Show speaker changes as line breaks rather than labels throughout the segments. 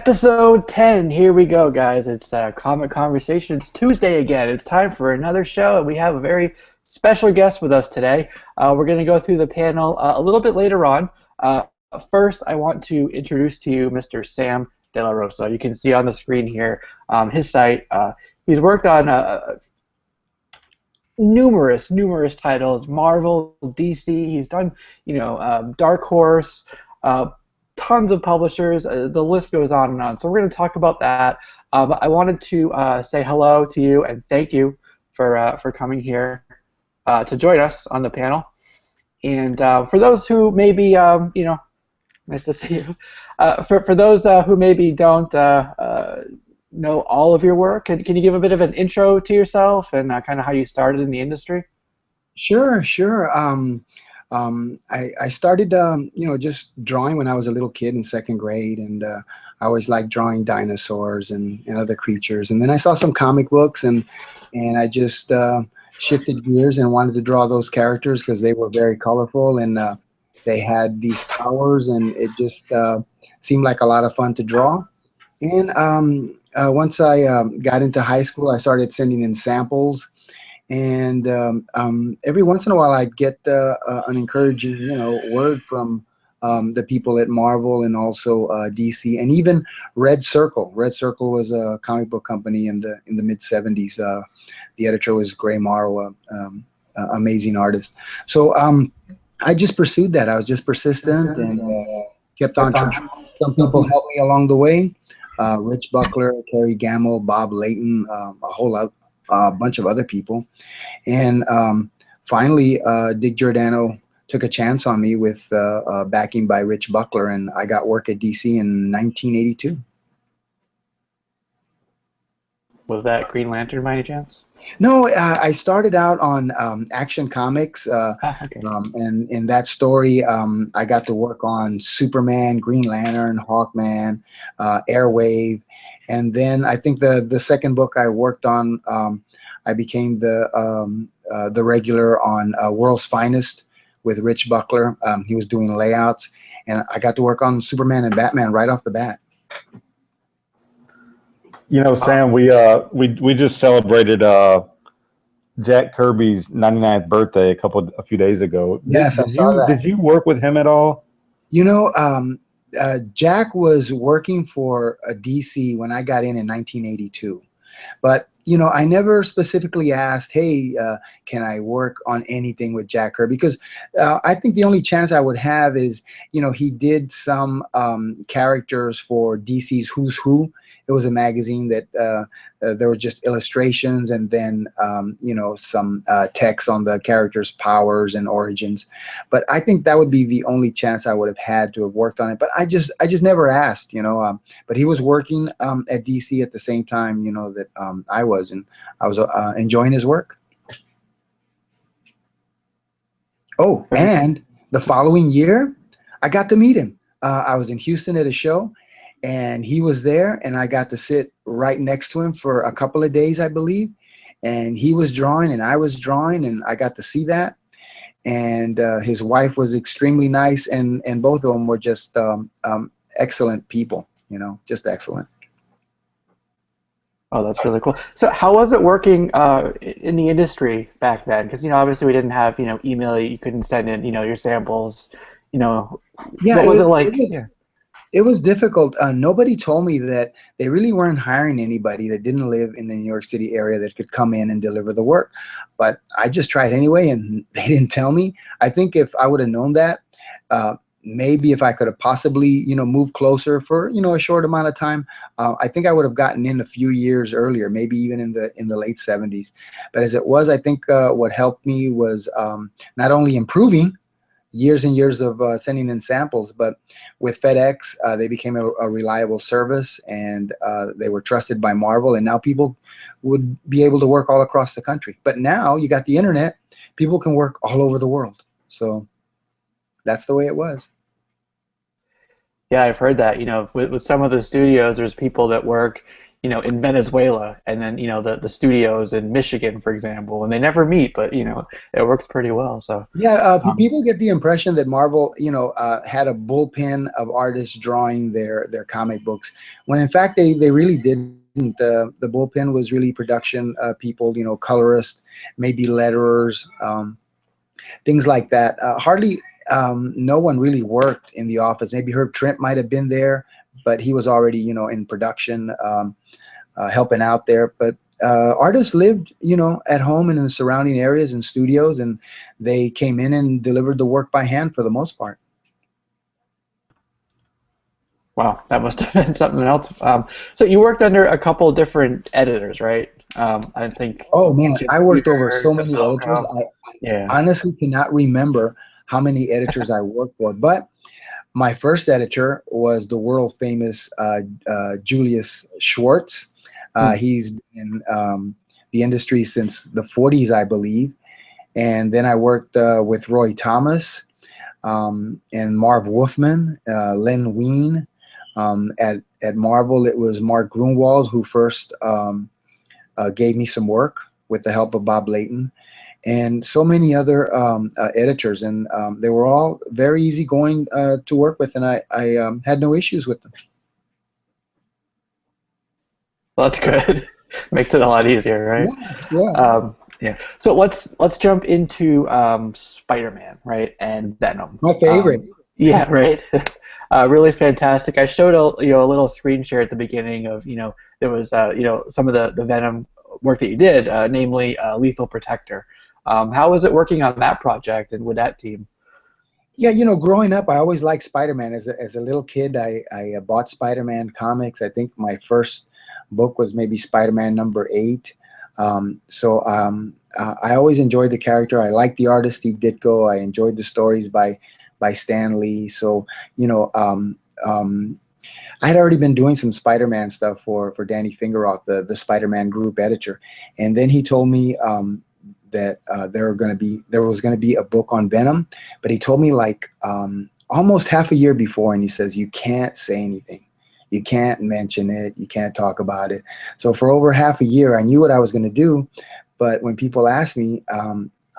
Episode 10. Here we go, guys. It's Comic Conversation. It's Tuesday again. It's time for another show, and we have a very special guest with us today. We're going to go through the panel a little bit later on. First, I want to introduce to you Mr. Sam De La Rosa. You can see on the screen here his site. He's worked on numerous titles: Marvel, DC. He's done, Dark Horse. Tons of publishers. The list goes on and on. So we're going to talk about that. I wanted to say hello to you and thank you for coming here to join us on the panel. And for those who maybe, nice to see you. For those who maybe don't know all of your work, can you give a bit of an intro to yourself and kind of how you started in the industry?
Sure. I started, just drawing when I was a little kid in second grade, and I always liked drawing dinosaurs and other creatures. And then I saw some comic books, and I just shifted gears and wanted to draw those characters because they were very colorful and they had these powers, and it just seemed like a lot of fun to draw. And once I got into high school, I started sending in samples. And every once in a while, I'd get an encouraging, word from the people at Marvel and also DC, and even Red Circle. Red Circle was a comic book company in the mid '70s. The editor was Gray Morrow, amazing artist. So I just pursued that. I was just persistent and kept on trying. Some people helped me along the way. Rich Buckler, Kerry Gamble, Bob Layton, a bunch of other people. And finally, Dick Giordano took a chance on me with backing by Rich Buckler, and I got work at DC in 1982.
Was that Green Lantern by any chance?
No, I started out on Action Comics,
Okay.
and in that story, I got to work on Superman, Green Lantern, Hawkman, Airwave, and then I think the second book I worked on, I became the regular on World's Finest with Rich Buckler. He was doing layouts, and I got to work on Superman and Batman right off the bat.
You know, Sam, we just celebrated Jack Kirby's 99th birthday a few days ago.
Yes, I saw that.
Did you work with him at all?
Jack was working for DC when I got in 1982, but I never specifically asked, hey, can I work on anything with Jack Kirby? Because I think the only chance I would have is, he did some characters for DC's Who's Who. It was a magazine that there were just illustrations and then, some text on the characters' powers and origins. But I think that would be the only chance I would have had to have worked on it. But I just never asked, but he was working at DC at the same time, that I was, and I was enjoying his work. Oh, and the following year, I got to meet him. I was in Houston at a show, and he was there, and I got to sit right next to him for a couple of days, I believe. And he was drawing, and I was drawing, and I got to see that. And his wife was extremely nice, and both of them were just excellent people, just excellent.
Oh, that's really cool. So how was it working in the industry back then? Because, obviously we didn't have, email. You couldn't send in, your samples.
Yeah,
what was it like?
It was difficult. Nobody told me that they really weren't hiring anybody that didn't live in the New York City area that could come in and deliver the work. But I just tried anyway, and they didn't tell me. I think if I would have known that, maybe if I could have possibly, moved closer for, a short amount of time, I think I would have gotten in a few years earlier, maybe even in the late '70s. But as it was, I think what helped me was not only improving years and years of sending in samples, but with FedEx, they became a reliable service, and they were trusted by Marvel, and now people would be able to work all across the country. But now you got the internet, people can work all over the world. So that's the way it was.
Yeah, I've heard that. With some of the studios, there's people that work, in Venezuela, and then the studios in Michigan, for example, and they never meet, but it works pretty well. So
Yeah,
um,
people get the impression that Marvel, had a bullpen of artists drawing their comic books, when in fact they really didn't. The bullpen was really production people, colorists, maybe letterers, things like that. Hardly no one really worked in the office. Maybe Herb Trimp might have been there, but he was already in production, helping out there. But artists lived, at home and in the surrounding areas and studios, and they came in and delivered the work by hand for the most part.
wow, that must have been something else. So you worked under a couple different editors, right? I think
Oh man,
Jim
I worked over
Shooter,
so
Chris
many editors.
Velcro.
I
Yeah.
honestly cannot remember how many editors I worked for, but my first editor was the world famous Julius Schwartz.
Hmm.
He's been in the industry since the 40s, I believe. And then I worked with Roy Thomas and Marv Wolfman, Len Wein. At Marvel, it was Mark Grunwald who first gave me some work with the help of Bob Layton, and so many other editors, and they were all very easygoing to work with, and I had no issues with them.
Well, that's good. Makes it a lot easier, right?
Yeah, yeah.
Yeah. So let's jump into Spider-Man, right, and Venom.
My favorite.
Yeah, right. Really fantastic. I showed a little screen share at the beginning of there was some of the Venom work that you did, namely Lethal Protector. How was it working on that project and with that team?
Yeah, growing up, I always liked Spider-Man. As a little kid, I bought Spider-Man comics. I think my first book was maybe Spider-Man #8. I always enjoyed the character. I liked the artist Steve Ditko. I enjoyed the stories by Stan Lee. So I had already been doing some Spider-Man stuff for Danny Fingeroth, the Spider-Man group editor, and then he told me that there was going to be a book on Venom, but he told me like almost half a year before, and he says you can't say anything, you can't mention it, you can't talk about it. So for over half a year, I knew what I was going to do, but when people asked me,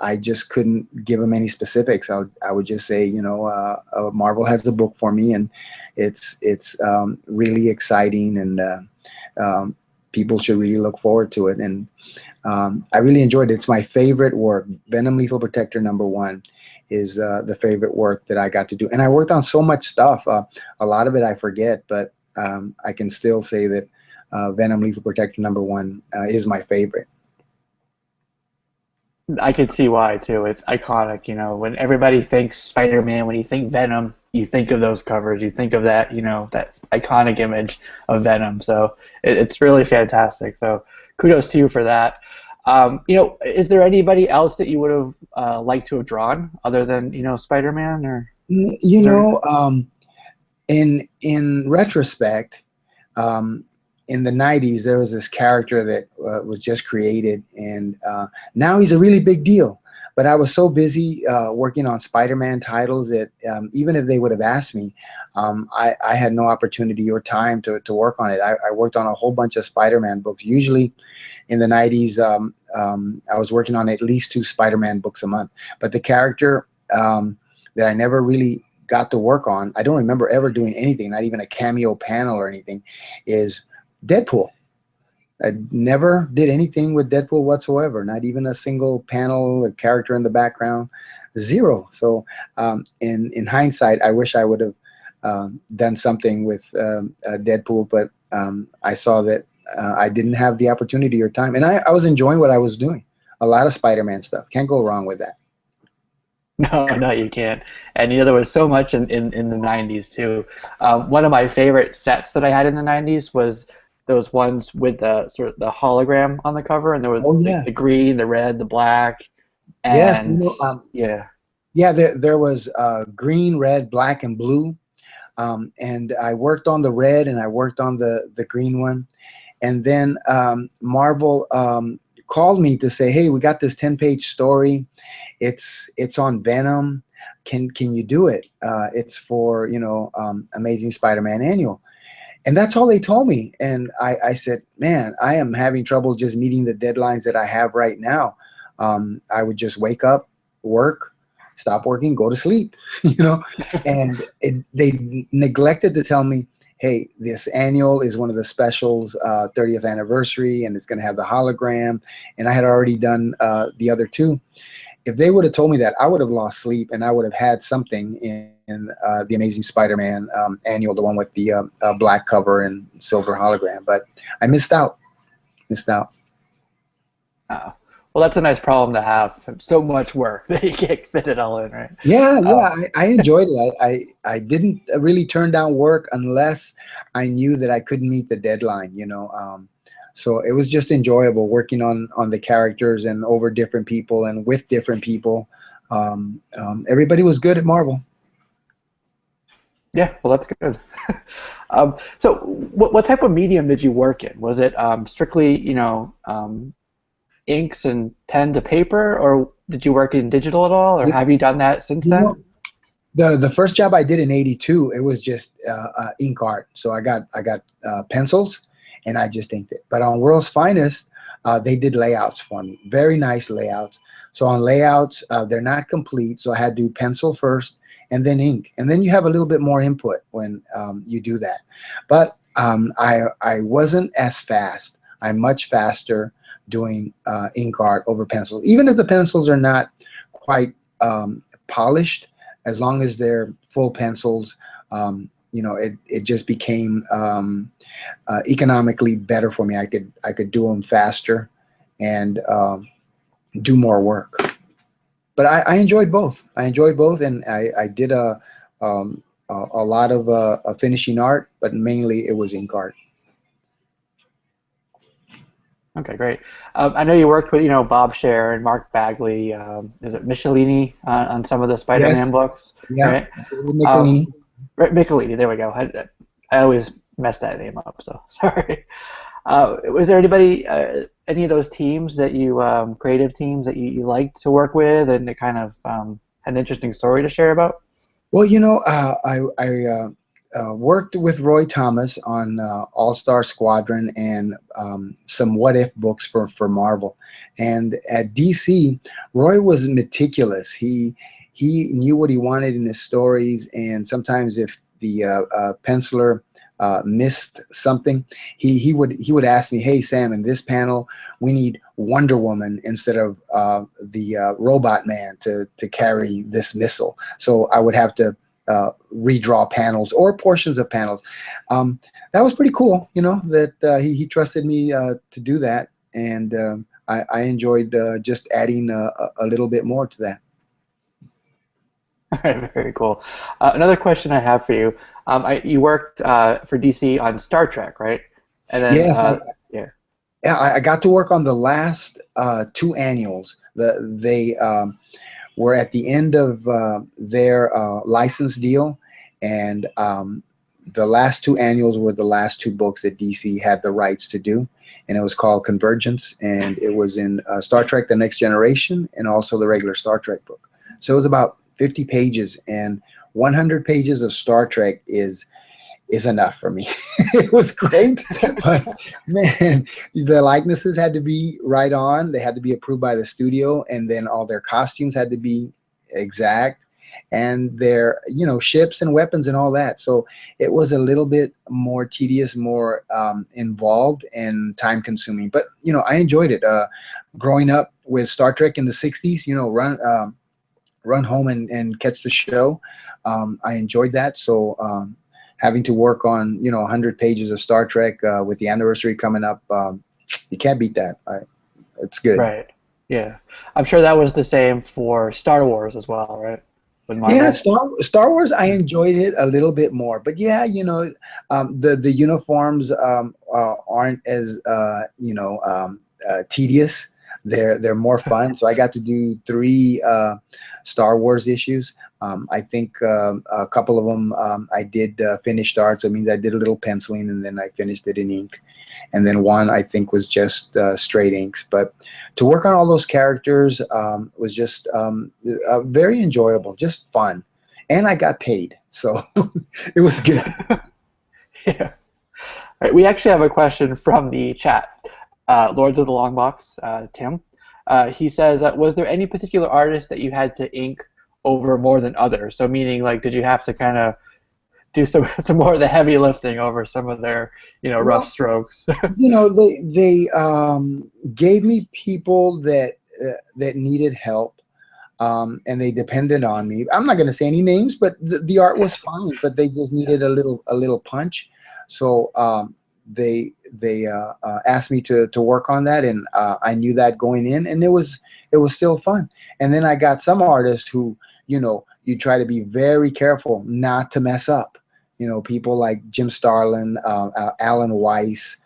I just couldn't give them any specifics. I would just say, Marvel has a book for me, and it's really exciting, and people should really look forward to it. And I really enjoyed it. It's my favorite work. Venom Lethal Protector #1 is the favorite work that I got to do. And I worked on so much stuff. A lot of it I forget, but I can still say that Venom Lethal Protector #1 is my favorite.
I could see why too. It's iconic, when everybody thinks Spider-Man, when you think Venom, you think of those covers, you think of that, that iconic image of Venom. So it's really fantastic. So kudos to you for that. Is there anybody else that you would have liked to have drawn other than Spider-Man, or
You
is there?
know, in retrospect, in the 90s, there was this character that was just created, and now he's a really big deal. But I was so busy working on Spider-Man titles that even if they would have asked me, I had no opportunity or time to work on it. I worked on a whole bunch of Spider-Man books. Usually in the 90s, I was working on at least 2 Spider-Man books a month. But the character that I never really got to work on, I don't remember ever doing anything, not even a cameo panel or anything, is Deadpool. I never did anything with Deadpool whatsoever, not even a single panel, a character in the background, zero. So in hindsight, I wish I would have done something with Deadpool, but I saw that I didn't have the opportunity or time, and I was enjoying what I was doing. A lot of Spider-Man stuff. Can't go wrong with that.
No, no, you can't. And there was so much in the '90s too. One of my favorite sets that I had in the '90s was those ones with the sort of the hologram on the cover, and there was
Oh
like
yeah.
the green, the red, the black,
Yes.
and yeah.
Yeah, there was green, red, black, and blue. And I worked on the red, and I worked on the green one. And then Marvel called me to say, hey, we got this 10-page story. It's on Venom. Can you do it? It's for Amazing Spider-Man Annual. And that's all they told me. And I said, man, I am having trouble just meeting the deadlines that I have right now. I would just wake up, work, stop working, go to sleep, you know. And they neglected to tell me, hey, this annual is one of the specials, 30th anniversary, and it's going to have the hologram. And I had already done the other two. If they would have told me that, I would have lost sleep, and I would have had something in the Amazing Spider-Man annual, the one with the black cover and silver hologram. But I missed out. Missed out.
Oh. Well, that's a nice problem to have. So much work that you can't fit it all in, right?
Yeah, I enjoyed it. I didn't really turn down work unless I knew that I couldn't meet the deadline, you know. So it was just enjoyable working on the characters and over different people and with different people. Everybody was good at Marvel.
Yeah, well, that's good. So what type of medium did you work in? Was it strictly, you know, inks and pen to paper, or did you work in digital at all, or have you done that since then?
The first job I did in '82, it was just ink art. So I got pencils, and I just inked it. But on World's Finest, they did layouts for me, very nice layouts. So on layouts, they're not complete, so I had to do pencil first and then ink, and then you have a little bit more input when you do that. But I wasn't as fast. I'm much faster doing ink art over pencils, even if the pencils are not quite polished. As long as they're full pencils, you know, it just became economically better for me. I could do them faster and do more work. But I enjoyed both. I enjoyed both, and I did a lot of finishing art, but mainly it was ink art.
Okay, great. I know you worked with, you know, Bob Scher and Mark Bagley. Is it Michelini on some of the Spider-Man books?
Yeah,
right?
Michelini.
Right, Michelini. There we go. I always mess that name up, so sorry. Was there anybody, any of those teams that you, creative teams that you liked to work with, and it kind of had an interesting story to share about?
Well, you know, I worked with Roy Thomas on All-Star Squadron and some What If books for Marvel. And at DC, Roy was meticulous. He knew what he wanted in his stories, and sometimes if the penciler missed something, he would ask me, "Hey Sam, in this panel we need Wonder Woman instead of the Robot Man to carry this missile." So I would have to redraw panels or portions of panels. That was pretty cool, you know, that he trusted me to do that, and I enjoyed just adding a little bit more to that.
All right, very cool. Another question I have for you. You worked for DC on Star Trek, right? And then,
Yes,
yeah,
I got to work on the last two annuals. They were at the end of their license deal, and the last two annuals were the last two books that DC had the rights to do, and it was called Convergence, and it was in Star Trek: The Next Generation, and also the regular Star Trek book. So it was about 50 pages, and 100 pages of Star Trek is enough for me. It was great, but man, the likenesses had to be right on. They had to be approved by the studio, and then all their costumes had to be exact, and their, you know, ships and weapons and all that. So it was a little bit more tedious, more involved and time consuming. But you know, I enjoyed it. Growing up with Star Trek in the '60s, you know, run home and catch the show. I enjoyed that. So having to work on, you know, 100 pages of Star Trek with the anniversary coming up, you can't beat that. It's good.
right. Yeah, I'm sure that was the same for Star Wars as well, right? With Marvel.
Yeah, Star Wars, I enjoyed it a little bit more, but yeah, you know, the uniforms aren't as you know, tedious. They're more fun. So I got to do 3 Star Wars issues. I think a couple of them I did finished art, so it means I did a little penciling, and then I finished it in ink. And then one I think was just straight inks. But to work on all those characters was just very enjoyable, just fun, and I got paid, so it was good.
Yeah. right, we actually have a question from the chat. Lords of the Long Box, Tim. He says, was there any particular artist that you had to ink over more than others? So meaning, like, did you have to kind of do some more of the heavy lifting over some of their, rough strokes?
They gave me people that that needed help, and they depended on me. I'm not going to say any names, but the art was fine, but they just needed a little punch. So they asked me to work on that, and I knew that going in, and it was still fun. And then I got some artists who, you try to be very careful not to mess up. People like Jim Starlin, Alan Weiss,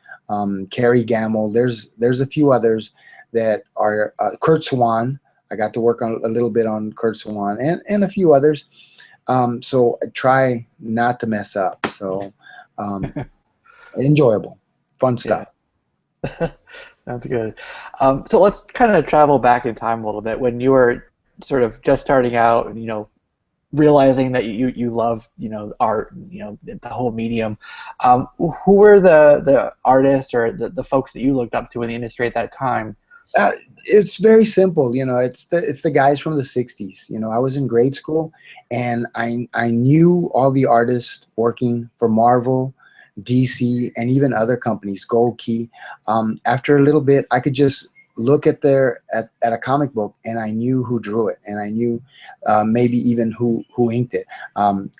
Kerry Gamble. There's a few others that are Kurt Swan. I got to work on a little bit on Kurt Swan and a few others. So I try not to mess up. So enjoyable, fun stuff.
Yeah. That's good. So let's kind of travel back in time a little bit when you were sort of just starting out and, realizing that you love art, the whole medium. Who were the artists or the folks that you looked up to in the industry at that time?
It's very simple. It's the guys from the 60s. I was in grade school, and I knew all the artists working for Marvel, DC, and even other companies, Gold Key. After a little bit, I could just look at a comic book, and I knew who drew it, and I knew maybe even who inked it.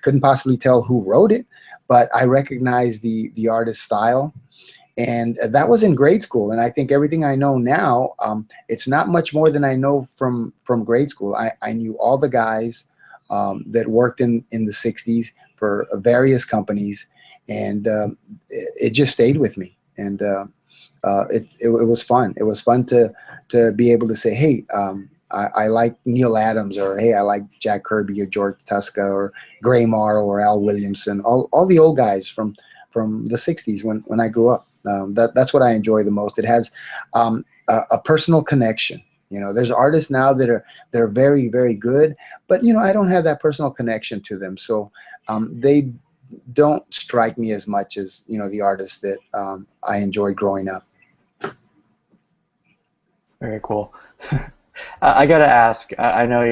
Couldn't possibly tell who wrote it, but I recognized the artist's style. And that was in grade school, and I think everything I know now, it's not much more than I know from grade school. I knew all the guys that worked in the 60s for various companies, and it just stayed with me. And it was fun. It was fun to be able to say, hey, I like Neil Adams, or hey, I like Jack Kirby or George Tuska or Gray Morrow or Al Williamson, all the old guys from the 60s when I grew up. That's what I enjoy the most. It has a personal connection. There's artists now that are very, very good, but I don't have that personal connection to them. So they don't strike me as much as the artists that I enjoyed growing up.
Very cool. I gotta ask. I know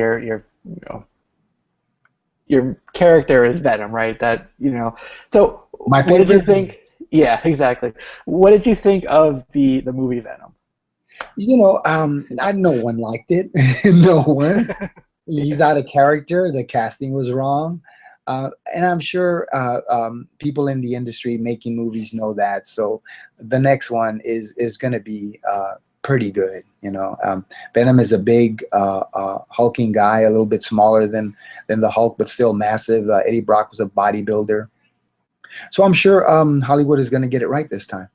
your character is Venom, right? So
My
what did you
favorite.
think? Yeah, exactly. What did you think of the movie Venom?
No one liked it. No one. He's out of character. The casting was wrong. And I'm sure people in the industry making movies know that. So the next one is going to be pretty good. Venom is a big hulking guy, a little bit smaller than the Hulk, but still massive. Eddie Brock was a bodybuilder. So I'm sure Hollywood is going to get it right this time.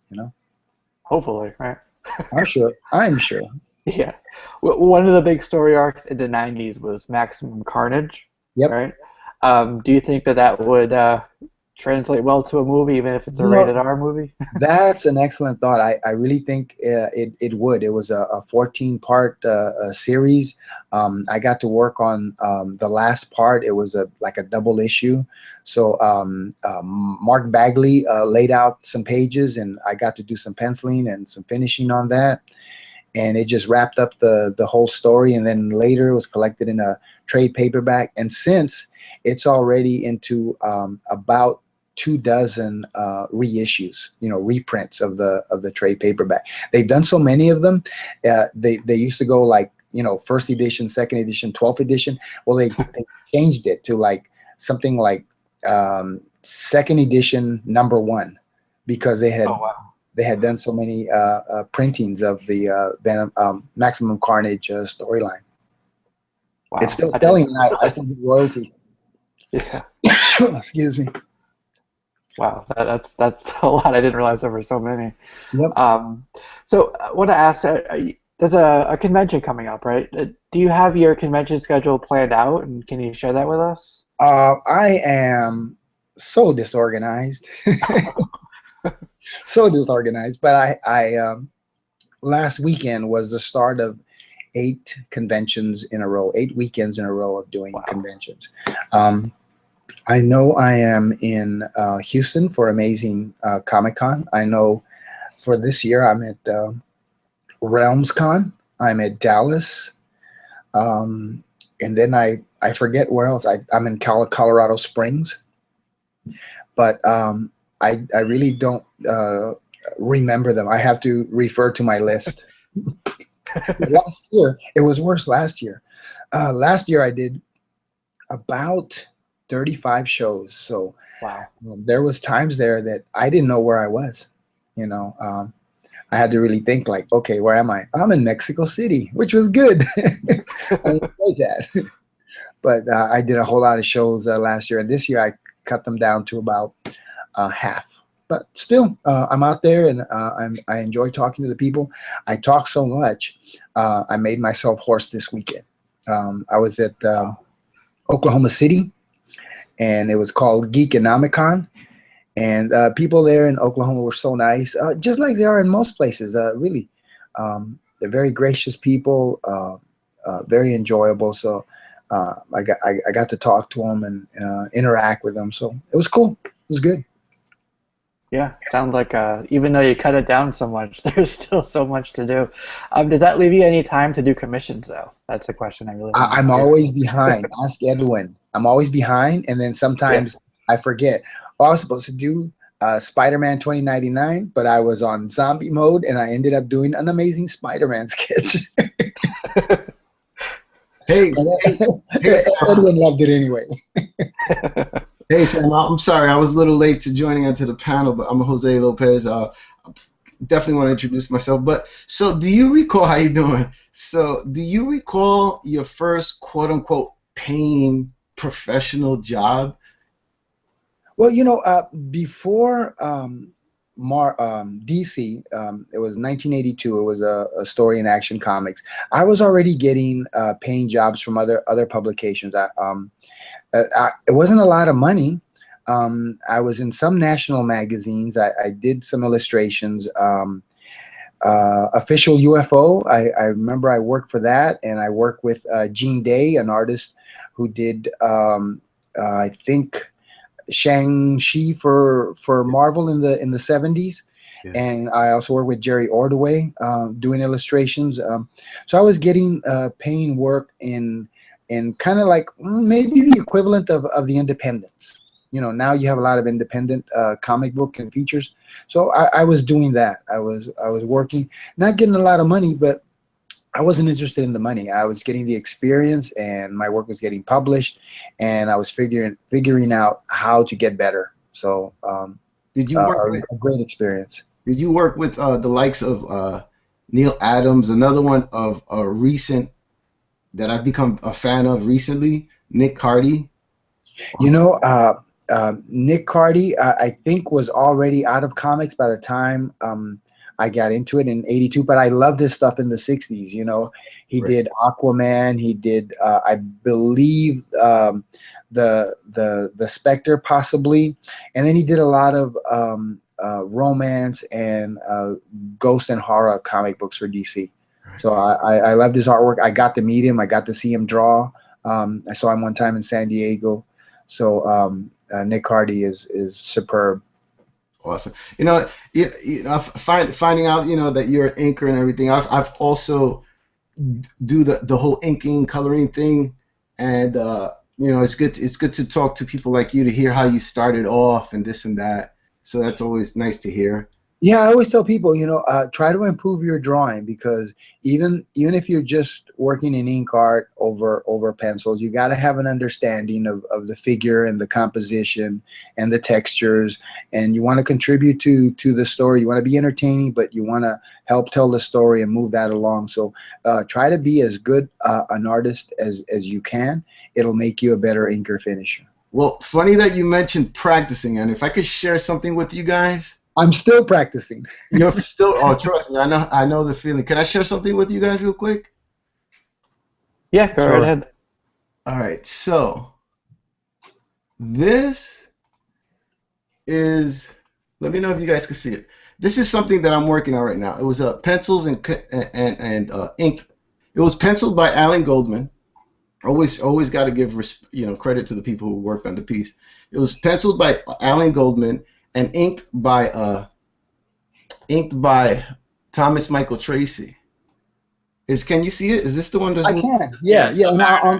Hopefully, right?
I'm sure.
Yeah. One of the big story arcs in the 90s was Maximum Carnage.
Yep.
Right? Do you think that would translate well to a movie, even if it's a rated R movie?
That's an excellent thought. I really think it would. It was a 14-part series. I got to work on the last part. It was like a double issue. So Mark Bagley laid out some pages, and I got to do some penciling and some finishing on that. And it just wrapped up the whole story. And then later it was collected in a trade paperback. And since it's already into about 24 reissues, reprints of the trade paperback. They've done so many of them. They used to go like, first edition, second edition, 12th edition. Well, they changed it to like something like second edition #1, because they had done so many printings of the Venom, Maximum Carnage storyline.
Wow.
It's still selling. I still get royalties.
Yeah.
Excuse me.
Wow, that's a lot. I didn't realize there were so many.
Yep.
So I want to ask, there's a convention coming up, right? Do you have your convention schedule planned out, and can you share that with us?
I am so disorganized. So disorganized. But I last weekend was the start of 8 conventions in a row, 8 weekends in a row of doing conventions. I know I am in Houston for Amazing Comic Con. I know for this year I'm at RealmsCon. I'm at Dallas. And then I forget where else. I'm in Colorado Springs. But I really don't remember them. I have to refer to my list. Last year, it was worse last year. Last year I did about 35 shows. So
Wow.
there was times there that I didn't know where I was. You know, I had to really think like, okay, where am I? I'm in Mexico City, which was good. I enjoyed that. But I did a whole lot of shows last year, and this year I cut them down to about half. But still, I'm out there, and I enjoy talking to the people. I talk so much, I made myself hoarse this weekend. I was at Oklahoma City, and it was called Geekonomicon. And people there in Oklahoma were so nice, just like they are in most places, really. They're very gracious people, very enjoyable. So I got to talk to them and interact with them. So it was cool. It was good.
Yeah, sounds like even though you cut it down so much, there's still so much to do. Does that leave you any time to do commissions, though? That's a question I really want to
I'm
ask you.
always behind. Ask Edwin. I'm always behind, and then sometimes I forget. Oh, I was supposed to do Spider-Man 2099, but I was on zombie mode, and I ended up doing an Amazing Spider-Man sketch.
Hey,
Edwin loved it anyway.
hey, Sam, I'm sorry. I was a little late to joining onto the panel, but I'm Jose Lopez. Definitely want to introduce myself. But so do you recall, how you doing? So do you recall your first quote-unquote paying professional job?
Well, you know, before DC, it was 1982. It was a story in Action Comics. I was already getting paying jobs from other publications. It wasn't a lot of money. I was in some national magazines. I did some illustrations. Official UFO, I remember I worked for that, and I worked with Gene Day, an artist who did, I think, Shang-Chi for Marvel in the 70s. Yeah. And I also worked with Jerry Ordway doing illustrations. So I was getting paying work in kind of like maybe the equivalent of the independents. You know, now you have a lot of independent comic book and features. So I was doing that. I was working, not getting a lot of money, but I wasn't interested in the money. I was getting the experience, and my work was getting published, and I was figuring out how to get better. So
did you work with
a great experience?
Did you work with the likes of Neil Adams, another one of a recent that I've become a fan of recently, Nick Cardy?
You know, Nick Cardy, I think, was already out of comics by the time I got into it in '82, but I loved his stuff in the '60s. You know, he did Aquaman. He did, I believe, the Spectre, possibly, and then he did a lot of romance and ghost and horror comic books for DC. So I loved his artwork. I got to meet him. I got to see him draw. I saw him one time in San Diego. So Nick Cardy is superb.
Awesome. You know, finding out, you know, that you're an inker and everything. I've also do the whole inking, coloring thing, and you know, it's good to talk to people like you to hear how you started off and this and that. So that's always nice to hear.
Yeah, I always tell people, you know, try to improve your drawing, because even if you're just working in ink art over pencils, you got to have an understanding of the figure and the composition and the textures, and you want to contribute to the story. You want to be entertaining, but you want to help tell the story and move that along. So try to be as good an artist as you can. It'll make you a better inker finisher.
Well, funny that you mentioned practicing, and if I could share something with you guys.
I'm still practicing.
You're still, oh, trust me, I know the feeling. Can I share something with you guys real quick?
Yeah, go right ahead.
All right, so this is, let me know if you guys can see it. This is something that I'm working on right now. It was pencils and inked. It was penciled by Alan Goldman, Always got to give credit to the people who worked on the piece. It was penciled by Alan Goldman and inked by Thomas Michael Tracy. Can you see it? Is this the one?
I can. Yeah. No,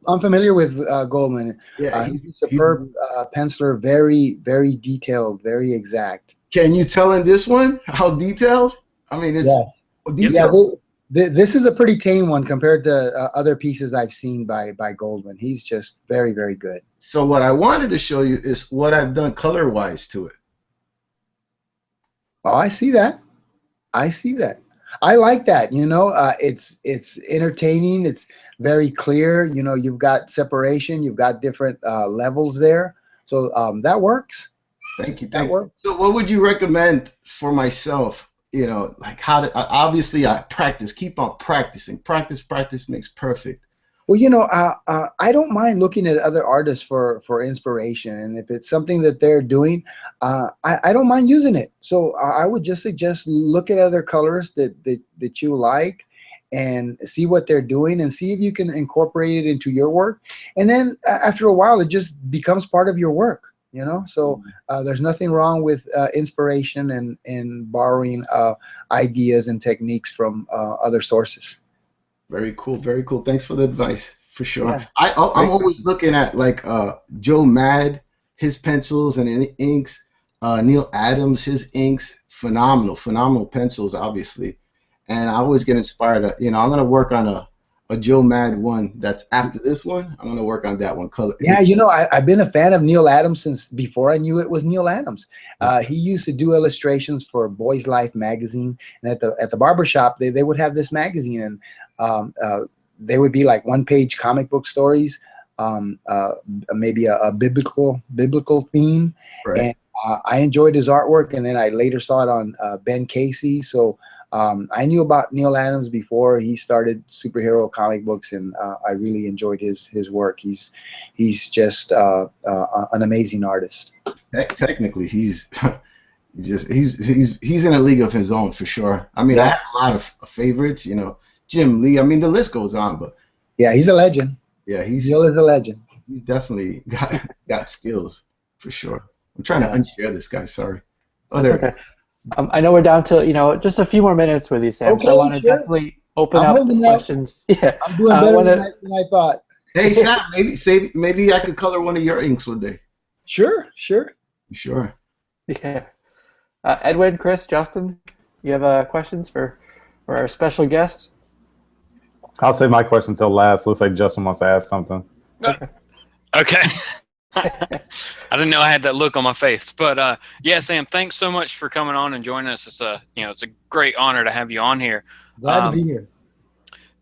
I'm familiar with Goldman.
Yeah,
he's a superb penciler. Very, very detailed. Very exact.
Can you tell in this one how detailed? I mean, it's detailed.
Yeah, this is a pretty tame one compared to other pieces I've seen by Goldman. He's just very, very good.
So what I wanted to show you is what I've done color-wise to it.
Oh, I see that. I see that. I like that. It's entertaining. It's very clear. You've got separation. You've got different levels there. So that works.
Thank you. So what would you recommend for myself? Like how to, obviously I practice, keep on practicing. Practice makes perfect.
Well, I don't mind looking at other artists for inspiration, and if it's something that they're doing, I don't mind using it. So I would just suggest look at other colors that you like, and see what they're doing, and see if you can incorporate it into your work. And then after a while, it just becomes part of your work. So there's nothing wrong with inspiration and borrowing ideas and techniques from other sources.
Very cool. Thanks for the advice, for sure. Yeah. I'm always looking at like Joe Mad, his pencils and inks, Neil Adams, his inks, phenomenal pencils, obviously. And I always get inspired. I'm gonna work on a Joe Mad one that's after this one. I'm gonna work on that one. Color.
Yeah, I've been a fan of Neil Adams since before I knew it was Neil Adams. He used to do illustrations for Boys Life magazine, and at the barbershop they would have this magazine, and they would be like one-page comic book stories, maybe a biblical theme. Right. And I enjoyed his artwork, and then I later saw it on Ben Casey. So I knew about Neil Adams before he started superhero comic books, and I really enjoyed his work. He's just an amazing artist.
Technically, he's in a league of his own for sure. I mean, I have a lot of favorites. Jim Lee. I mean, the list goes on, but
yeah, he's a legend.
Yeah,
Neil is a legend.
He's definitely got skills for sure. I'm trying to unshare this guy. Sorry. Oh, there.
Okay. I know we're down to just a few more minutes with you, Sam.
Okay,
so I want to definitely open up the questions. Yeah,
I'm doing better than I thought.
Hey Sam, maybe I could color one of your inks one day.
Sure.
Yeah. Edwin, Chris, Justin, you have questions for our special guest?
I'll save my question until last. Looks like Justin wants to ask something.
Okay. I didn't know I had that look on my face, but yeah, Sam, thanks so much for coming on and joining us. It's a great honor to have you on here.
Glad to be here.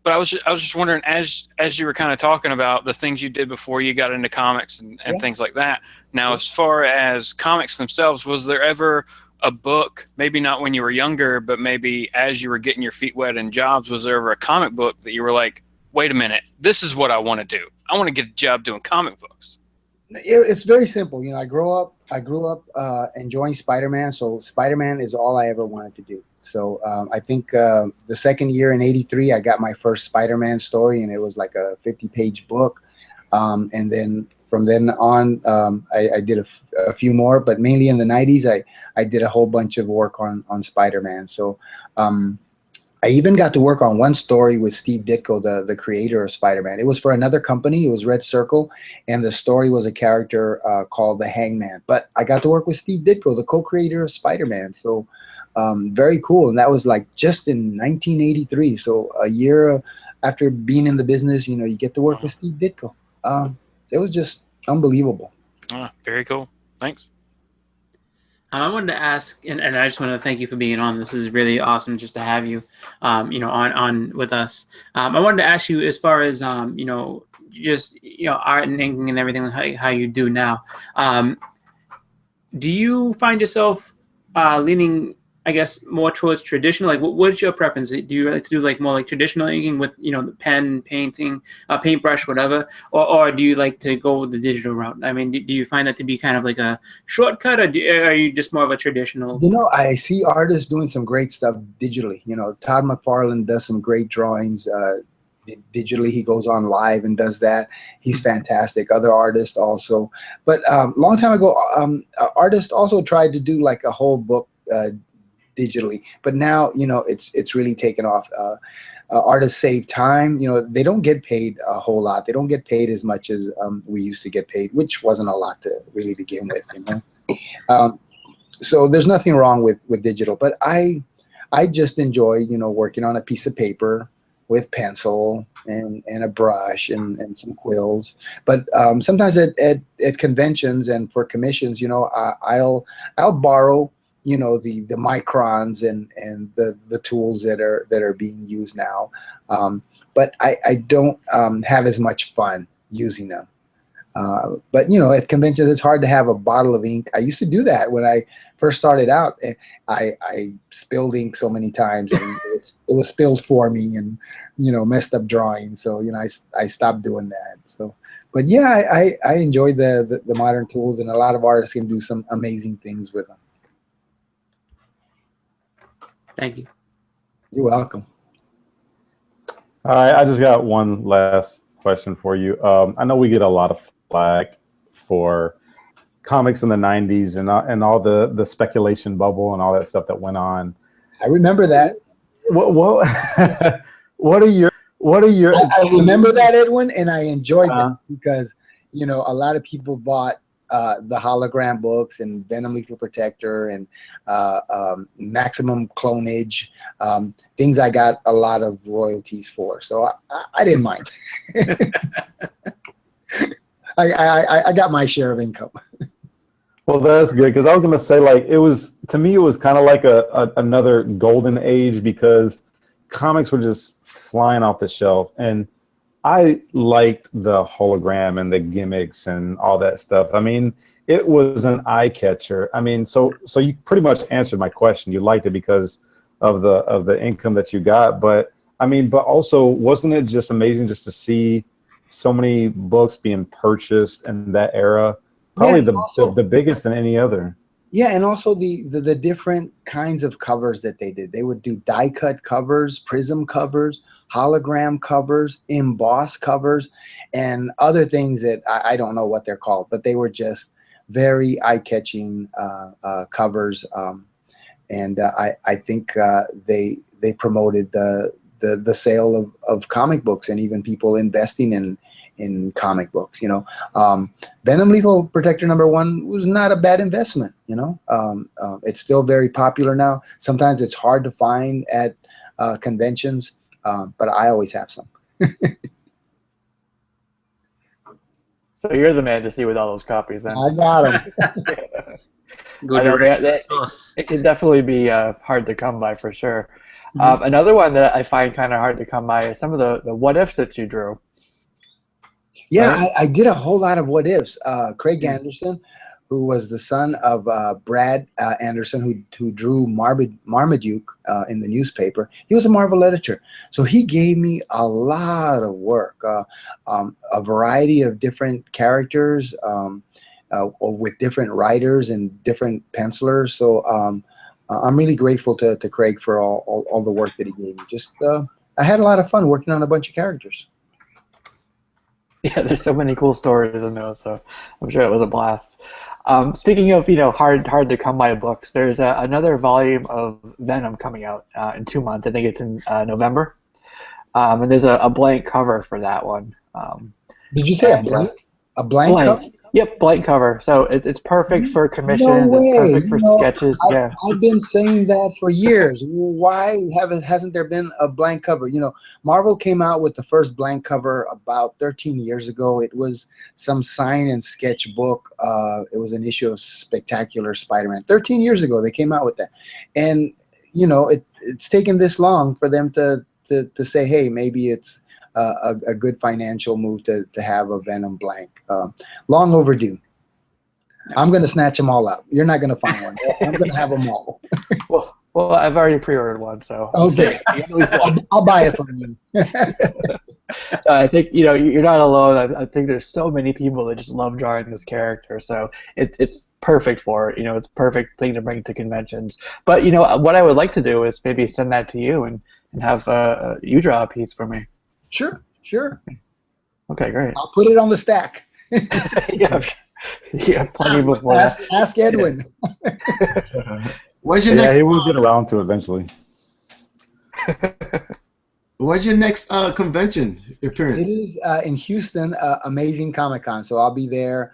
But I was just wondering, as you were kind of talking about the things you did before you got into comics and things like that. Now, as far as comics themselves, was there ever a book, maybe not when you were younger, but maybe as you were getting your feet wet in jobs, was there ever a comic book that you were like, wait a minute, this is what I want to do. I want to get a job doing comic books.
It's very simple. I grew up enjoying Spider-Man, so Spider-Man is all I ever wanted to do. So I think the second year in '83, I got my first Spider-Man story, and it was like a 50-page book. And then from then on, I did a few more, but mainly in the '90s, I did a whole bunch of work on Spider-Man. So I even got to work on one story with Steve Ditko, the creator of Spider-Man. It was for another company. It was Red Circle, and the story was a character called the Hangman. But I got to work with Steve Ditko, the co-creator of Spider-Man. So very cool. And that was like just in 1983. So a year after being in the business, you get to work with Steve Ditko. It was just unbelievable.
Very cool. Thanks.
I wanted to ask, and I just want to thank you for being on. This is really awesome just to have you, on with us. I wanted to ask you, as far as just art and inking and everything, how you do now. Do you find yourself leaning, I guess, more towards traditional? Like, what's your preference? Do you like to do like more like traditional inking with the pen, painting, paintbrush, whatever, or do you like to go with the digital route? I mean, do you find that to be kind of like a shortcut, or are you just more of a traditional?
I see artists doing some great stuff digitally. Todd McFarlane does some great drawings. digitally. He goes on live and does that. He's fantastic. Other artists also. But long time ago, artists also tried to do like a whole book digitally. But now, you know, it's really taken off. Artists save time. You know, they don't get paid a whole lot. They don't get paid as much as we used to get paid, which wasn't a lot to really begin with, you know. So there's nothing wrong with digital, but I just enjoy, you know, working on a piece of paper with pencil and a brush and some quills. But sometimes at conventions and for commissions, you know, I'll borrow, you know, the microns and the tools that are being used now. But I don't have as much fun using them. But you know, at conventions, it's hard to have a bottle of ink. I used to do that when I first started out. I spilled ink so many times, and it was spilled for me, and you know, messed up drawings. So you know, I stopped doing that. So, but yeah, I enjoy the modern tools, and a lot of artists can do some amazing things with them.
Thank you.
You're welcome.
All right, I just got one last question for you. I know we get a lot of flack for comics in the 90s and all the speculation bubble and all that stuff that went on.
I remember that.
What are your
I remember that, Edwin, and I enjoyed that because, you know, a lot of people bought the hologram books and Venom Lethal Protector and Maximum Clonage, things I got a lot of royalties for. So I didn't mind. I got my share of income.
Well, that's good, because I was going to say, like, to me, it was kind of like another golden age, because comics were just flying off the shelf. And I liked the hologram and the gimmicks and all that stuff. I mean, it was an eye catcher. I mean, so you pretty much answered my question. You liked it because of the income that you got. But I mean, but also, wasn't it just amazing just to see so many books being purchased in that era? Probably the biggest than any other.
Yeah, and also the different kinds of covers that they did. They would do die cut covers, prism covers, hologram covers, emboss covers, and other things that I don't know what they're called, but they were just very eye-catching covers. And I think they promoted the sale of comic books and even people investing in comic books. You know, Venom Lethal Protector #1 was not a bad investment. You know, it's still very popular now. Sometimes it's hard to find at conventions, but I always have some.
So you're the man to see with all those copies, then.
I got them.
Go direct to the source.
It can definitely be hard to come by for sure. Another one that I find kind of hard to come by is some of the what ifs that you drew.
Yeah,
right?
I did a whole lot of what ifs. Craig Anderson, who was the son of Brad Anderson, who drew Marmaduke in the newspaper. He was a Marvel editor. So he gave me a lot of work, a variety of different characters with different writers and different pencilers. So I'm really grateful to Craig for all the work that he gave me. Just I had a lot of fun working on a bunch of characters.
Yeah, there's so many cool stories in those, so I'm sure it was a blast. Speaking of, you know, hard to come by books, there's another volume of Venom coming out in 2 months. I think it's in November, and there's a blank cover for that one.
Did you say a blank? A blank cover?
Yep, blank cover. So it's perfect for commissions.
No way.
It's perfect for sketches. Yeah.
I've been saying that for years. Why hasn't there been a blank cover? You know, Marvel came out with the first blank cover about 13 years ago. It was some sign and sketch book. It was an issue of Spectacular Spider-Man. 13 years ago, they came out with that. And, you know, it's taken this long for them to say, hey, maybe it's a good financial move to have a Venom blank. Long overdue. I'm going to snatch them all up. You're not going to find one. I'm going to have them all.
Well, I've already pre-ordered one, so
okay. I'll buy it from you.
I think, you know, you're not alone. I think there's so many people that just love drawing this character, so it's perfect for it. You know, it's a perfect thing to bring to conventions. But, you know, what I would like to do is maybe send that to you and have you draw a piece for me.
Sure, sure.
Okay, great.
I'll put it on the stack.
Yeah, yeah, plenty before that.
Ask Edwin.
What's your
Yeah,
next?
he will get around to eventually.
What's your next convention appearance?
It is in Houston, Amazing Comic-Con. So I'll be there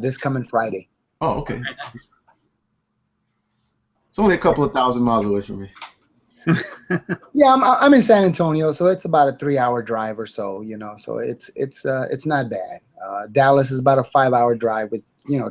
this coming Friday.
Oh, okay. It's only a couple of thousand miles away from me.
Yeah, I'm in San Antonio, so it's about a 3-hour drive or so. You know, so it's not bad. Dallas is about a 5-hour drive with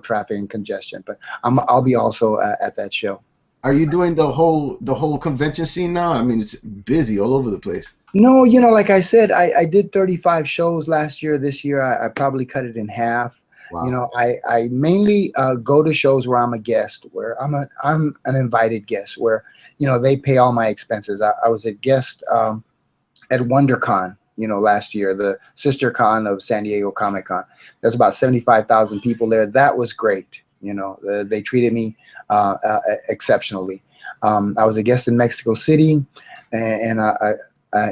traffic and congestion. But I'll be also at that show.
Are you doing the whole convention scene now? I mean, it's busy all over the place.
No, like I said, I did 35 shows last year. This year, I probably cut it in half.
Wow.
I mainly go to shows where I'm a guest, where I'm an invited guest, where they pay all my expenses. I was a guest at WonderCon, last year, the sister con of San Diego Comic-Con. There's about 75,000 people there. That was great. They treated me exceptionally. I was a guest in Mexico City, and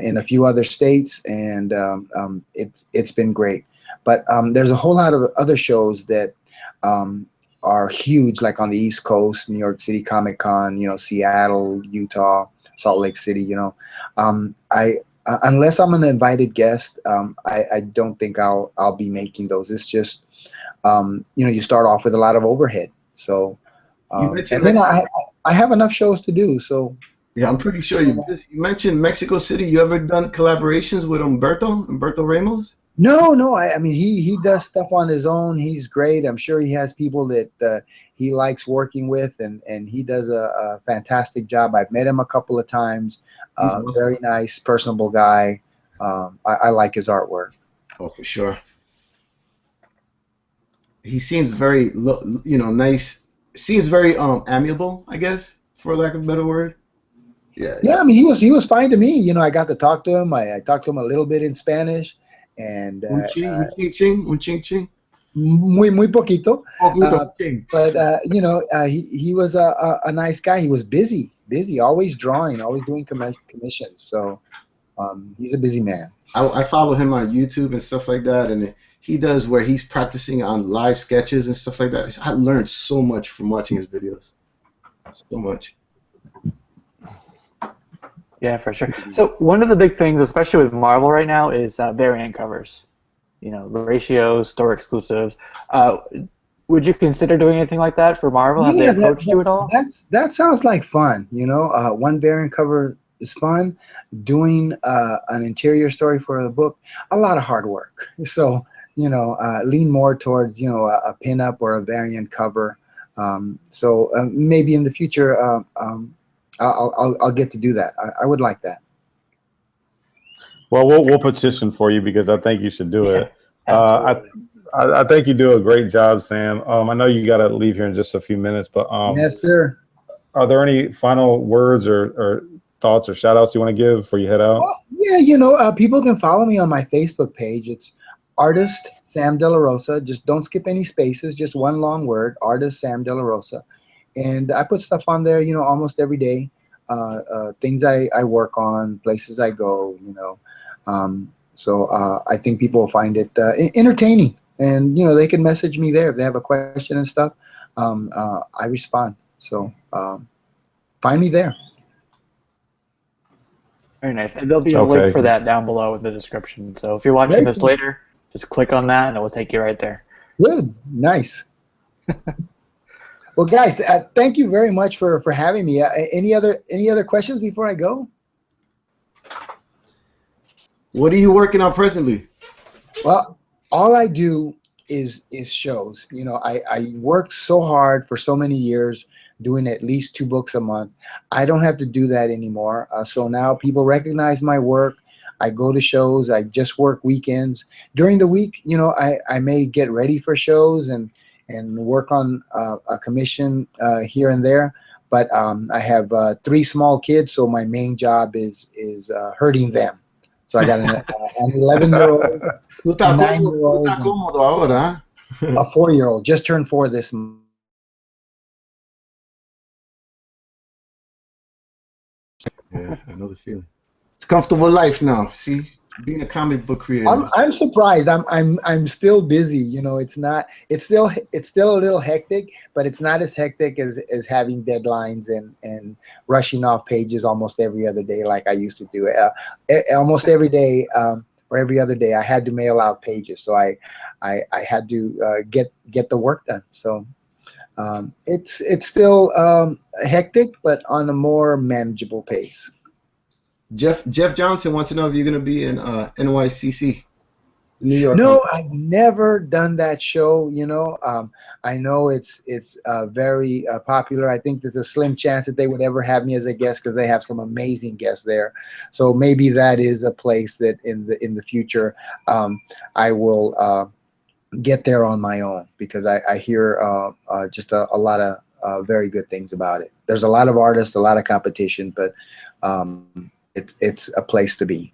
in a few other states, and it's been great. But there's a whole lot of other shows that are huge, like on the East Coast, New York City Comic Con, Seattle, Utah, Salt Lake City. Unless I'm an invited guest, I don't think I'll be making those. It's just you start off with a lot of overhead. So and then I have enough shows to do. So
yeah, I'm pretty sure you mentioned Mexico City. You ever done collaborations with Humberto Ramos?
No. I mean, he does stuff on his own. He's great. I'm sure he has people that he likes working with, and he does a fantastic job. I've met him a couple of times. Awesome. Very nice, personable guy. I like his artwork.
Oh, for sure. He seems very, nice. Seems very amiable, I guess, for lack of a better word. Yeah.
Yeah, I mean, he was fine to me. I got to talk to him. I talked to him a little bit in Spanish, and
un ching.
Muy poquito. But he was a nice guy. He was busy, always drawing, always doing commissions. So he's a busy man.
I follow him on YouTube and stuff like that, and he does where he's practicing on live sketches and stuff like that. I learned so much from watching his videos. So much.
Yeah, for sure. So one of the big things, especially with Marvel right now, is variant covers. Ratios, store exclusives. Would you consider doing anything like that for Marvel? Have they approached you at all?
That sounds like fun. One variant cover is fun. Doing an interior story for the book, a lot of hard work. So lean more towards a pinup or a variant cover. So maybe in the future I'll get to do that. I would like that.
Well, we'll petition for you because I think you should do it. I think you do a great job, Sam. I know you got to leave here in just a few minutes, but
yes, sir.
Are there any final words or thoughts or shout outs you want to give before you head out?
Well, yeah, people can follow me on my Facebook page. It's Artist Sam De La Rosa. Just don't skip any spaces, just one long word, Artist Sam De La Rosa. And I put stuff on there, almost every day. Things I work on, places I go, So I think people will find it entertaining. And, they can message me there if they have a question and stuff. I respond. So find me there.
Very nice. And there'll be a link for that down below in the description. So if you're watching this later, just click on that and it will take you right there.
Good. Nice. Well, guys, thank you very much for having me. Any other questions before I go?
What are you working on presently?
Well, all I do is shows. I worked so hard for so many years doing at least 2 books a month. I don't have to do that anymore. So now people recognize my work. I go to shows. I just work weekends. During the week, I may get ready for shows and work on a commission here and there. But I have 3 small kids, so my main job is herding them. So I got an 11-year-old, a 9-year-old, a 4-year-old. Just turned 4 this month.
Yeah, I know the feeling. It's a comfortable life now. See, being a comic book creator?
I'm surprised. I'm still busy. You know, it's still a little hectic, but it's not as hectic as having deadlines and rushing off pages almost every other day like I used to do. Almost every day or every other day, I had to mail out pages, so I had to get the work done. So it's still hectic, but on a more manageable pace.
Jeff Johnson wants to know if you're going to be in NYCC, New York.
No, I've never done that show. You know, I know it's very popular. I think there's a slim chance that they would ever have me as a guest because they have some amazing guests there. So maybe that is a place that in the future I will get there on my own, because I hear just a lot of very good things about it. There's a lot of artists, a lot of competition, but it's a place to be.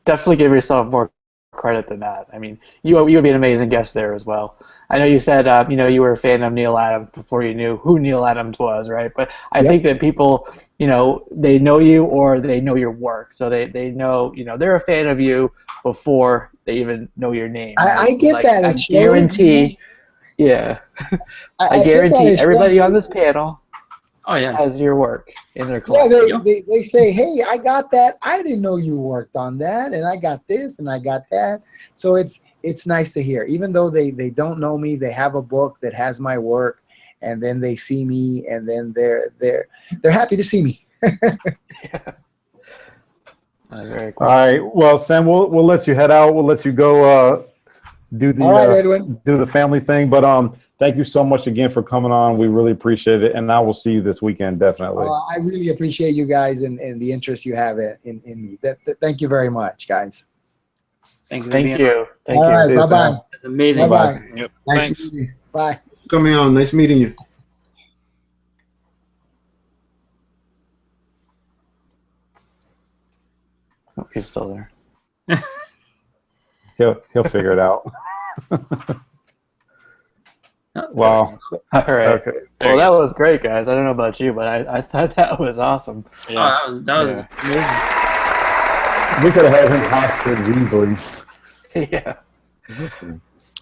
Definitely give yourself more credit than that. I mean, you would be an amazing guest there as well. I know you said you know, you were a fan of Neil Adams before you knew who Neil Adams was, right? But I think that people, you know, they know you or they know your work, so they know, you know, they're a fan of you before they even know your name.
I get
like,
that.
I guarantee, yeah, I guarantee everybody on this panel has your work in their collection.
Yeah, they say, hey, I got that. I didn't know you worked on that, and I got this, and I got that. So it's nice to hear. Even though they don't know me, they have a book that has my work, and then they see me, and then they're happy to see me.
Very cool.
All right. Well, Sam, we'll let you head out. We'll let you go do the family thing. But thank you so much again for coming on. We really appreciate it, and I will see you this weekend, definitely.
I really appreciate you guys and the interest you have in me. Thank you very much, guys.
Thank you.
Thank you.
All right, bye-bye.
That's amazing.
Bye-bye.
Yep.
Nice
Thanks.
meeting you.
Bye.
Coming on. Nice meeting you.
Oh, he's still there.
He'll figure it out. Wow.
All right.
Okay.
Well, that was great, guys. I don't know about you, but I thought that was awesome.
Yeah.
Oh, that was amazing.
We could have had him hostage easily.
Yeah.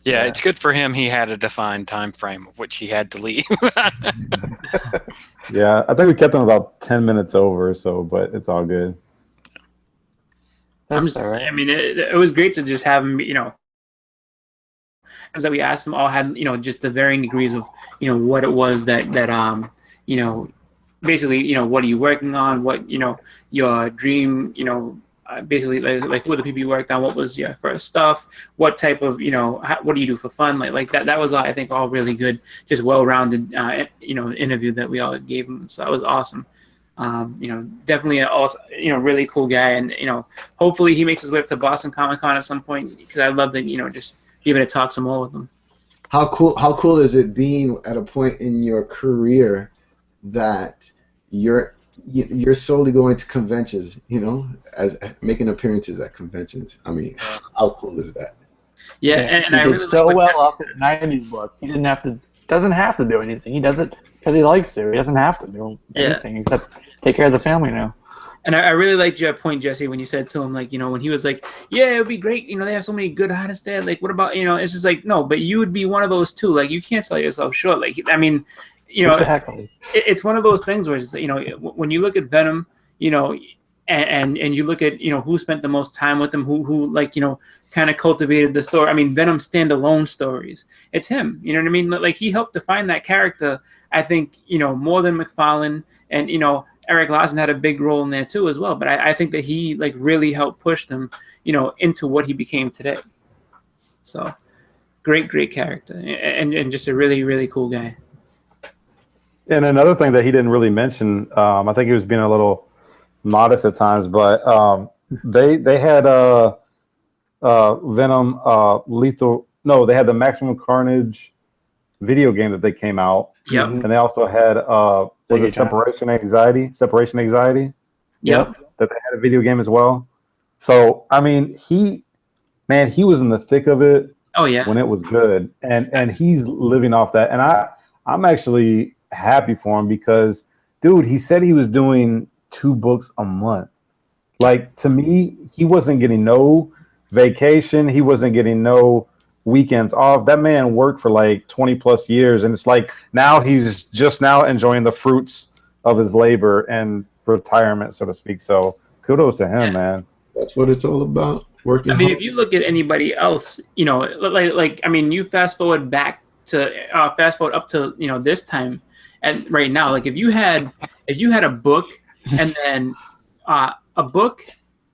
Yeah, it's good for him. He had a defined time frame of which he had to leave.
Yeah, I think we kept him about 10 minutes over, so but it's all good.
I'm
That's
just,
all right.
I mean, it was great to just have him, you know, as that we asked them all had, you know, just the varying degrees of, you know, what it was that you know, basically, you know, what are you working on? What, you know, your dream, you know, basically like what the people you worked on, what was your first stuff, what type of, you know, what do you do for fun? Like that was, I think, all really good, just well-rounded, you know, interview that we all gave him. So that was awesome. You know, definitely also, you know, really cool guy. And, you know, hopefully he makes his way up to Boston Comic Con at some point, because I'd love to, you know, just be able to talk some more with him.
How cool is it being at a point in your career that you're solely going to conventions, you know, as making appearances at conventions? I mean, how cool is that?
Yeah, and
he
I
did
really
so
like what
well
Jesse
off
said.
the '90s books. He doesn't have to do anything. He does it because he likes to. He doesn't have to do anything except take care of the family now.
And I really liked your point, Jesse, when you said to him, like, you know, when he was like, yeah, it would be great, you know, they have so many good artists there. Like, what about, you know, it's just like, no, but you would be one of those too. Like, you can't sell yourself short. Like, I mean, you know,
Exactly.
it's one of those things where it's, you know, when you look at Venom, you know, and you look at, you know, who spent the most time with him, who like, you know, kind of cultivated the story. I mean, Venom standalone stories. It's him. You know what I mean? Like, he helped define that character, I think, you know, more than McFarlane. And, you know, Eric Larson had a big role in there too as well. But I think that he like really helped push them, you know, into what he became today. So great character, and just a really, really cool guy.
And another thing that he didn't really mention, I think he was being a little modest at times, but they had Venom Lethal. No, they had the Maximum Carnage video game that they came out.
Yep.
And they also had was it Separation Anxiety? Separation Anxiety.
Yep.
That they had a video game as well. So I mean, he was in the thick of it.
Oh yeah.
When it was good, and he's living off that, and I'm actually happy for him because, dude, he said he was doing 2 books a month. Like, to me, he wasn't getting no vacation. He wasn't getting no weekends off. That man worked for like 20 plus years, and it's like now he's just now enjoying the fruits of his labor and retirement, so to speak. So kudos to him, man.
That's what it's all about. Working
I mean,
hard.
if you look at anybody else, you know, like I mean, you fast forward up to this time, and right now, like if you had a book and then a book,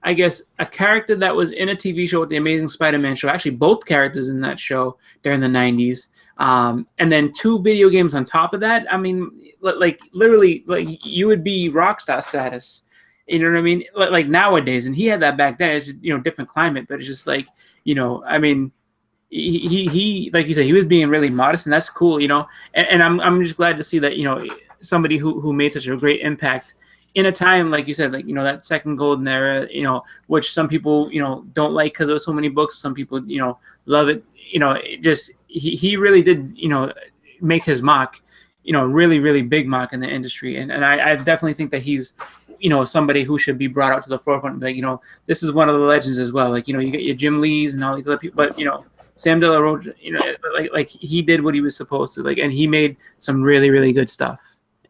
I guess a character that was in a TV show with the Amazing Spider-Man show, actually both characters in that show during the 90s, and then 2 video games on top of that. I mean, like literally, like you would be rock star status. You know what I mean? Like nowadays, and he had that back then. It's just, different climate, but it's just like, I mean, he like you said, he was being really modest, and that's cool, And I'm just glad to see that, somebody who made such a great impact in a time, like you said, like, that second golden era, which some people, don't like because there were so many books. Some people, love it. It just he really did, make his mark, really, really big mark in the industry. And I definitely think that he's, somebody who should be brought out to the forefront. Like, this is one of the legends as well. Like, you get your Jim Lees and all these other people, but, Sam De La Rocha, like he did what he was supposed to, like, and he made some really, really good stuff.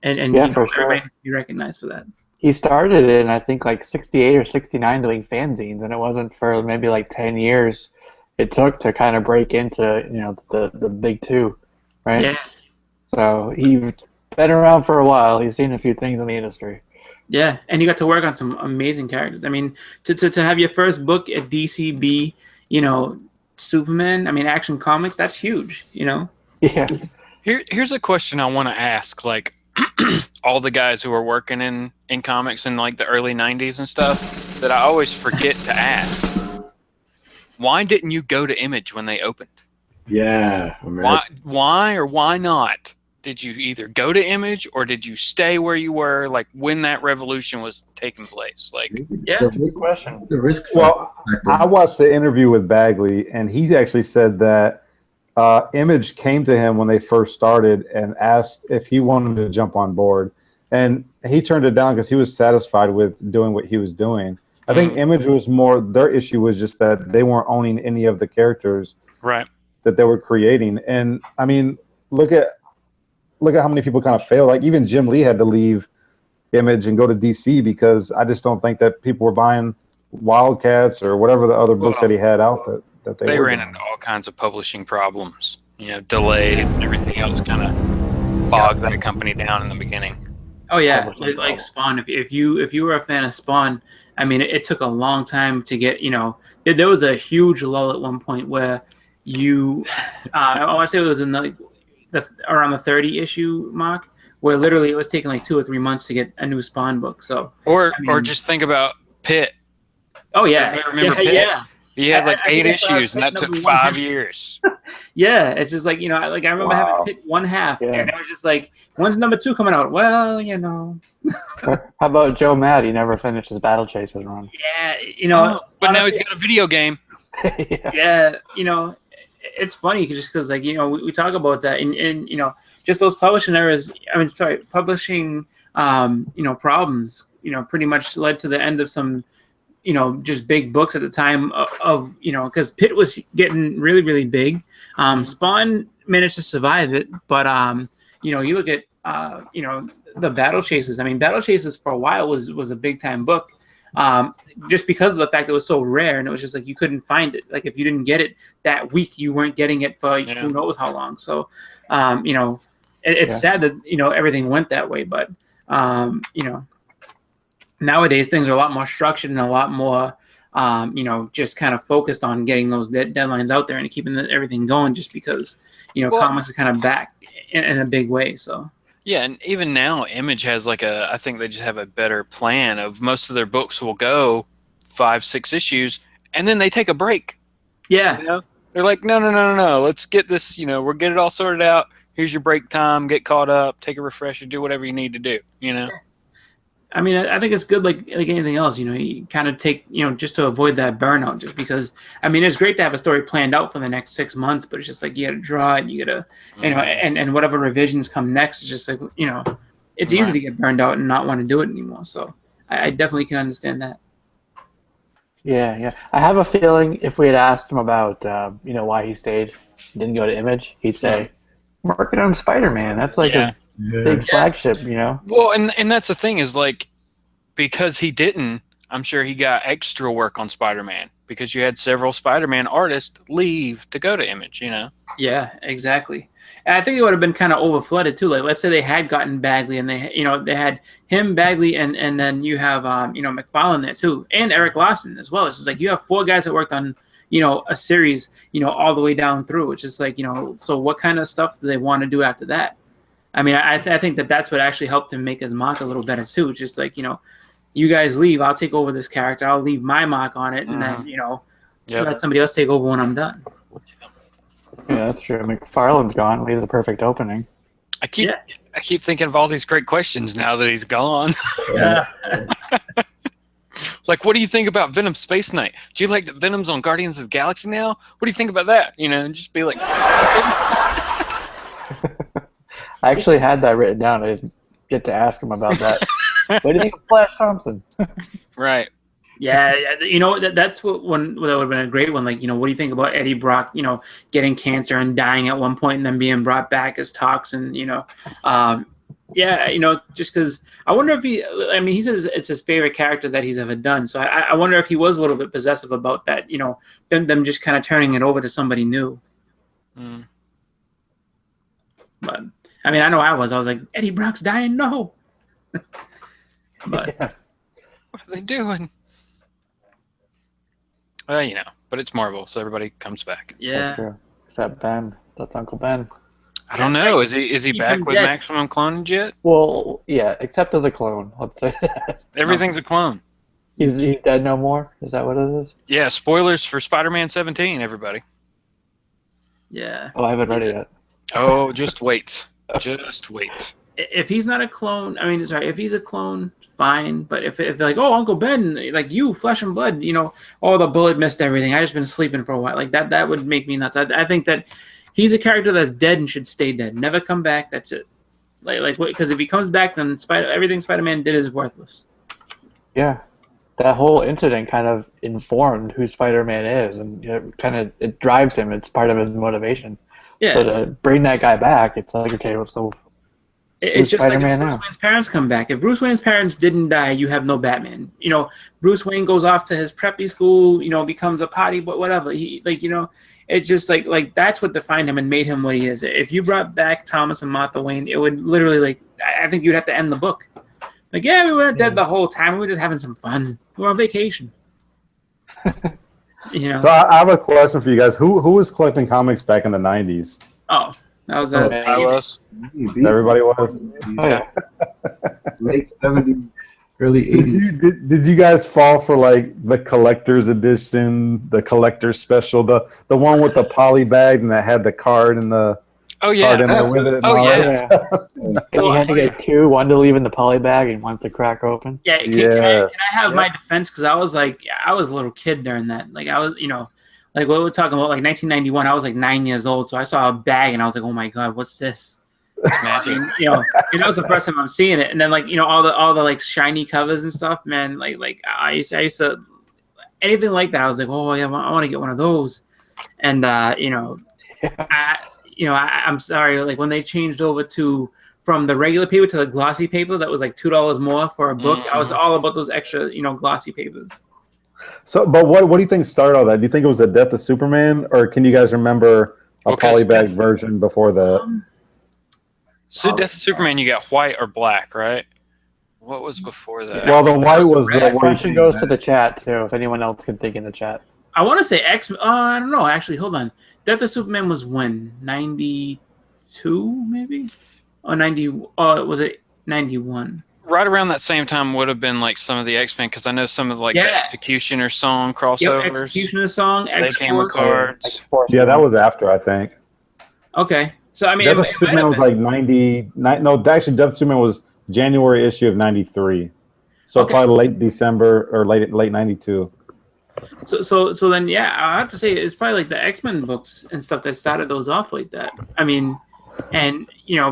And
yeah, for sure.
Everybody needs to be recognized for that.
He started in, I think, like 68 or 69 doing fanzines, and it wasn't for maybe like 10 years it took to kind of break into, the big 2, right?
Yeah.
So he's been around for a while. He's seen a few things in the industry.
Yeah, and you got to work on some amazing characters. I mean, to have your first book at DC be, Superman, I mean, Action Comics, that's huge,
Yeah.
Here's a question I want to ask, like, all the guys who are working in comics in, like, the early 90s and stuff that I always forget to ask. Why didn't you go to Image when they opened?
Yeah.
Why or why not? Did you either go to Image or did you stay where you were, like, when that revolution was taking place? Like,
yeah,
good question.
The risk.
Well, I watched the interview with Bagley, and he actually said that Image came to him when they first started and asked if he wanted to jump on board, and he turned it down because he was satisfied with doing what he was doing. I think Image was more, their issue was just that they weren't owning any of the characters
right,
that they were creating. And I mean, look at how many people kind of failed. Like, even Jim Lee had to leave Image and go to DC because I just don't think that people were buying Wildcats or whatever the other books that he had out that they
ran into all kinds of publishing problems, delays and everything else kind of bogged that company down in the beginning.
Oh yeah, like Spawn. If you were a fan of Spawn, I mean, it took a long time to get. There was a huge lull at one point where I want to say it was in the around the 30 issue mark, where literally it was taking like 2 or 3 months to get a new Spawn book. So
or just think about Pitt.
Oh yeah,
remember Pitt? Yeah. He had like 8 issues, and that took 5 years.
Yeah, it's just like, I remember having Pitt 1/2, and it was just like, when's number 2 coming out? Well,
How about Joe Matt? He never finished his Battle Chasers run.
Yeah,
but now he's got a video game.
Yeah, it's funny just because, like, we talk about that, and just those publishing errors. Publishing, problems. Pretty much led to the end of some, just big books at the time of because Pitt was getting really, really big. Spawn managed to survive it, but you look at the Battle Chases. I mean, Battle Chases for a while was a big time book. Just because of the fact that it was so rare, and it was just like you couldn't find it. Like, if you didn't get it that week, you weren't getting it for who knows how long. So, it's sad that everything went that way. But nowadays things are a lot more structured and a lot more, just kind of focused on getting those deadlines out there and keeping everything going. Just because comics are kind of back in a big way. So.
Yeah, and even now, Image has I think they just have a better plan of most of their books will go 5-6 issues, and then they take a break.
Yeah.
They're like, no, let's get this, we'll get it all sorted out. Here's your break time, get caught up, take a refresher, do whatever you need to do,
I mean, I think it's good, like anything else, you kind of take, just to avoid that burnout, just because, I mean, it's great to have a story planned out for the next 6 months, but it's just like, you got to draw it, you got to, and whatever revisions come next, is just like, it's easy to get burned out and not want to do it anymore. So I definitely can understand that.
Yeah, yeah. I have a feeling if we had asked him about, why he stayed, didn't go to Image, he'd say, working on Spider-Man. That's like
Yeah.
a big flagship, you know?
Well, and that's the thing is like, because he didn't, I'm sure he got extra work on Spider-Man because you had several Spider-Man artists leave to go to Image, you know?
Yeah, exactly. And I think it would have been kind of overflooded too. Like, let's say they had gotten Bagley, and they had him, Bagley, and then you have McFarlane there too, and Eric Larson as well. It's just like you have 4 guys that worked on a series, all the way down through. It's just like so what kind of stuff do they want to do after that? I mean, I think that's what actually helped him make his mark a little better too. It's just like you guys leave, I'll take over this character, I'll leave my mark on it, and then let somebody else take over when I'm done.
Yeah, that's true. McFarlane's gone. Leaves a perfect opening.
I keep thinking of all these great questions now that he's gone.
Yeah.
Like, what do you think about Venom Space Knight? Do you like that Venom's on Guardians of the Galaxy now? What do you think about that? And just be like.
I actually had that written down. I didn't get to ask him about that. What do you think of Flash Thompson?
Right.
Yeah, that's that would have been a great one. Like, what do you think about Eddie Brock, getting cancer and dying at one point and then being brought back as Toxin, just because I wonder if he says it's his favorite character that he's ever done. So I wonder if he was a little bit possessive about that, them just kind of turning it over to somebody new.
Mm.
But, I mean, I know I was like, Eddie Brock's dying, no. But.
Yeah.
What are they doing? Well, but it's Marvel, so everybody comes back.
Yeah.
That's true. Except Ben. That's Uncle Ben.
I don't know. Is he back with Maximum Clonage yet?
Well, yeah, except as a clone. Let's say that.
Everything's a clone.
He's dead no more? Is that what it is?
Yeah, spoilers for Spider-Man 17, everybody.
Yeah.
Oh, I haven't read it yet.
Oh, just wait. Just wait.
If he's not a clone, if he's a clone, fine. But if they're like, oh, Uncle Ben, like you, flesh and blood, oh, the bullet missed everything. I just been sleeping for a while. Like that would make me nuts. I think that he's a character that's dead and should stay dead. Never come back. That's it. Because if he comes back, then everything Spider-Man did is worthless.
Yeah. That whole incident kind of informed who Spider-Man is, and it drives him. It's part of his motivation.
Yeah.
So to bring that guy back, it's like, okay, so
it's just
Spider-Man
like if Bruce Wayne's parents come back. If Bruce Wayne's parents didn't die, you have no Batman. Bruce Wayne goes off to his preppy school, becomes a potty, but whatever. It's just like that's what defined him and made him what he is. If you brought back Thomas and Martha Wayne, it would literally I think you'd have to end the book. Like, yeah, we weren't dead the whole time. We were just having some fun. We were on vacation.
So I have a question for you guys. Who was collecting comics back in the 90s?
Oh, that was
I was.
Everybody was?
Oh, yeah.
Late 70s, early 80s.
Did you guys fall for like the collector's edition, the collector's special, the one with the poly bag and that had the card and the card in there with it? And all
yes.
that?
And you had to get 2, one to leave in the poly bag and one to crack open.
Yeah, can I have my defense? Because I was a little kid during that. Like I was, like what we're talking about, like 1991. I was like 9 years old, so I saw a bag and I was like, oh my god, what's this? It's the first time I'm seeing it, and then all the like shiny covers and stuff, man. Like I used to anything like that. I was like, oh yeah, I want to get one of those, and I'm sorry, like when they changed over from the regular paper to the glossy paper, that was like $2 more for a book. I was all about those extra, glossy papers.
So, but what do you think started all that? Do you think it was the death of Superman, or can you guys remember a polybag version before that?
So, Death of Superman, you got white or black, right? What was before that?
Well, the white was
that question goes to the chat too. If anyone else can think in the chat,
I want to say X. I don't know. Actually, hold on. Death of Superman was when 92 maybe, or 90? Was it 91?
Right around that same time would have been like some of the X-Men, because I know some of the Executioner song crossovers.
Yep, Executioner song.
They came with cards.
Yeah, that was after, I think.
Okay, so I mean,
Death of Superman was like 99. No, actually, Death of Superman was January issue of 93. So probably late December or late 92.
So then, yeah, I have to say it's probably like the X-Men books and stuff that started those off like that. I mean, and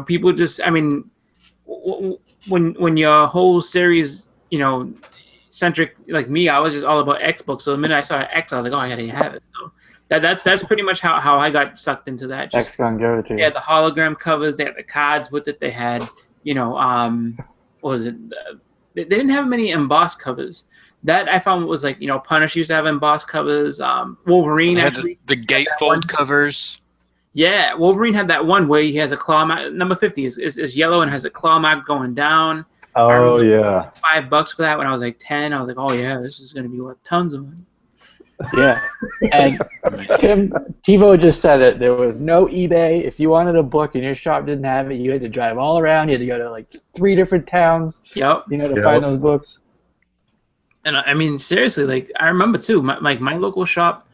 people just, I mean, when your whole series, centric like me, I was just all about X books. So the minute I saw X, I was like, oh, I gotta have it. So that's pretty much how I got sucked into that. Just,
X-Gun go to.
Yeah, the hologram covers. They had the cards with it. They had, what was it? They didn't have many embossed covers. That I found was like, Punisher used to have embossed covers. Wolverine
had
actually.
The gatefold covers.
Yeah, Wolverine had that one where he has a claw mark. Number 50 is yellow and has a claw mark going down.
Oh, yeah.
$5 for that when I was like 10. I was like, oh, yeah, this is going to be worth tons of money.
Yeah. And TiVo just said it. There was no eBay. If you wanted a book and your shop didn't have it, you had to drive all around. You had to go to like 3 different towns,
Yep.
to find those books.
And I mean, seriously, like I remember too, my local shop,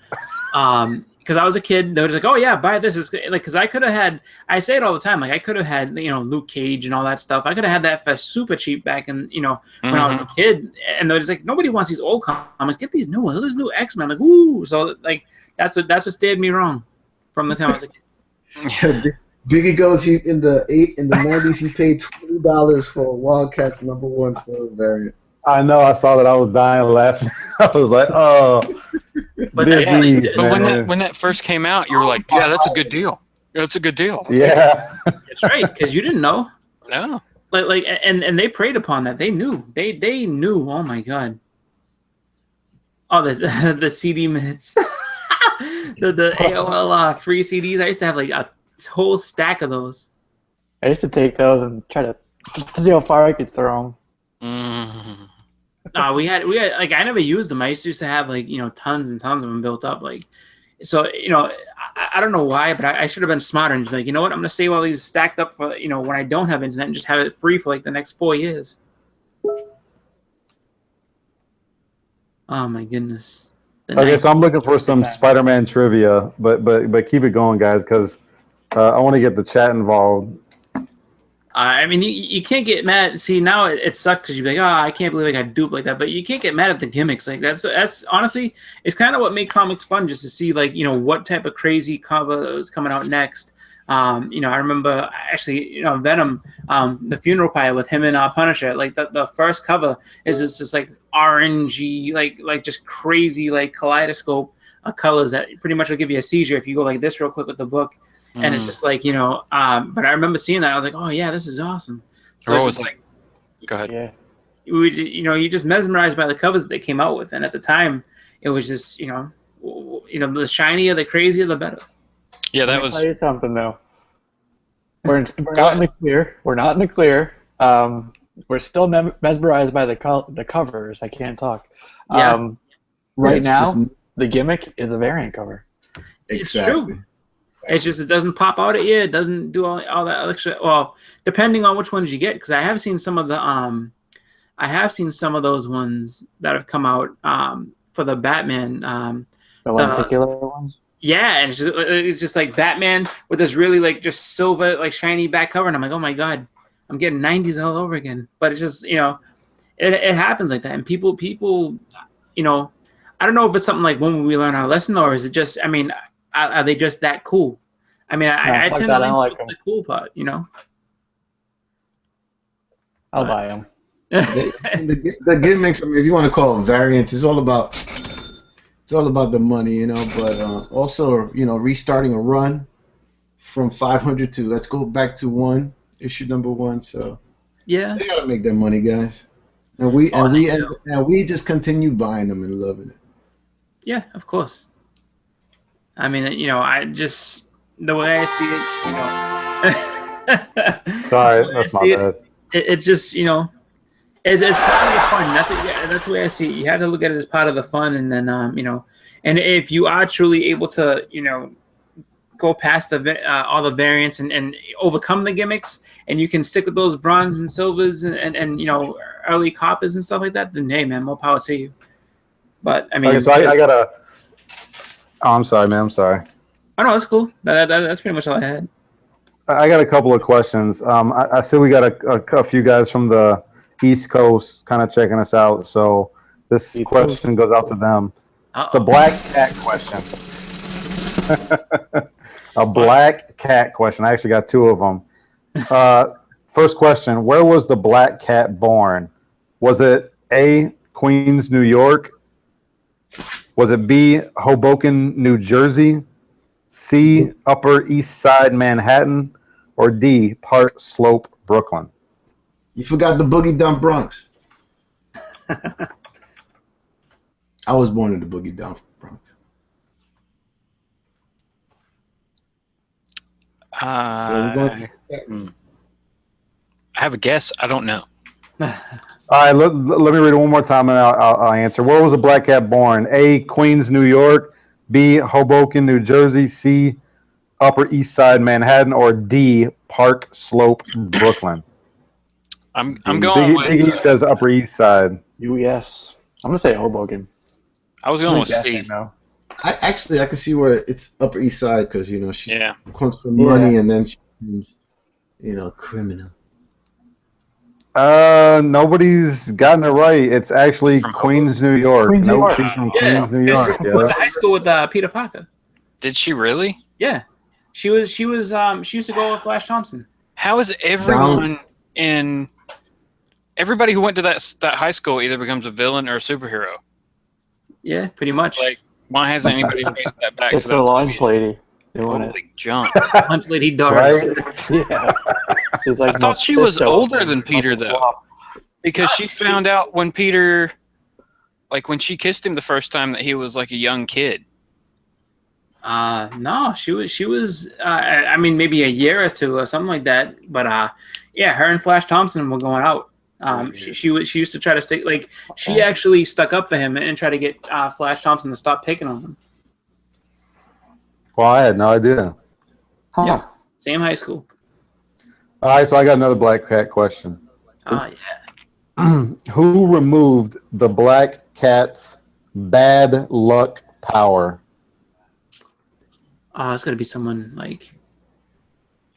because I was a kid, they were just like, oh yeah, buy this. Is like, because I could have had, I say it all the time, like I could have had, Luke Cage and all that stuff. I could have had that for super cheap back in, when I was a kid. And they're just like, nobody wants these old comics. Get these new ones. There's new X-Men. I'm like, woo. So like, that's what steered me wrong from the time I was a kid.
Biggie goes, in the 90s, he paid $20 for Wildcats #1 for a variant.
I know. I saw that. I was dying laughing. I was like, "Oh."
But
when that first came out, you were like, "Yeah, that's a good deal. That's a good deal."
Yeah,
that's right. Because you didn't know.
No.
And they preyed upon that. They knew. They knew. Oh my god. Oh, the CD minutes. the AOL free CDs. I used to have like a whole stack of those.
I used to take those and try to see how far I could throw them.
No, we had like I never used them. I used to have like tons and tons of them built up. Like, so I don't know why, but I should have been smarter and just be like, you know what, I'm gonna save all these stacked up for when I don't have internet and just have it free for like the next 4 years. Oh my goodness.
Okay, so I'm looking for some Spider-Man trivia, but keep it going, guys, because I want to get the chat involved.
I mean, you can't get mad. See, now it sucks because you're like, oh, I can't believe I got duped like that. But you can't get mad at the gimmicks. Like that's honestly, it's kind of what made comics fun, just to see like what type of crazy cover is coming out next. I remember actually, Venom, the funeral pyre with him and Punisher. Like the first cover is just like orangey, like just crazy like kaleidoscope of colors that pretty much will give you a seizure if you go like this real quick with the book. And it's just like, but I remember seeing that. I was like, oh, yeah, this is awesome. So it's just like,
go ahead.
Yeah.
You're just mesmerized by the covers that they came out with. And at the time, it was just, the shinier, the crazier, the better.
Yeah, that
Let me
was.
tell you something, though. We're not in the clear. We're not in the clear. We're still mesmerized by the covers. I can't talk.
Yeah.
Right now, the gimmick is a variant cover.
It's true. It's just it doesn't pop out at you. It doesn't do all that extra. Well, depending on which ones you get, because I have seen some of those ones that have come out for the Batman.
The lenticular ones.
Yeah, and it's just like Batman with this really like just silver like shiny back cover, and I'm like, oh my god, I'm getting 90s all over again. But it's just it happens like that, and people I don't know if it's something like when we learn our lesson, or is it just are they just that cool? I mean, I tend to like the cool part,
I'll buy them.
the gimmicks. I mean, if you want to call them variants, it's all about the money, But also, restarting a run from 500 to let's go back to issue #1. So
yeah,
they gotta make that money, guys. And we just continue buying them and loving it.
Yeah, of course. I mean, I just the way I see it,
Sorry, that's my bad.
It's just it's part of the fun. That's the way I see it. You have to look at it as part of the fun, and then and if you are truly able to go past all the variants and overcome the gimmicks, and you can stick with those bronze and silvers and early coppers and stuff like that, then hey man, more power to you. But I mean,
okay, so I gotta. Oh, I'm sorry, man. I'm sorry.
Oh no, that's cool. That's pretty much all I had.
I got a couple of questions. I see we got a few guys from the East Coast kind of checking us out. So this question goes out to them. It's a black cat question. A black cat question. I actually got 2 of them. First question: where was the black cat born? Was it A, Queens, New York? Was it B, Hoboken, New Jersey? C, Upper East Side, Manhattan? Or D, Park Slope, Brooklyn?
You forgot the Boogie Down Bronx. I was born in the Boogie Down Bronx. So we're going to
I have a guess. I don't know.
All right, let me read it one more time and I'll answer. Where was the black cat born? A, Queens, New York. B, Hoboken, New Jersey. C, Upper East Side, Manhattan. Or D, Park Slope, Brooklyn.
I'm going with...
Biggie says Upper East Side.
U.S. I'm going to say Hoboken.
I was going with C.
No.
I can see where it's Upper East Side because she comes from money and then she's criminal.
Nobody's gotten it right. It's actually Queens, New York.
Queens, New York.
She's from Queens, New York.
She went to high school with Peter Parker.
Did she really?
Yeah, she used to go with Flash Thompson.
How is everyone everybody who went to that high school either becomes a villain or a superhero?
Yeah, pretty much.
Like, why hasn't anybody traced that back?
It's the lunch lady doing it.
Holy jump.
Lunch lady Doris.
Right?
Yeah. She's like
I thought she was older than Peter, though. Because she found out when Peter, like when she kissed him the first time, that he was like a young kid.
No, she was I mean, maybe a year or two or something like that. But yeah, her and Flash Thompson were going out. She used to try to stick, like, she actually stuck up for him and tried to get Flash Thompson to stop picking on him.
Well, I had no idea.
Huh.
Yeah, same high school.
All right, so I got another black cat question.
Oh, yeah.
Who removed the black cat's bad luck power?
Oh, it's got to be someone, like,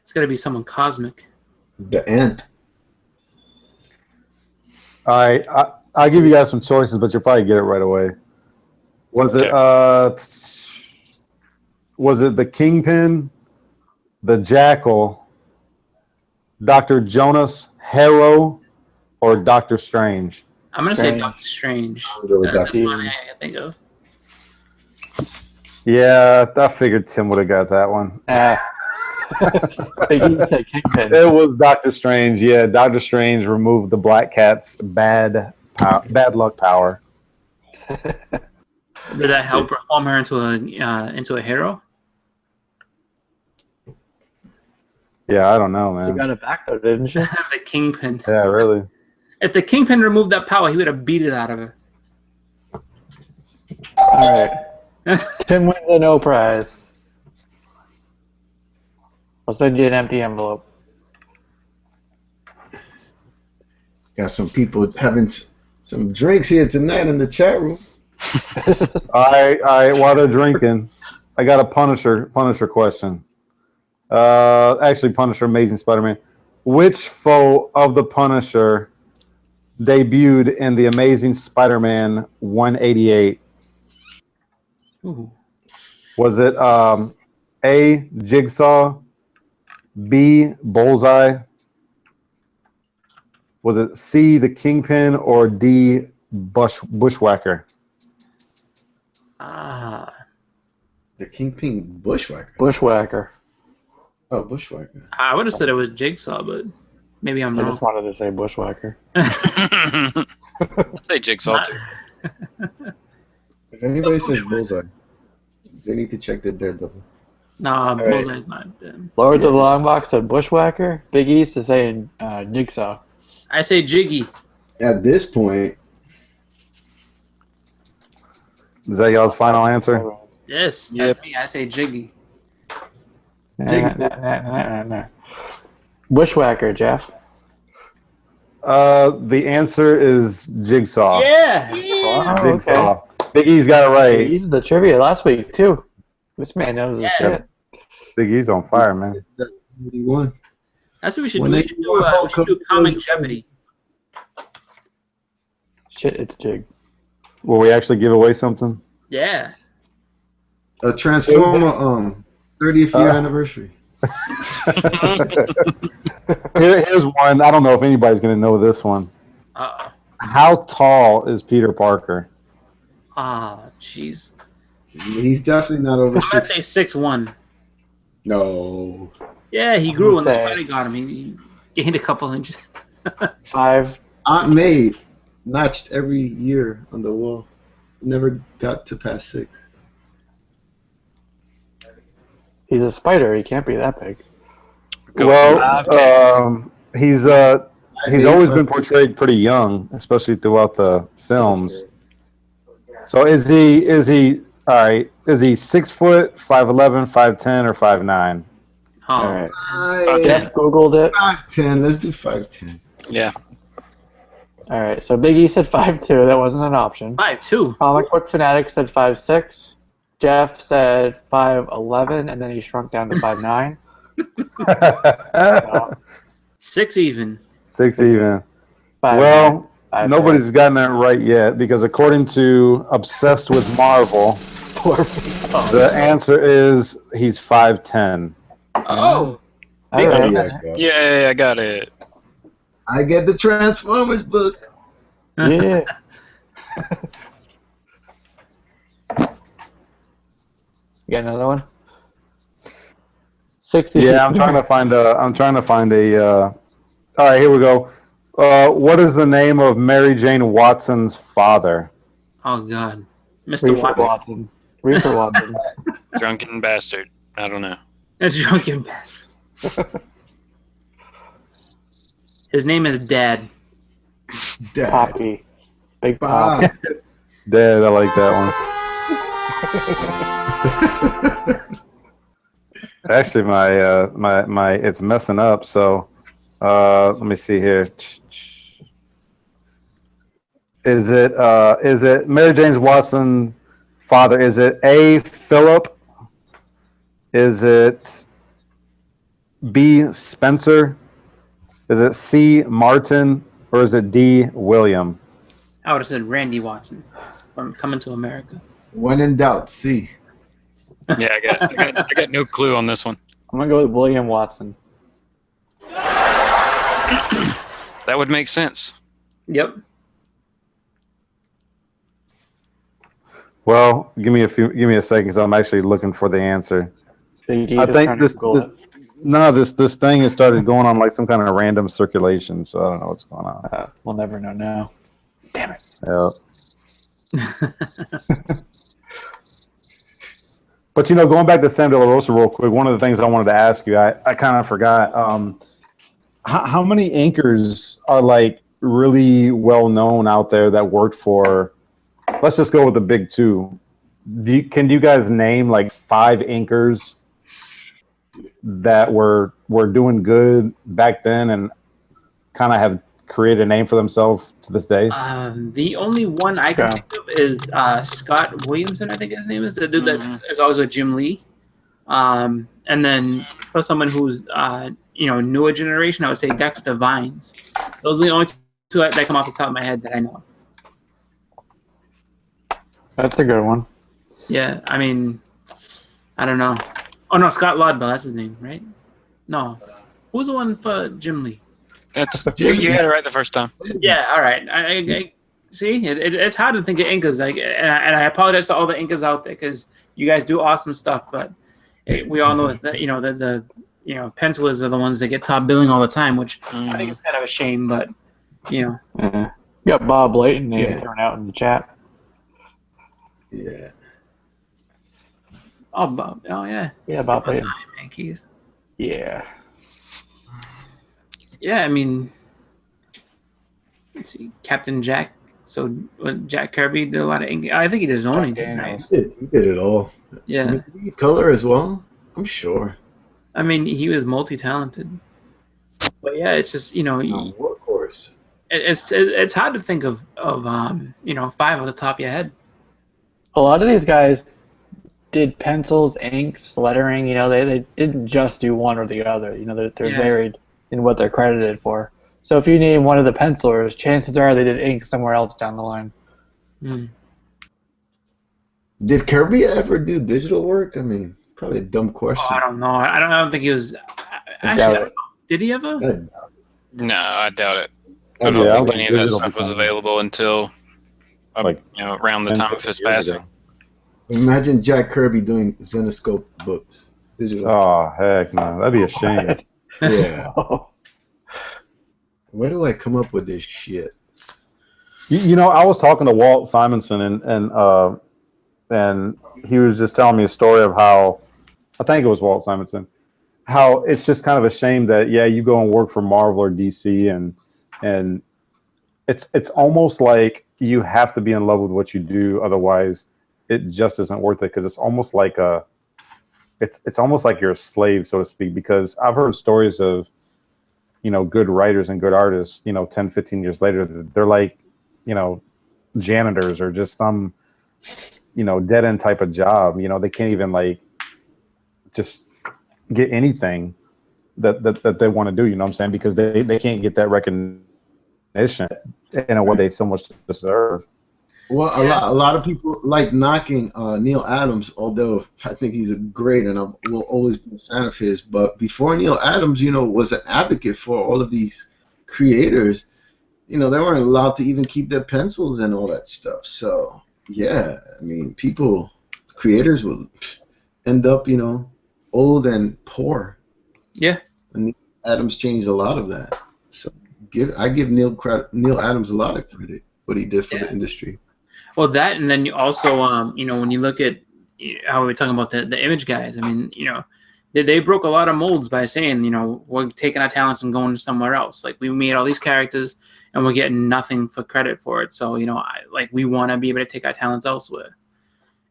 it's got to be someone cosmic.
The Ant.
All right, I'll give you guys some choices, but you'll probably get it right away. Was it the Kingpin, the Jackal, Dr. Jonas, Harrow, or Doctor Strange?
I'm going to say Doctor Strange. That's the one I think of.
Yeah, I figured Tim would have got that one. It was Doctor Strange. Yeah, Doctor Strange removed the black cat's bad luck power.
Did that help reform her into a hero?
Yeah, I don't know, man.
She got it back though, didn't she?
The Kingpin.
Yeah, really.
If the Kingpin removed that power, he would have beat it out of her.
All right. Tim wins a no prize. I'll send you an empty envelope.
Got some people having some drinks here tonight in the chat room.
All right. While they're drinking, I got a Punisher question. Actually, Punisher, Amazing Spider-Man. Which foe of the Punisher debuted in the Amazing Spider-Man 188?
Ooh.
Was it A, Jigsaw, B, Bullseye? Was it C, the Kingpin, or D, Bushwhacker?
The Kingpin Bushwhacker.
Bushwhacker.
Oh, Bushwhacker.
I would have said it was Jigsaw, but maybe I'm
I
wrong.
just wanted to say Bushwhacker.
I'll say Jigsaw too.
If anybody says Bullseye, they need to check their Daredevil.
Nah, Bullseye's not them.
Lords of the Long Box said Bushwhacker. Big East is saying Jigsaw.
I say Jiggy.
At this point,
Is that y'all's final answer?
Yes, that's me. I say Jiggy.
Nah. Bushwhacker, Jeff.
The answer is Jigsaw.
Yeah.
Oh,
Jigsaw.
okay.
Big E's got it right.
He used the trivia last week too. This man knows his shit.
Big E's on fire, man.
he won.
That's what we should do. We should do Comic Jeopardy.
Shit, it's Jig.
Will we actually give away something?
Yeah.
A Transformer 30th year anniversary.
Here's one. I don't know if anybody's going to know this one.
Uh-oh.
How tall is Peter Parker?
Ah, jeez.
He's definitely not over
I'm gonna
6.
say 6'1".
No.
Yeah, he grew when the
Okay.
Spidey got him. He gained a couple inches.
5.
Aunt May matched every year on the wall. Never got to past 6.
He's a spider. He can't be that big.
Go
Well,
5'10".
he's always been portrayed pretty young, especially throughout the films. So is he all right? Is he 6 foot, 5'11", 5'10", or 5'9"?
Oh,
All right.
5'10".
Jeff Googled it.
5'10". Let's do 5'10".
Yeah.
All right. So Biggie said 5'2". That wasn't an option.
5'2".
Comic Book Fanatic said 5'6". Jeff said 5'11", and then he shrunk down to 5'9".
6 even.
6 even.
5'9",
Well,
5'4".
nobody's gotten it right yet because according to Obsessed with Marvel,
Poor people.
the answer is he's 5'10".
Oh,
All right.
Yeah, I got it.
I get the Transformers book.
Yeah. You got another one? 60.
Yeah, I'm trying to find a. All right, here we go. What is the name of Mary Jane Watson's father?
oh God, Mr.
Reefer
Watson.
Watson. Reefer Watson.
Drunken bastard. I don't know.
That's drunken bastard. His name is Dad.
Dad.
Poppy. Big
Bob.
Pop.
Dad, I like that one. Actually, my it's messing up. So, let me see here. Is it Mary Jane Watson's father? Is it A, Philip? Is it B, Spencer? Is it C, Martin? Or is it D, William?
I would have said Randy Watson from Coming to America.
When in doubt, C.
Yeah, I got no clue on this one.
I'm going to go with William Watson.
That would make sense.
Yep.
Well, give me a second because I'm actually looking for the answer.
Biggie's
I
just
think
trying to Google it.
this thing has started going on like some kind of random circulation, so I don't know what's going on.
We'll never know now. Damn it.
Yeah. But going back to Sam De La Rosa real quick, one of the things I wanted to ask you, I kind of forgot. How many inkers are like really well known out there that worked for? Let's just go with the big two. Can you guys name like 5 inkers that were doing good back then and kind of have created a name for themselves to this day?
The only one I can think of is Scott Williamson, I think his name is, the dude that is always with Jim Lee. And then for someone who's newer generation, I would say Dexter Vines. Those are the only two that come off the top of my head that I know.
That's a good one.
Yeah, I mean, I don't know. Oh no, Scott Lodbell, that's his name, right? No, who's the one for Jim Lee?
That's you had it right the first time.
Yeah, all right. I see. It's hard to think of inkers, and I apologize to all the inkers out there because you guys do awesome stuff, but we all know that the pencilers are the ones that get top billing all the time, which I think is kind of a shame, but
You got Bob Layton name thrown out in the chat.
Yeah.
Oh, Bob. Oh yeah.
Yeah, Bob Layton.
Yankees.
Yeah.
Yeah, I mean, let's see, Captain Jack. So Jack Kirby did a lot of ink. I think he did his own ink. Right?
He did it all.
Yeah.
Did he color as well? I'm sure.
I mean, he was multi-talented. But yeah, it's just
Workhorse.
it's hard to think of 5 off the top of your head.
A lot of these guys did pencils, inks, lettering. They didn't just do one or the other. They're varied in what they're credited for. So if you name one of the pencilers, chances are they did ink somewhere else down the line.
Did Kirby ever do digital work? I mean, probably a dumb question.
Oh, I don't know. I don't think he was. Actually, I don't know. Did he ever?
No, I doubt it. I
Ever.
don't
Yeah, I
think
don't
any
think
of that
digital
stuff was
became,
available until
like,
around the
10,
time of
15
his
years
passing.
ago.
Imagine Jack Kirby doing Zenescope books, digital.
Oh, heck no. That'd be a shame.
Yeah.
Oh,
Where do I come up with this shit?
You know, I was talking to Walt Simonson, and he was just telling me a story of how, I think it was Walt Simonson, how it's just kind of a shame that, yeah, you go and work for Marvel or DC, and it's almost like you have to be in love with what you do, otherwise it just isn't worth it, because it's almost like it's almost like you're a slave, so to speak, because I've heard stories of, you know, good writers and good artists, you know, 10, 15 years later, they're like, you know, janitors or just some, you know, dead end type of job. You know, they can't even like just get anything that they want to do, you know what I'm saying? Because they can't get that recognition in a way they so much deserve.
Well, a lot of people like knocking Neil Adams, although I think he's a great and I will always be a fan of his. But before Neil Adams, you know, was an advocate for all of these creators, you know, they weren't allowed to even keep their pencils and all that stuff. So, yeah, I mean, creators will end up, you know, old and poor.
Yeah.
And Adams changed a lot of that. So I give Neil Adams a lot of credit, what he did for the industry.
Well, that, and then you also, you know, when you look at how we were talking about the image guys, I mean, you know, they broke a lot of molds by saying, you know, we're taking our talents and going somewhere else. Like, we made all these characters and we're getting nothing for credit for it. So, you know, we want to be able to take our talents elsewhere.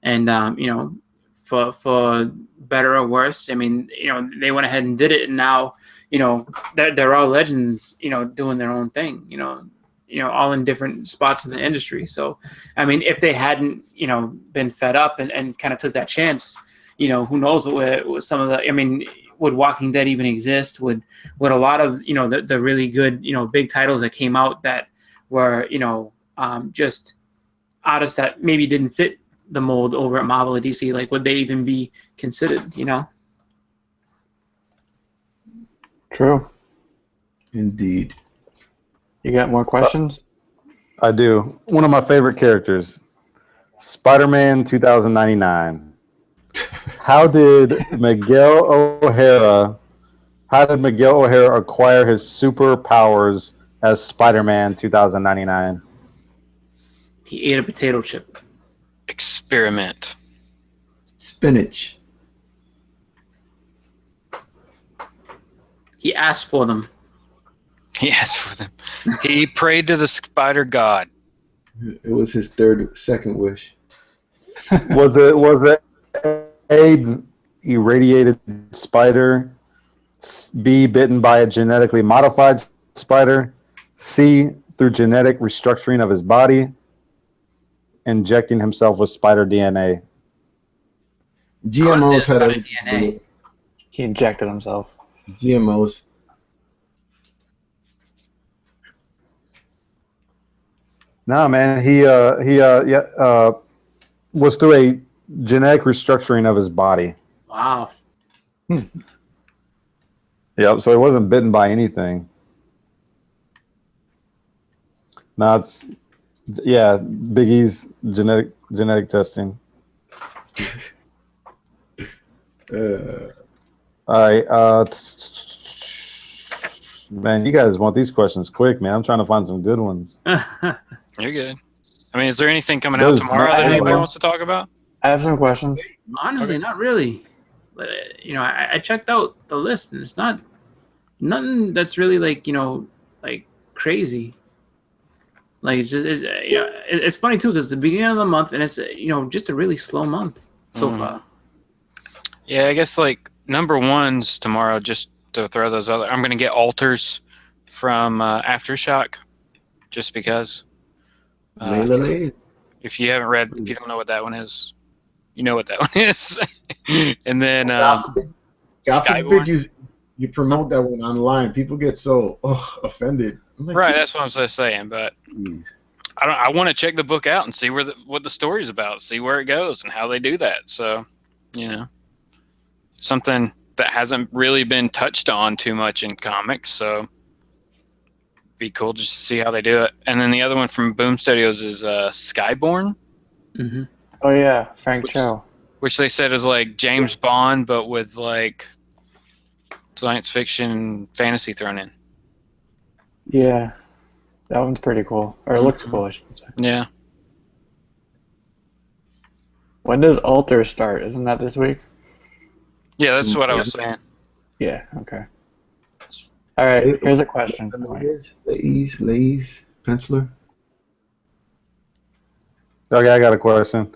And, you know, for better or worse, I mean, you know, they went ahead and did it. And now, you know, they're all legends, you know, doing their own thing, you know, all in different spots in the industry. So, I mean, if they hadn't, you know, been fed up and kind of took that chance, you know, who knows what some of the, I mean, would Walking Dead even exist? Would a lot of, you know, the really good, you know, big titles that came out that were, you know, just artists that maybe didn't fit the mold over at Marvel or DC, like, would they even be considered, you know?
true.
Indeed.
You got more questions?
I do. One of my favorite characters, Spider-Man 2099. How did Miguel O'Hara acquire his superpowers as Spider-Man 2099?
He ate a potato chip.
Experiment.
Spinach.
He asked for them.
He asked for them. He prayed to the spider god.
It was his second wish.
Was it A, irradiated spider, B, bitten by a genetically modified spider, C, through genetic restructuring of his body, injecting himself with spider DNA?
GMOs had
spider DNA.
He injected himself.
GMOs.
No, man, he was through a genetic restructuring of his body.
Wow.
Yep, so he wasn't bitten by anything. No, it's, yeah, Big E's genetic testing. All right, man, you guys want these questions quick, man. I'm trying to find some good ones.
You're good. I mean, is there anything coming out tomorrow that anybody wants to talk about?
I have some questions.
Honestly, not really. You know, I checked out the list, and it's nothing that's really like, you know, like crazy. Like, it's just, you know, it's funny too, because the beginning of the month, and it's, you know, just a really slow month so far.
Yeah, I guess like number one's tomorrow. Just to throw those other, I'm gonna get Alters from Aftershock, just because. If you haven't read, if you don't know what that one is, you know what that one is. And then
God forbid you promote that one online. People get so offended. Like,
right, that's what I'm saying. But I want to check the book out and see what the story's about, see where it goes and how they do that. So, you know, something that hasn't really been touched on too much in comics. So be cool just to see how they do it. And then the other one from Boom Studios is Skyborn.
Mm-hmm.
Oh yeah, Frank Cho.
Which they said is like James Bond, but with like science fiction fantasy thrown in.
Yeah, that one's pretty cool. Or it looks cool, I should say.
Yeah.
When does Alter start? Isn't that this week?
Yeah, that's what I was saying.
Yeah, okay. All right, here's a question.
Lays, penciler.
Okay, I got a question.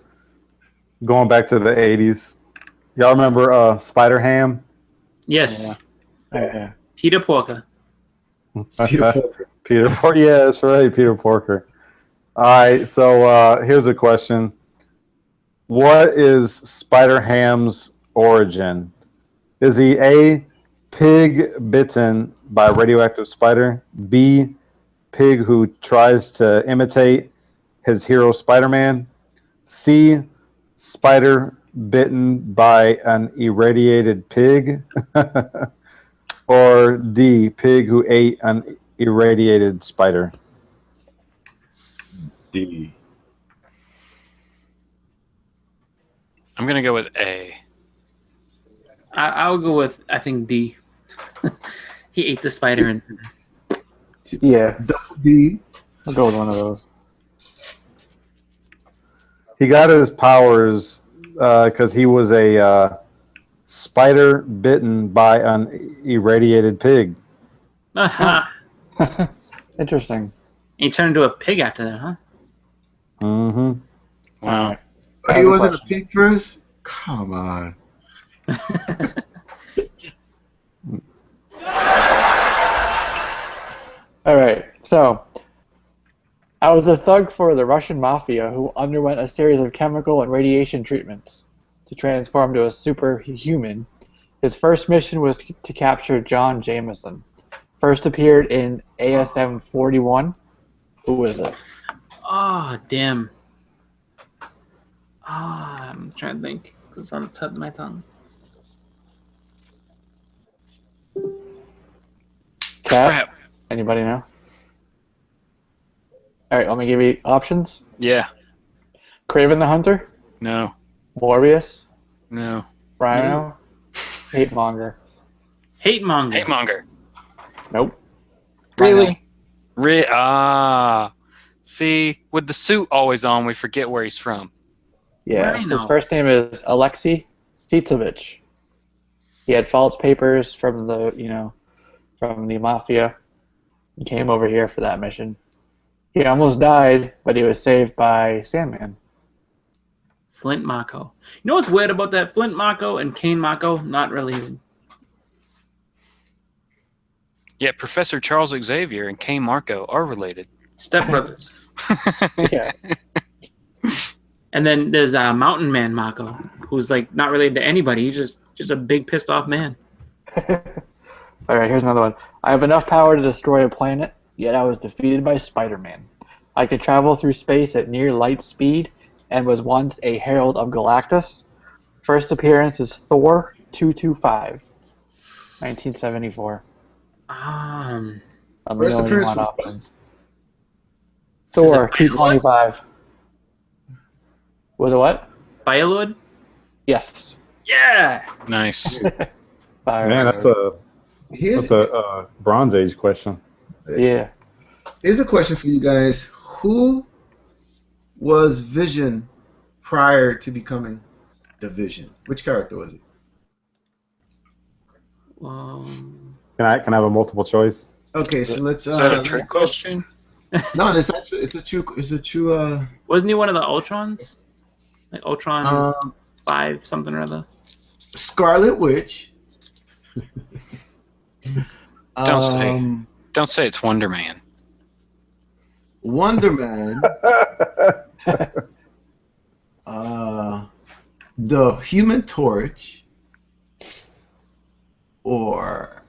Going back to the 80s. Y'all remember Spider-Ham?
Yes.
Yeah.
Peter Porker.
Peter Porker. Yeah, that's right, Peter Porker. All right, so here's a question. What is Spider-Ham's origin? Is he A, pig bitten by a radioactive spider, B, pig who tries to imitate his hero Spider-Man, C, spider bitten by an irradiated pig, or D, pig who ate an irradiated spider?
D.
I'm going to go with A.
I'll go with, I think, D. He ate the spider. And
Yeah,
Double D.
I'll go with one of those.
He got his powers because he was a spider bitten by an irradiated pig.
Interesting.
he turned into a pig after that, huh?
Mm-hmm.
Wow.
He wasn't a pig first? Come on.
All right, so I was a thug for the Russian mafia who underwent a series of chemical and radiation treatments to transform to a superhuman. His first mission was to capture John Jameson. First appeared in ASM 41. Who was it?
Oh, damn. I'm trying to think because it's on the tip of my tongue.
Cat?
Crap.
Anybody know? All right, let me give you options.
Yeah.
Craven the Hunter,
No.
Morbius,
No.
Rhino, Hate Monger.
Hate monger.
Hate monger.
Nope.
Really? See, with the suit always on, we forget where he's from.
Yeah,
Rhino.
his first name is Alexei Stitsovich. He had false papers from the, from the mafia. He came over here for that mission. He almost died, but he was saved by Sandman.
Flint Mako. You know what's weird about that? Flint Mako and Kane Mako, not related.
Yeah, Professor Charles Xavier and Kane Marco are related.
Stepbrothers.
Yeah.
And then there's Mountain Man Mako, who's like not related to anybody. He's just a big pissed off man.
All right, here's another one. I have enough power to destroy a planet, yet I was defeated by Spider-Man. I could travel through space at near light speed and was once a Herald of Galactus. First appearance is Thor 225, 1974.
Um,
First appearance was
options. Thor
it
225. Was it what?
Firelord?
Yes.
Yeah.
Nice.
Fire.
Man, that's a Bronze Age question.
Yeah.
Here's a question for you guys. Who was Vision prior to becoming the Vision? Which character was it?
Can I have a multiple choice?
Okay, so let's.
Is that a trick question?
No, it's a true.
Wasn't he one of the Ultrons? Like Ultron 5 something or other.
Scarlet Witch.
Don't say it's Wonder Man.
Wonder Man. The Human Torch. Or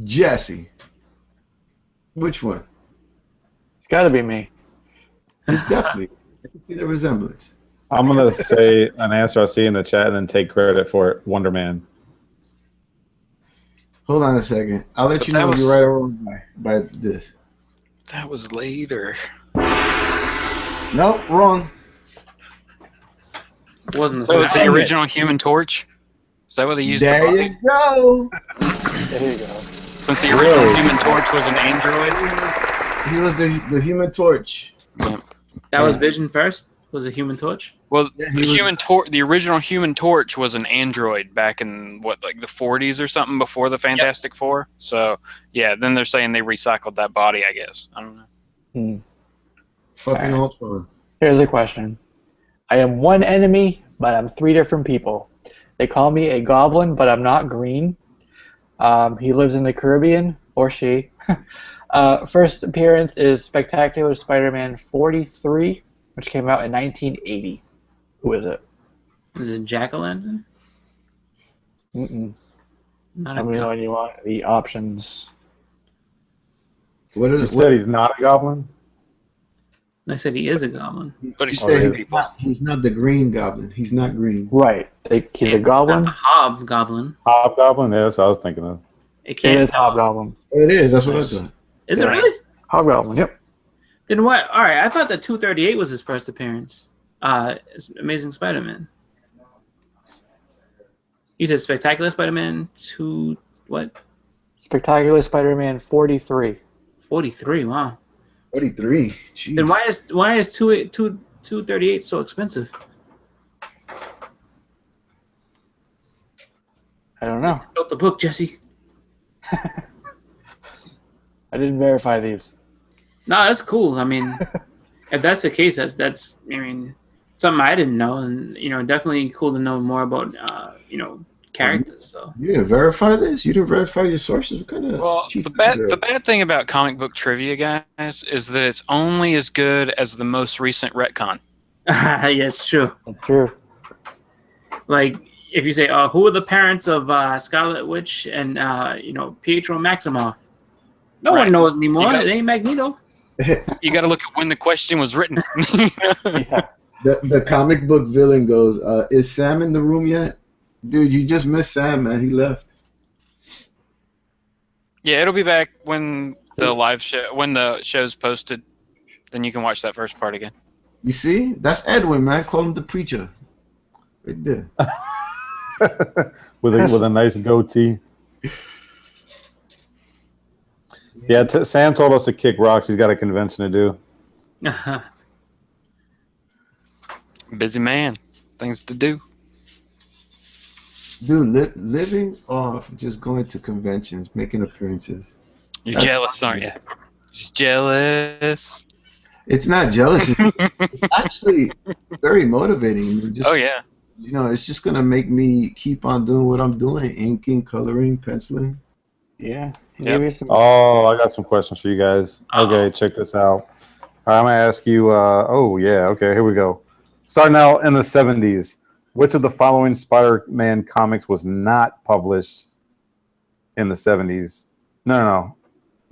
Jesse. Which one?
It's got to be me.
It's definitely. I can see the resemblance.
I'm going to say an answer I see in the chat and then take credit for it. Wonder Man.
Hold on a second. I'll let you know if you're right or wrong by this.
That was later.
Nope, wrong.
Wasn't
So it's the original Human Torch? Is that what they used
There
the body?
you go.
There you go.
Since the original Human Torch was an android?
He was the Human Torch.
Yeah.
That was Vision first? Was it Human Torch?
Well, the original Human Torch was an android back in, what, like the 40s or something before the Fantastic Four? So, yeah, then they're saying they recycled that body, I guess. I don't know.
Fucking Ultron.
Here's a question. I am one enemy, but I'm 3 different people. They call me a goblin, but I'm not green. He lives in the Caribbean, or she. First appearance is Spectacular Spider-Man 43, which came out in 1980. Who is it?
Is it Jack-o'-lantern? Not
Let me know when you want the options.
What
You said he's not a goblin?
I said he is a goblin.
But he's
said
people.
he's not the green goblin. He's not green.
Right. He's a goblin.
Not the hobgoblin.
Hobgoblin? Yeah, that's what I was thinking of.
It
It
can't.
is Hobgoblin.
It is. That's what I thought.
Is it really?
Hobgoblin, yep.
Then what? All right, I thought that 238 was his first appearance. Amazing Spider-Man. You said Spectacular Spider-Man 2 what?
Spectacular Spider-Man 43.
43. Wow.
43. Jeez.
Then why is 238 so expensive?
I don't know.
Built the book, Jesse.
I didn't verify these.
No, that's cool. I mean, if that's the case, that's I mean, something I didn't know, and definitely cool to know more about characters. So
You didn't verify this? You didn't verify your sources? What kind of
The bad thing about comic book trivia, guys, is that it's only as good as the most recent retcon.
yes, true.
That's true.
Like if you say, who are the parents of Scarlet Witch and Pietro Maximoff? No one knows anymore. It ain't Magneto.
You got to look at when the question was written.
Yeah.
The comic book villain goes, is Sam in the room yet? Dude, you just missed Sam, man. He left.
Yeah, it'll be back when the show's posted. Then you can watch that first part again.
You see? That's Edwin, man. Call him the preacher. Right there.
with a nice goatee. Yeah, Sam told us to kick rocks. He's got a convention to do.
Busy man. Things to do.
Dude, living off just going to conventions, making appearances.
You're jealous, aren't you? Just jealous.
It's not jealous. It's actually very motivating.
Oh, yeah.
It's just going to make me keep on doing what I'm doing. Inking, coloring, penciling.
Yeah.
Yep.
Oh, I got some questions for you guys. Okay, check this out. All right, I'm going to ask you, okay, here we go. Starting out in the 70s, which of the following Spider-Man comics was not published in the 70s? No.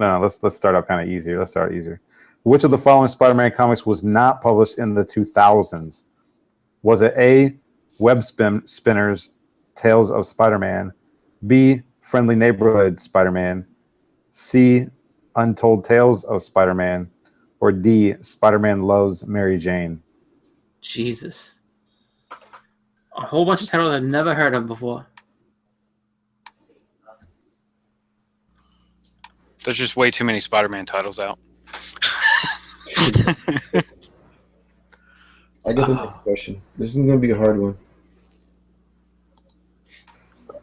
Let's start out kind of easier. Let's start easier. Which of the following Spider-Man comics was not published in the 2000s? Was it A, Web Spinners, Tales of Spider-Man, B, Friendly Neighborhood Spider-Man, C, Untold Tales of Spider-Man, or D, Spider-Man Loves Mary Jane?
Jesus. A whole bunch of titles I've never heard of before.
There's just way too many Spider-Man titles out.
I get the next question. This is going to be a hard one.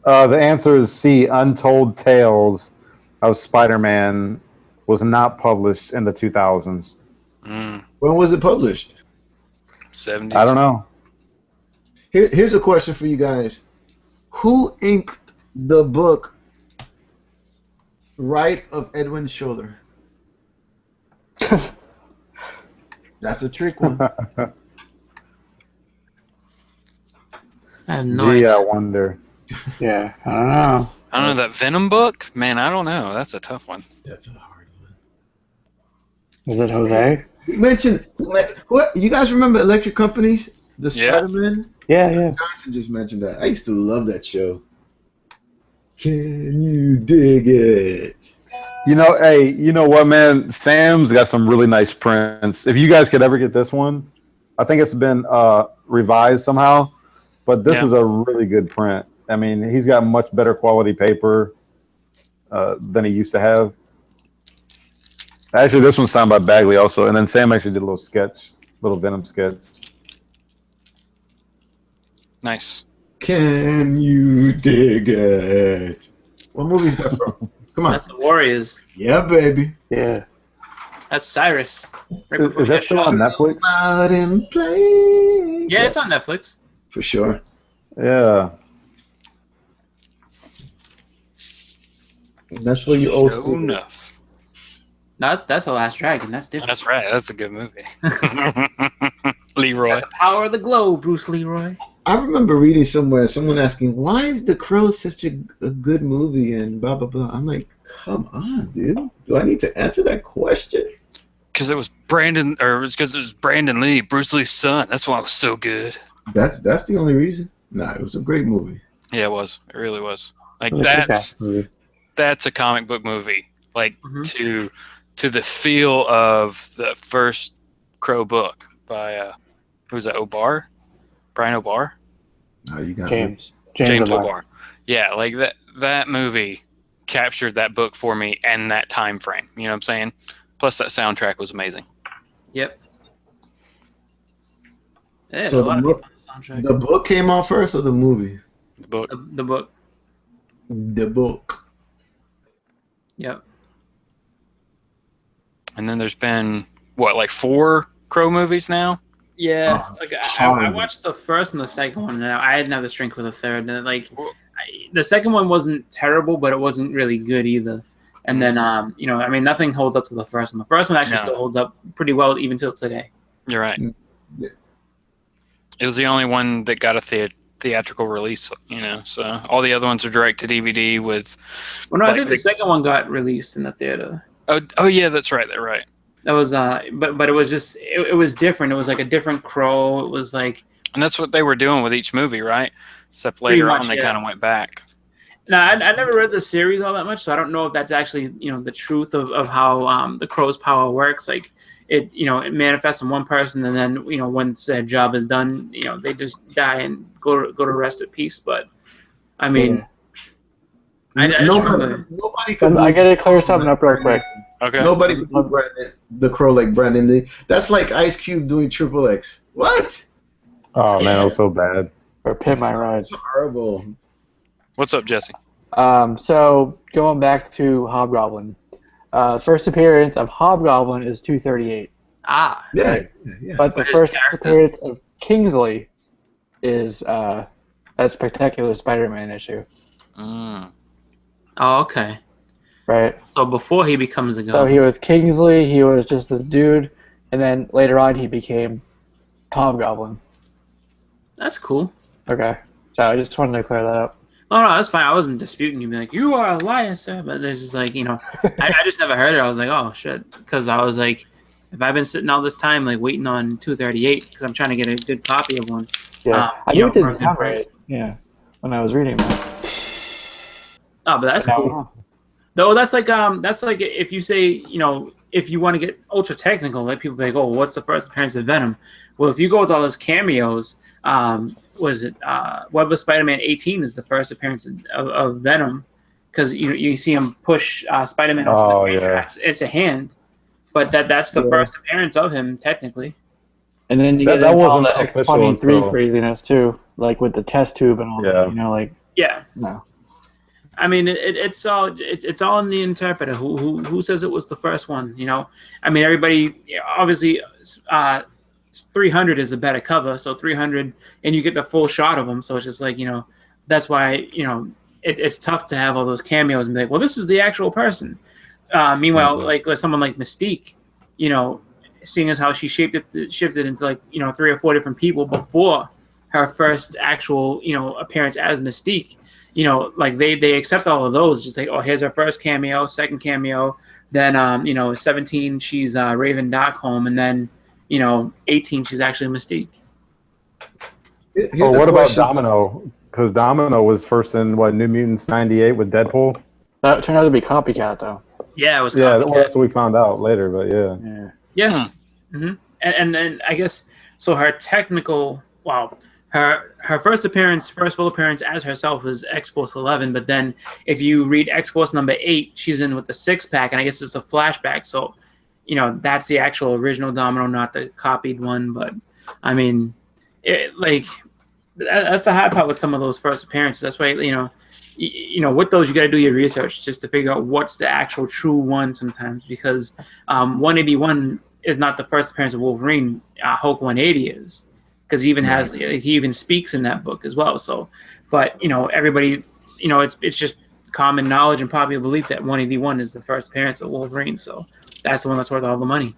The answer is C, Untold Tales of Spider-Man was not published in the 2000s.
When was it published?
70s.
I don't know.
Here's a question for you guys. Who inked the book right of Edwin's shoulder? That's a trick one.
I have no
Gee,
idea.
I wonder.
Yeah, I don't know.
I don't know, that Venom book? Man, I don't know. That's a tough one.
That's a hard one.
Is it Jose?
You mentioned, what? You guys remember Electric Companies? The
Yeah.
Spider-Man?
Yeah.
Johnson just mentioned that. I used to love that show. Can you dig it?
You know, hey, you know what, man? Sam's got some really nice prints. If you guys could ever get this one, I think it's been revised somehow, but this is a really good print. I mean, he's got much better quality paper than he used to have. Actually, this one's signed by Bagley also, and then Sam actually did a little sketch, little Venom sketch.
Nice.
Can you dig it? What movie is that from? Come on.
That's the Warriors.
Yeah, baby.
Yeah.
That's Cyrus. Right
Is that still on Netflix?
Out and play.
Yeah, it's on Netflix.
For sure.
Yeah.
That's for you old
Sure
school.
enough.
No, that's The Last Dragon. That's different.
That's right. That's a good movie. Leroy.
The power of the globe, Bruce Leroy.
I remember reading somewhere someone asking, "Why is The Crow such a good movie?" and blah blah blah. I'm like, come on, dude. Do I need to answer that question?
Because it was Brandon, or it's because it was Brandon Lee, Bruce Lee's son. That's why it was so good.
That's the only reason. Nah, it was a great movie.
Yeah, it was. It really was. Like
It was a kick-ass movie.
that's a comic book movie. Like to the feel of the first Crow book by who was that? O'Barr, Brian O'Barr,
Oh, you got
James
O'Barr.
O'Barr.
Yeah, like that movie captured that book for me and that time frame. You know what I'm saying? Plus that soundtrack was amazing.
Yep. Yeah,
So
a lot of
the
people on the soundtrack.
The book came out first or the movie?
The book.
The book.
The book.
Yep.
And then there's been what, like 4 Crow movies now?
Yeah,
Oh,
like I watched the first and the second one, and I didn't have the strength for the third. And like, the second one wasn't terrible, but it wasn't really good either. And then, you know, I mean, nothing holds up to the first one. The first one actually still holds up pretty well even till today.
You're right.
Yeah.
It was the only one that got a theatrical release, you know. So all the other ones are direct to DVD with.
Well, no, I
like,
think the second one got released in the theater.
Oh yeah, that's right. They're right.
That was but it was just it was different. It was like a different Crow. It was like,
And that's what they were doing with each movie, right? Except
Pretty
later
much,
on, they
yeah.
kind of went back.
no, I never read the series all that much, so I don't know if that's actually, you know, the truth of how the Crow's power works. Like it, you know, it manifests in one person, and then, you know, once their job is done, you know, they just die and go to rest in peace. But I mean, I just remember.
Nobody could.
I gotta clear something up real quick.
Okay.
Nobody could do the Crow like Brandon Lee. That's like Ice Cube doing Triple X. What?
Oh man, that was so bad.
Or Pin My Ride.
That's horrible.
What's up, Jesse?
So going back to Hobgoblin, first appearance of Hobgoblin is 238,
Ah,
Yeah.
but the
But his
first
character-
appearance of Kingsley is that Spectacular Spider-Man issue,
Mm.
oh, okay.
right?
So before he becomes a
So
god.
he was Kingsley, he was just this dude, and then later on he became Hobgoblin.
That's cool.
Okay, so I just wanted to clear that up.
Oh no, that's fine. I wasn't disputing you. Being like, you are a liar, sir. But this is like, you know, I just never heard it. I was like, oh shit, because I was like, if I've been sitting all this time like waiting on 238 because I'm trying to get a good copy of one.
Yeah, I
you
knew
know,
it didn't
for a good
sound
price.
right. Yeah, when I was reading that.
Oh, but that's cool. Though that's like if you say, you know, if you want to get ultra technical, like people be like, oh, what's the first appearance of Venom? Well, if you go with all those cameos, was it Web of Spider-Man 18 is the first appearance of Venom, because you see him push Spider-Man onto the train tracks. It's a hand, but that's the first appearance of him technically.
And then you
That
get into all
wasn't
the
official
X-23
until-
craziness too, like with the test tube and all that. You know, like
Yeah.
no.
I mean, it's all in the interpreter. Who says it was the first one? You know, I mean, everybody obviously 300 is the better cover, so 300, and you get the full shot of them. So it's just like, you know, that's why, you know, it's tough to have all those cameos and be like, well, this is the actual person. Meanwhile, like with someone like Mystique, you know, seeing as how she shifted into like, you know, 3 or 4 different people before her first actual, you know, appearance as Mystique. You know, like they accept all of those. Just like, oh, here's her first cameo, second cameo. Then, you know, 17, she's Raven Darkholm. And then, you know, 18, she's actually Mystique.
Or what about Domino? Because Domino was first in what, New Mutants '98 with Deadpool.
That turned out to be Copycat though.
Yeah, it was.
Yeah,
Copycat.
well, that's what we found out later. But yeah.
Yeah.
Yeah. Mm-hmm. And then I guess so. Her technical, her first full appearance as herself is X-Force 11. But then if you read X-Force number 8, she's in with the 6-pack, and I guess it's a flashback. So, you know, that's the actual original Domino, not the copied one. But I mean, that's the hard part with some of those first appearances. That's why, you know, with those you got to do your research just to figure out what's the actual true one sometimes, because 181 is not the first appearance of Wolverine. Hulk 180 is, because he even he even speaks in that book as well. So, but you know, everybody, you know, it's just common knowledge and popular belief that 181 is the first appearance of Wolverine. So that's the one that's worth all the money.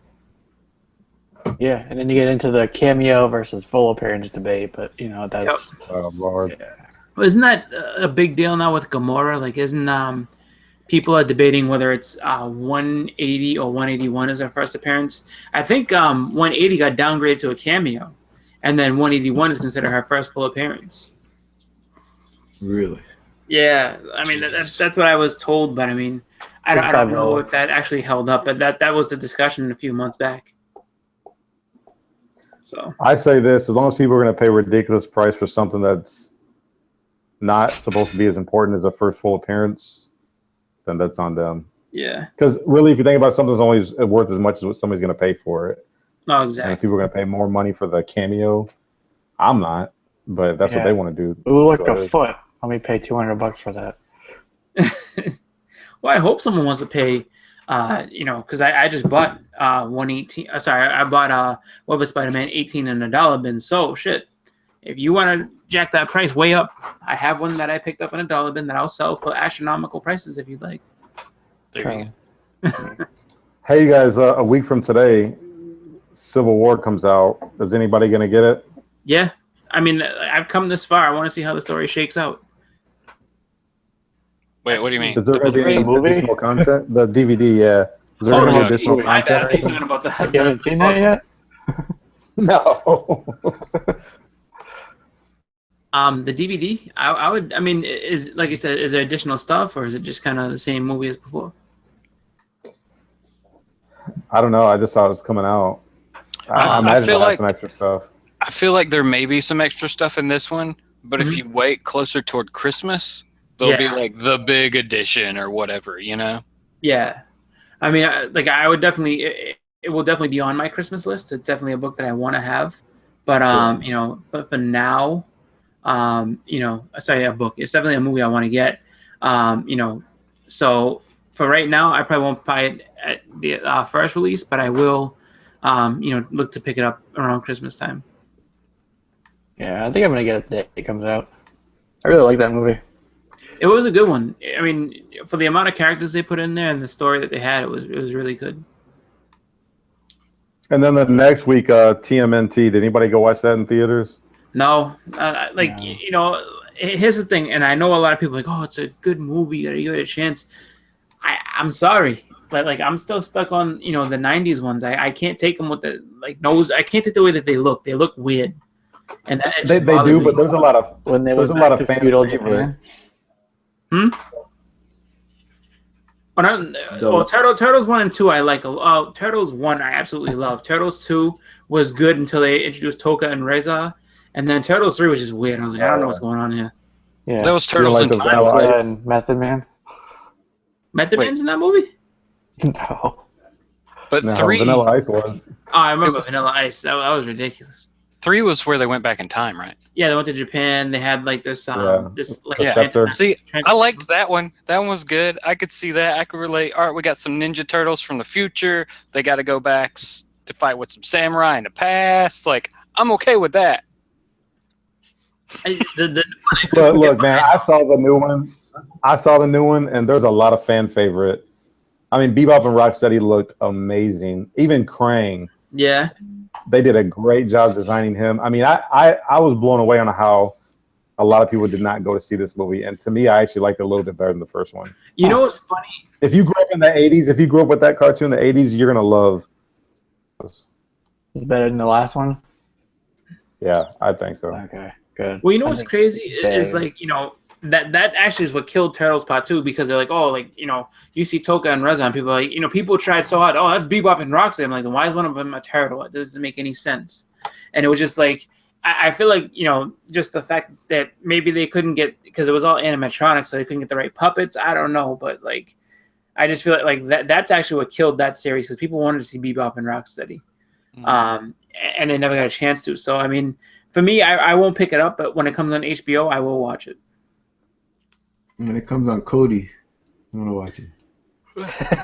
Yeah, and then you get into the cameo versus full appearance debate, but you know that's.
Yep. Oh Lord.
Yeah.
Well, isn't that a big deal now with Gamora? Like, isn't people are debating whether it's 180 or 181 as her first appearance? I think 180 got downgraded to a cameo, and then 181 is considered her first full appearance.
Really?
Yeah, I mean that's what I was told, but I mean I don't know if that actually held up, but that was the discussion a few months back. So
I say this: as long as people are going to pay a ridiculous price for something that's not supposed to be as important as a first full appearance, then that's on them.
Yeah.
Because really, if you think about it, something's always worth as much as what somebody's going to pay for it.
No, exactly.
And if people are going to pay more money for the cameo, I'm not. But if that's what they want to do.
Ooh, like a foot. Let me pay $200 for that.
Well, I hope someone wants to pay. You know, because I just bought 118. Sorry, I bought Web of Spider-Man 18 in a dollar bin. So shit, if you want to jack that price way up, I have one that I picked up in a dollar bin that I'll sell for astronomical prices if you'd like.
There you go.
Hey, you guys, a week from today, Civil War comes out. Is anybody going to get it?
Yeah. I mean, I've come this far. I want to see how the story shakes out.
Wait, what do you mean?
Is there going to be any additional content? The DVD, yeah. Is there going to be additional content?
I talking about that.
You haven't seen that yet?
No.
The DVD, I would. I mean, is like you said, is there additional stuff, or is it just kind of the same movie as before?
I don't know. I just saw it was coming out. I imagine they'll have some extra stuff.
I feel like there may be some extra stuff in this one, but if you wait closer toward Christmas, there'll be like the big edition or whatever, you know?
Yeah. I mean, like I would definitely, it will definitely be on my Christmas list. It's definitely a book that I want to have. But, you know, for now, you know, sorry, a book. It's definitely a movie I want to get. You know, so for right now, I probably won't buy it at the first release, but I will, you know, look to pick it up around Christmas time.
Yeah, I think I'm gonna get it the day it comes out. I really like that movie.
It was a good one. I mean, for the amount of characters they put in there and the story that they had, it was really good.
And then the next week, TMNT. Did anybody go watch that in theaters?
No, you know, here's the thing, and I know a lot of people are like, oh, it's a good movie, you gotta give it a chance. I'm sorry, but like I'm still stuck on, you know, the '90s ones. I can't take them with the nose. I can't take the way that they look. They look weird, and
they do. But there's a lot of there's a lot of fan
Japan.
Well, Turtles 1 and 2 I like. Turtles 1 I absolutely love. Turtles 2 was good until they introduced Toka and Reza, and then Turtles 3 was just weird. I was like, I don't know what's going on here.
Yeah,
that was Turtles in Time
and Method Man.
Method Man's in that movie?
No.
But
no,
3...
Vanilla Ice was.
Oh, I remember Vanilla Ice. That was ridiculous.
3 was where they went back in time, right?
Yeah, they went to Japan. They had like this,
See, I liked that one. That one was good. I could see that. I could relate. All right, we got some Ninja Turtles from the future. They got to go back to fight with some samurai in the past. Like, I'm okay with that.
But look, man, I saw the new one, and there's a lot of fan favorite. I mean, Bebop and Rocksteady looked amazing. Even Krang.
Yeah.
They did a great job designing him. I mean, I was blown away on how a lot of people did not go to see this movie. And to me, I actually liked it a little bit better than the first one.
You know what's funny?
If you grew up in the 80s, if you grew up with that cartoon in the 80s, you're going to love this.
It's better than the last one?
Yeah, I think so.
Okay. good.
Well, you know what's crazy is like, you know, that actually is what killed Turtles Part 2, because they're like, oh, like, you know, you see Toka and Rosa, and people are like, you know, people tried so hard. Oh, that's Bebop and Rocksteady. I'm like, then why is one of them a turtle? It doesn't make any sense. And it was just like, I feel like, you know, just the fact that maybe they couldn't get, because it was all animatronics, so they couldn't get the right puppets. I don't know, but like, I just feel like that's actually what killed that series, because people wanted to see Bebop and Rocksteady, and they never got a chance to. So I mean, for me, I won't pick it up, but when it comes on HBO, I will watch it.
When it comes on Cody, I'm gonna watch it.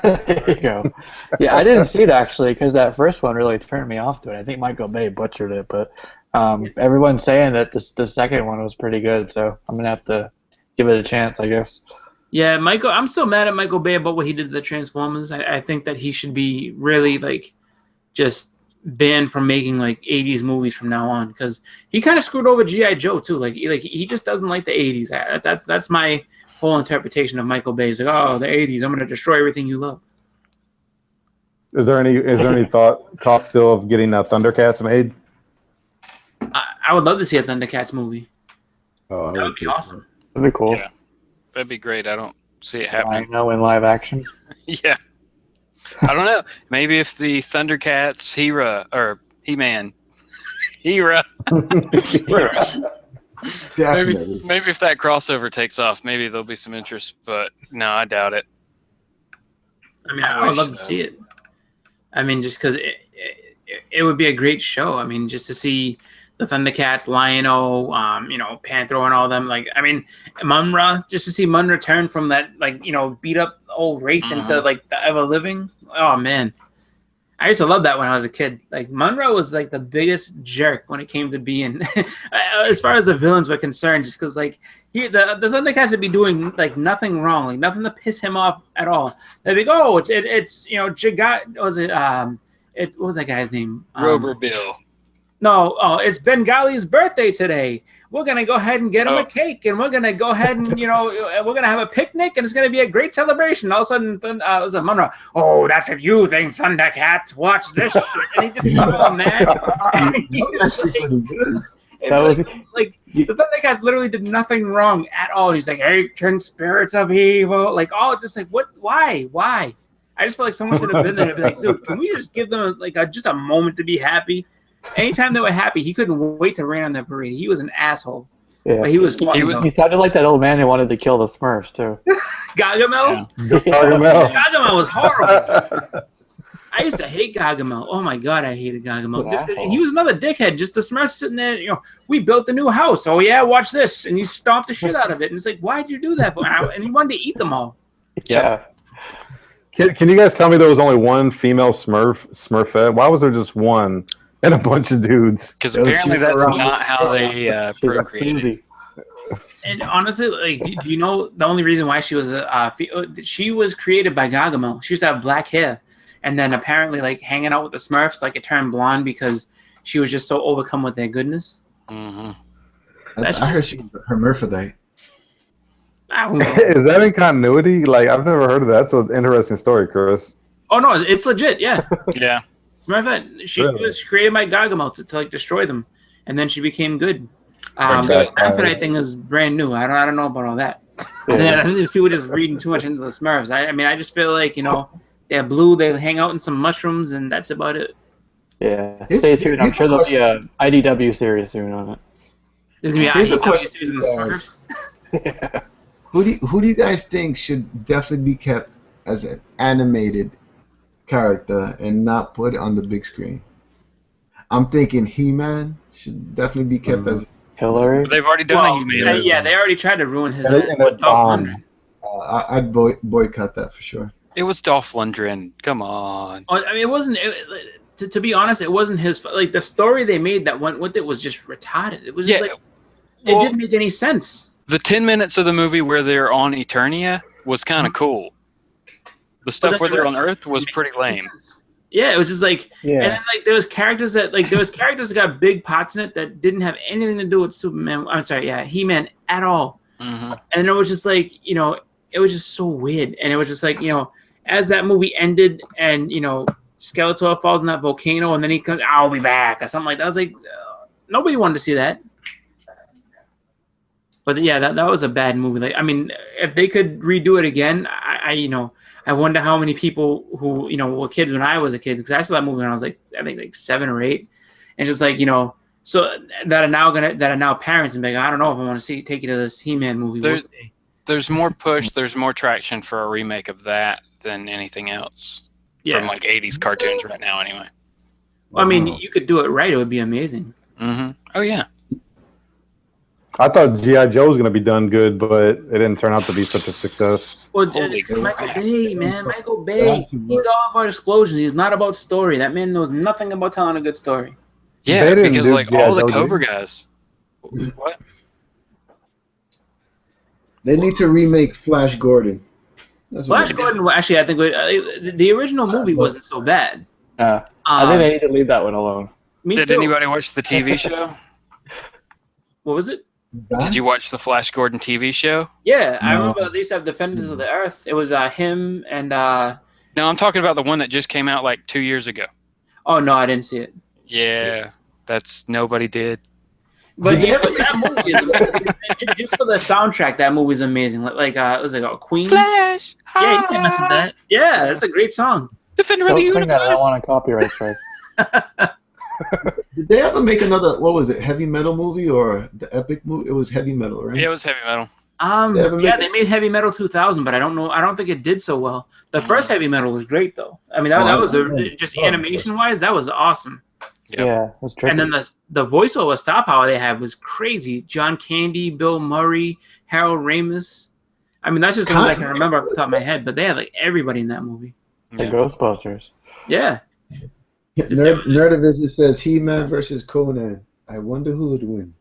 There you go. Yeah, I didn't see it actually because that first one really turned me off to it. I think Michael Bay butchered it, but everyone's saying that the second one was pretty good, so I'm gonna have to give it a chance, I guess.
Yeah, I'm still mad at Michael Bay about what he did to the Transformers. I think that he should be really like just banned from making like 80s movies from now on, because he kind of screwed over G.I. Joe too. Like he just doesn't like the 80s. That's my whole interpretation of Michael Bay. Is like, oh, the 80s, I'm gonna destroy everything you love.
Is there any talk still of getting Thundercats made?
I would love to see a Thundercats movie.
Oh,
That would be awesome.
That'd be cool.
Yeah. That'd be great. I don't see it happening.
No, in live action.
Yeah. I don't know. Maybe if the Thundercats, He-Man, maybe if that crossover takes off, maybe there'll be some interest. But no, I doubt it.
I mean, I would love to see it. I mean, just because it would be a great show. I mean, just to see the Thundercats, Lion-O, you know, Panthro and all them. Like, I mean, Munra, just to see Munra turn from that, like, you know, beat up old Wraith into, like, the ever-living. Oh, man. I used to love that when I was a kid. Like, Munra was, like, the biggest jerk when it came to being, as far as the villains were concerned, just because, like, the Thundercats would be doing, like, nothing wrong, like, nothing to piss him off at all. They'd be like, oh, it's you know, what was that guy's name?
Rover Bill.
No, it's Bengali's birthday today. We're going to go ahead and get him a cake, and we're going to go ahead and, you know, we're going to have a picnic, and it's going to be a great celebration. All of a sudden, it was a Munra. Oh, that's what you think, Thundercats. Watch this shit. And he just got all mad.
That's pretty good.
Like, the Thundercats literally did nothing wrong at all. He's like, ancient spirits of evil. Like, all just like, what? Why? I just feel like someone should have been there and be like, dude, can we just give them, like, just a moment to be happy? Anytime they were happy, he couldn't wait to rain on their parade. He was an asshole. Yeah. But he was fun.
He sounded like that old man who wanted to kill the Smurfs, too.
Gargamel?
Yeah.
Gargamel was horrible. I used to hate Gargamel. Oh, my God, I hated Gargamel. He was another dickhead. Just the Smurfs sitting there, you know, we built a new house. Oh, yeah, watch this. And he stomped the shit out of it. And it's like, why'd you do that for? And he wanted to eat them all.
Yeah.
Can you guys tell me there was only one female Smurfette? Why was there just one? And a bunch of dudes.
Because apparently that's not how they procreated.
And honestly, like, do you know the only reason why she was she was created by Gargamel? She used to have black hair, and then apparently, like, hanging out with the Smurfs, like, it turned blonde because she was just so overcome with their goodness.
I heard she was hermaphrodite.
Is that in continuity? Like, I've never heard of that. That's an interesting story, Chris.
Oh no, it's legit. Yeah.
Yeah.
She was created by Gargamel to like destroy them, and then she became good. The hermaphrodite thing is brand new. I don't know about all that. And then I think there's people just reading too much into the Smurfs. I mean, I just feel like, you know, they're blue. They hang out in some mushrooms, and that's about it.
Yeah. Stay tuned. I'm sure there'll be a IDW series soon on it.
There's gonna be an IDW series in the Smurfs.
Yeah.
Who do you guys think should definitely be kept as an animated character and not put on the big screen? I'm thinking He-Man should definitely be kept as
Hillary.
They've already done a He-Man.
Yeah, they already tried to ruin his ass with Dolph Lundgren.
I'd boycott that for sure.
It was Dolph Lundgren. Come on.
I mean, it wasn't. To be honest, it wasn't his. Like, the story they made that went with it was just retarded. It was just like it didn't make any sense.
The 10 minutes of the movie where they're on Eternia was kind of cool. The stuff where they're on Earth was pretty lame.
Yeah, it was just like, and then like there was characters that got big parts in it that didn't have anything to do with Superman. I'm sorry, He-Man at all. Mm-hmm. And it was just like, you know, it was just so weird. And it was just like, you know, as that movie ended, and you know, Skeletor falls in that volcano, and then he comes, I'll be back, or something like that. I was like, nobody wanted to see that. But yeah, that was a bad movie. Like, I mean, if they could redo it again, I wonder how many people who were kids when I was a kid, because I saw that movie when I was like, I think like 7 or 8, and just like so that are now parents and be like, I don't know if I want to take you to this He-Man movie.
There's more push, there's more traction for a remake of that than anything else from like 80s cartoons right now, anyway.
Well, I mean, you could do it right; it would be amazing.
Mm-hmm. Oh yeah.
I thought G.I. Joe was going to be done good, but it didn't turn out to be such a success.
Well, it's Michael Bay, man. Michael Bay. He's all about explosions. He's not about story. That man knows nothing about telling a good story.
Yeah, because like all the Cobra guys. What?
They need to remake Flash Gordon.
Flash Gordon, actually, I think the original movie wasn't so bad.
I think I need to leave that one alone.
Did anybody watch the TV show?
What was it?
Did you watch the Flash Gordon TV show?
Yeah, I remember they used to have Defenders of the Earth. It was him and... No,
I'm talking about the one that just came out like 2 years ago.
Oh, no, I didn't see it.
Yeah, that's nobody did.
But that movie is amazing. Just for the soundtrack, that movie is amazing. Like it was like a Queen.
Flash!
Yeah, you can't mess with that. Yeah, that's a great song.
Defender of the
Don't sing
Universe!
that, I don't want a copyright strike.
Did they ever make another, what was it, heavy metal movie or the epic movie? It was heavy metal, right?
Yeah, it was heavy metal.
They made Heavy Metal 2000, but I don't think it did so well. The first Heavy Metal was great though. I mean, that was just animation wise, that was awesome.
Yep.
Yeah, it was tricky.
And then the voiceover star power they had was crazy. John Candy, Bill Murray, Harold Ramis. I mean, that's just the ones I can remember off the top of my head, but they had like everybody in that movie.
The Ghostbusters.
Yeah.
Nerdivision says He-Man versus Conan. I wonder who would win.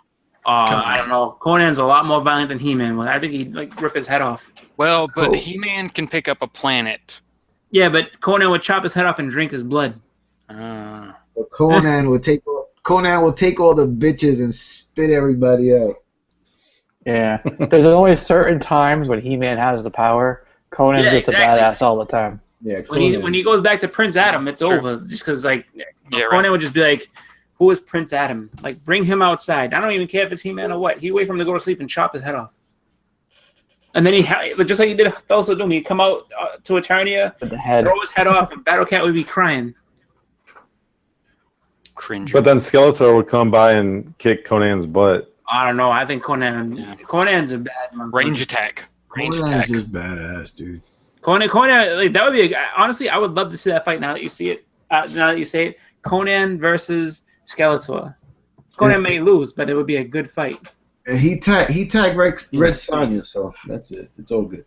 I don't know. Conan's a lot more violent than He-Man was. I think he'd like rip his head off.
Well, but He-Man can pick up a planet.
Yeah, but Conan would chop his head off and drink his blood.
But Conan will take all the bitches and spit everybody out.
Yeah. There's only certain times when He-Man has the power. Conan's just a badass all the time.
Yeah.
When he goes back to Prince Adam, it's over. Just because Conan would just be like, "Who is Prince Adam? Like, bring him outside. I don't even care if it's He-Man or what. He wait for him to go to sleep and chop his head off." And then just like he did Thulsa Doom, he'd come out to Eternia, throw his head off, and Battle Cat would be crying.
Cringe.
But then Skeletor would come by and kick Conan's butt.
I don't know. I think Conan's a bad man.
Range attack.
Conan's just badass, dude.
Conan, like that would be honestly, I would love to see that fight now that you see it. Now that you say it, Conan versus Skeletor. Conan may lose, but it would be a good fight.
And he tagged Red Sonja, so that's it. It's all good.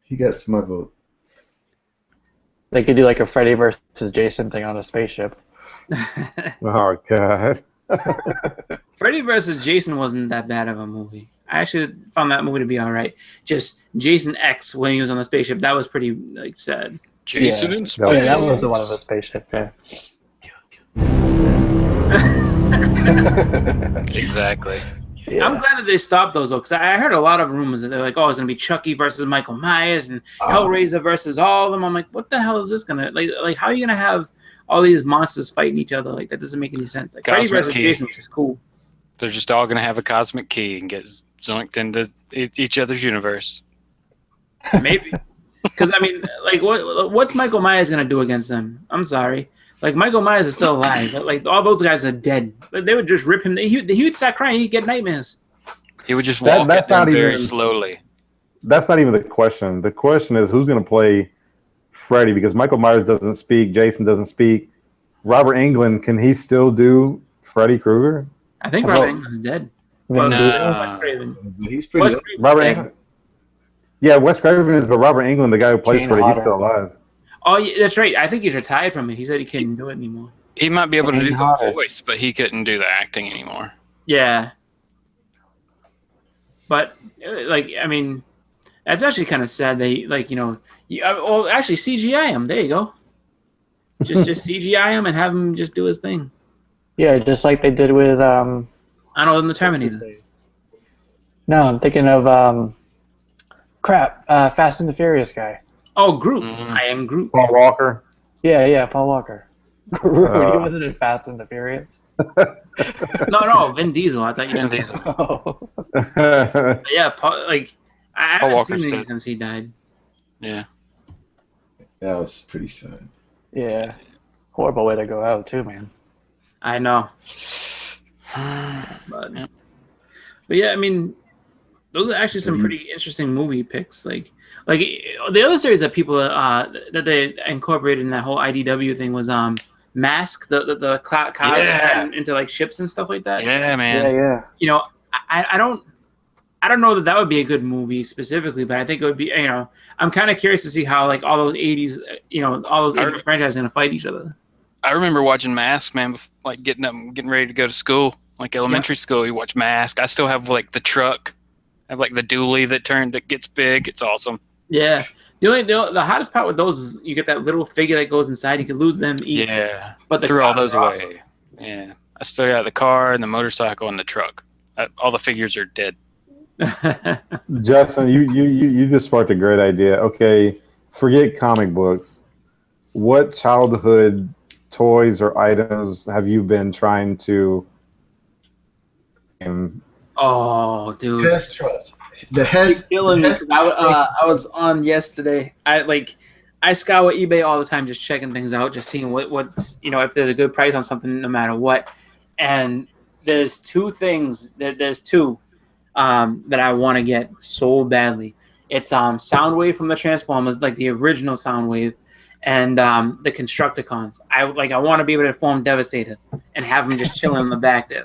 He gets my vote.
They could do like a Freddy versus Jason thing on a spaceship.
Oh, God.
Freddy versus Jason wasn't that bad of a movie. I actually found that movie to be all right. Just Jason X when he was on the spaceship, that was pretty like sad.
Jason in space.
Oh, yeah, that was the one on the spaceship. Yeah.
Exactly.
Yeah.
I'm glad that they stopped those though, because I heard a lot of rumors that they're like, "Oh, it's gonna be Chucky versus Michael Myers and Hellraiser versus all of them." I'm like, "What the hell is this gonna like? How are you gonna have all these monsters fighting each other? Like that doesn't make any sense." Like Freddy versus Jason, which is cool.
They're just all gonna have a cosmic key and get zoinked into each other's universe.
Maybe, because I mean, like, what's Michael Myers gonna do against them? I'm sorry. Like Michael Myers is still alive, but like all those guys are dead. Like, they would just rip him. He would start crying. He'd get nightmares.
He would just walk at them very slowly.
That's not even the question. The question is who's going to play Freddy, because Michael Myers doesn't speak, Jason doesn't speak. Robert Englund, can he still do Freddy Krueger?
I think Robert Englund's dead.
No.
Wes Craven.
He's pretty.
Robert Englund. Yeah, Wes Craven is, but Robert Englund, the guy who plays Freddy, he's still alive.
Oh, yeah, that's right. I think he's retired from it. He said he couldn't do it anymore.
He might be able to do the voice, but he couldn't do the acting anymore.
Yeah. But, like, I mean, that's actually kind of sad. They, like, actually CGI him. There you go. Just CGI him and have him just do his thing.
Yeah, just like they did with
I don't know, in the Terminator.
No, I'm thinking of Fast and the Furious guy.
Oh, Groot. I am Groot.
Paul Walker.
Yeah, Paul Walker. Rude. He wasn't in Fast and the Furious.
No, Vin Diesel. I thought you
Vin
took
Diesel.
Oh.
But yeah, like I
Paul
haven't
Walker's
seen him
dead.
since he died.
Yeah.
That was pretty sad.
Yeah. Horrible way to go out, too, man.
I know. But,
Yep.
but yeah, I mean, those are actually some pretty interesting movie picks. Like the other series that people that they incorporated in that whole IDW thing was Mask, the cars
Yeah.
into like ships and stuff like that.
Yeah, man.
Yeah.
You know, I don't know that would be a good movie specifically, but I think it would be. You know, I'm kind of curious to see how like all those '80s, all those '80s franchises are gonna fight each other.
I remember watching Mask, man, like getting up and getting ready to go to school, like elementary school. You watch Mask. I still have like the truck. I have like the dually that gets big. It's awesome.
Yeah. The hottest part with those is you get that little figure that goes inside. You can lose them, eat.
Yeah.
But the
Threw all
cars
those
are
away.
awesome.
Yeah. I still got the car and the motorcycle and the truck. All the figures are dead.
Justin, you just sparked a great idea. Okay, forget comic books. What childhood toys or items have you been trying to?
Oh, dude.
Hess Trust. The Hess.
Killing me.
Hess-
I was on yesterday. I scour eBay all the time, just checking things out, just seeing what's if there's a good price on something, no matter what. And there's two things. There's two that I want to get so badly. It's Soundwave from the Transformers, like the original Soundwave, and the Constructicons. I want to be able to form Devastator and have them just chilling in the back there,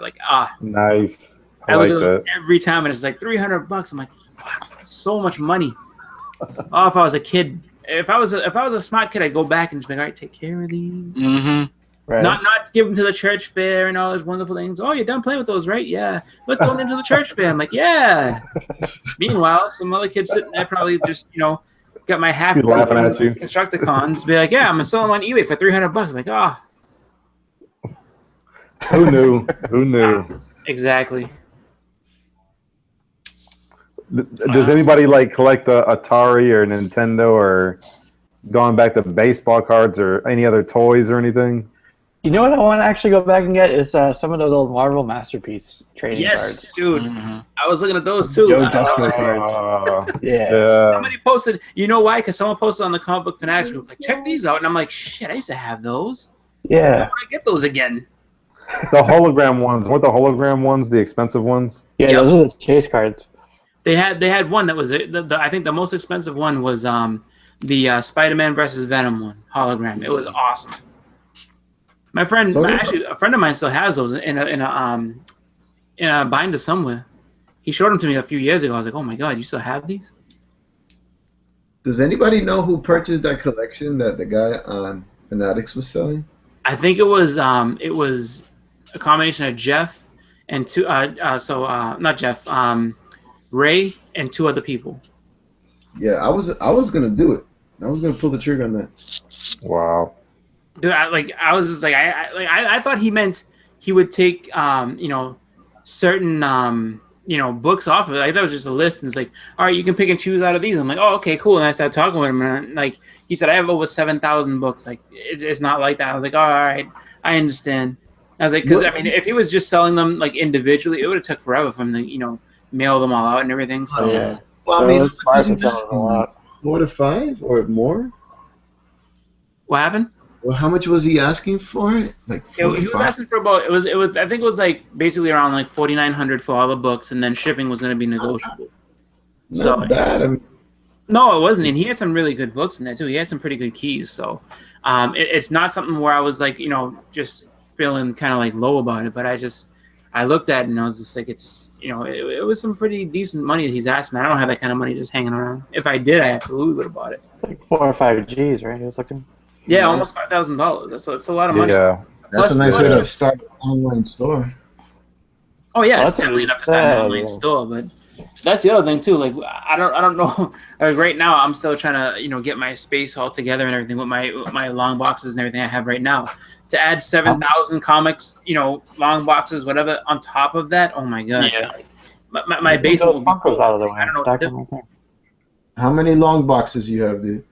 Nice. I
I
like
look at those
that.
every time, and it's like $300. I'm like, fuck, that's so much money. Oh, if I was a kid, if I was a smart kid, I'd go back and just be like, all right, take care of these.
Mm-hmm.
Right.
Not give them to the church fair and all those wonderful things. Oh, you're done playing with those, right? Yeah. Let's throw them to the church fair. I'm like, yeah. Meanwhile, some other kid sitting there probably just, got my half
He's laughing at you.
Constructicons. Be like, yeah, I'm gonna sell them on eBay for $300. I'm like, oh,
Who knew? Who knew?
exactly.
Does anybody like collect the Atari or Nintendo or going back to baseball cards or any other toys or anything?
You know what I want to actually go back and get is some of those old Marvel Masterpiece trading
Yes,
cards.
dude.
Mm-hmm.
I was looking at those too.
Joe Dustin cards. Yeah.
Yeah.
Somebody posted, you know why? Because someone posted on the Comic Book Fanatics group, like, check these out. And I'm like, shit, I used to have those. Why
Yeah.
would I get those again?
The hologram ones. Weren't the hologram ones the expensive ones?
Yeah,
Yep.
those are the chase cards.
They had one that was, I think the most expensive one was the Spider-Man versus Venom one, hologram. It was awesome. My friend, actually, a friend of mine still has those in a binder somewhere. He showed them to me a few years ago. I was like, oh my god, you still have these?
Does anybody know who purchased that collection that the guy on Fanatics was selling?
I think it was a combination of Jeff and two not Jeff, Ray and two other people.
Yeah, I was gonna do it. I was gonna pull the trigger on that.
Wow.
Dude, I was just like I thought he meant he would take certain books off of it. Like that was just a list, and it's like, all right, you can pick and choose out of these. I'm like, oh, okay, cool. And I started talking with him, and like he said, I have over 7,000 books. Like it's not like that. I was like, all right, I understand. I was like, because I mean, if he was just selling them like individually, it would have took forever for him to mail them all out and everything. So
Yeah.
Well, I
So
mean,
it's smart to sell it a lot.
4 to 5 or more.
what happened?
Well, how much was he asking for it? Like
He was asking for about it was I think it was like basically around like 4,900 for all the books, and then shipping was going to be negotiable.
Not
So
bad. I mean,
no, it wasn't, and he had some really good books in there too. He had some pretty good keys, so it's not something where I was like just feeling kind of like low about it, but I looked at it and I was just like, it's it was some pretty decent money that he's asking. I don't have that kind of money just hanging around. If I did, I absolutely would have bought it.
Like 4 or 5 G's, right? He was looking.
Yeah, almost $5,000. That's a lot of money.
Yeah.
that's a nice
plus-
way to start an online store.
Oh yeah,
Well,
it's
that's
definitely
a-
enough to start an
yeah,
online
yeah.
store, but that's the other thing too. Like I don't know. Like, right now, I'm still trying to get my space all together and everything with my long boxes and everything I have right now. To add 7,000 comics, long boxes, whatever, on top of that, oh my god,
Yeah.
my
Get
basement
those
will be
Funkos
full.
out of the way.
I don't know what
Stack
to
them
do.
right there.
How many long boxes you have, dude?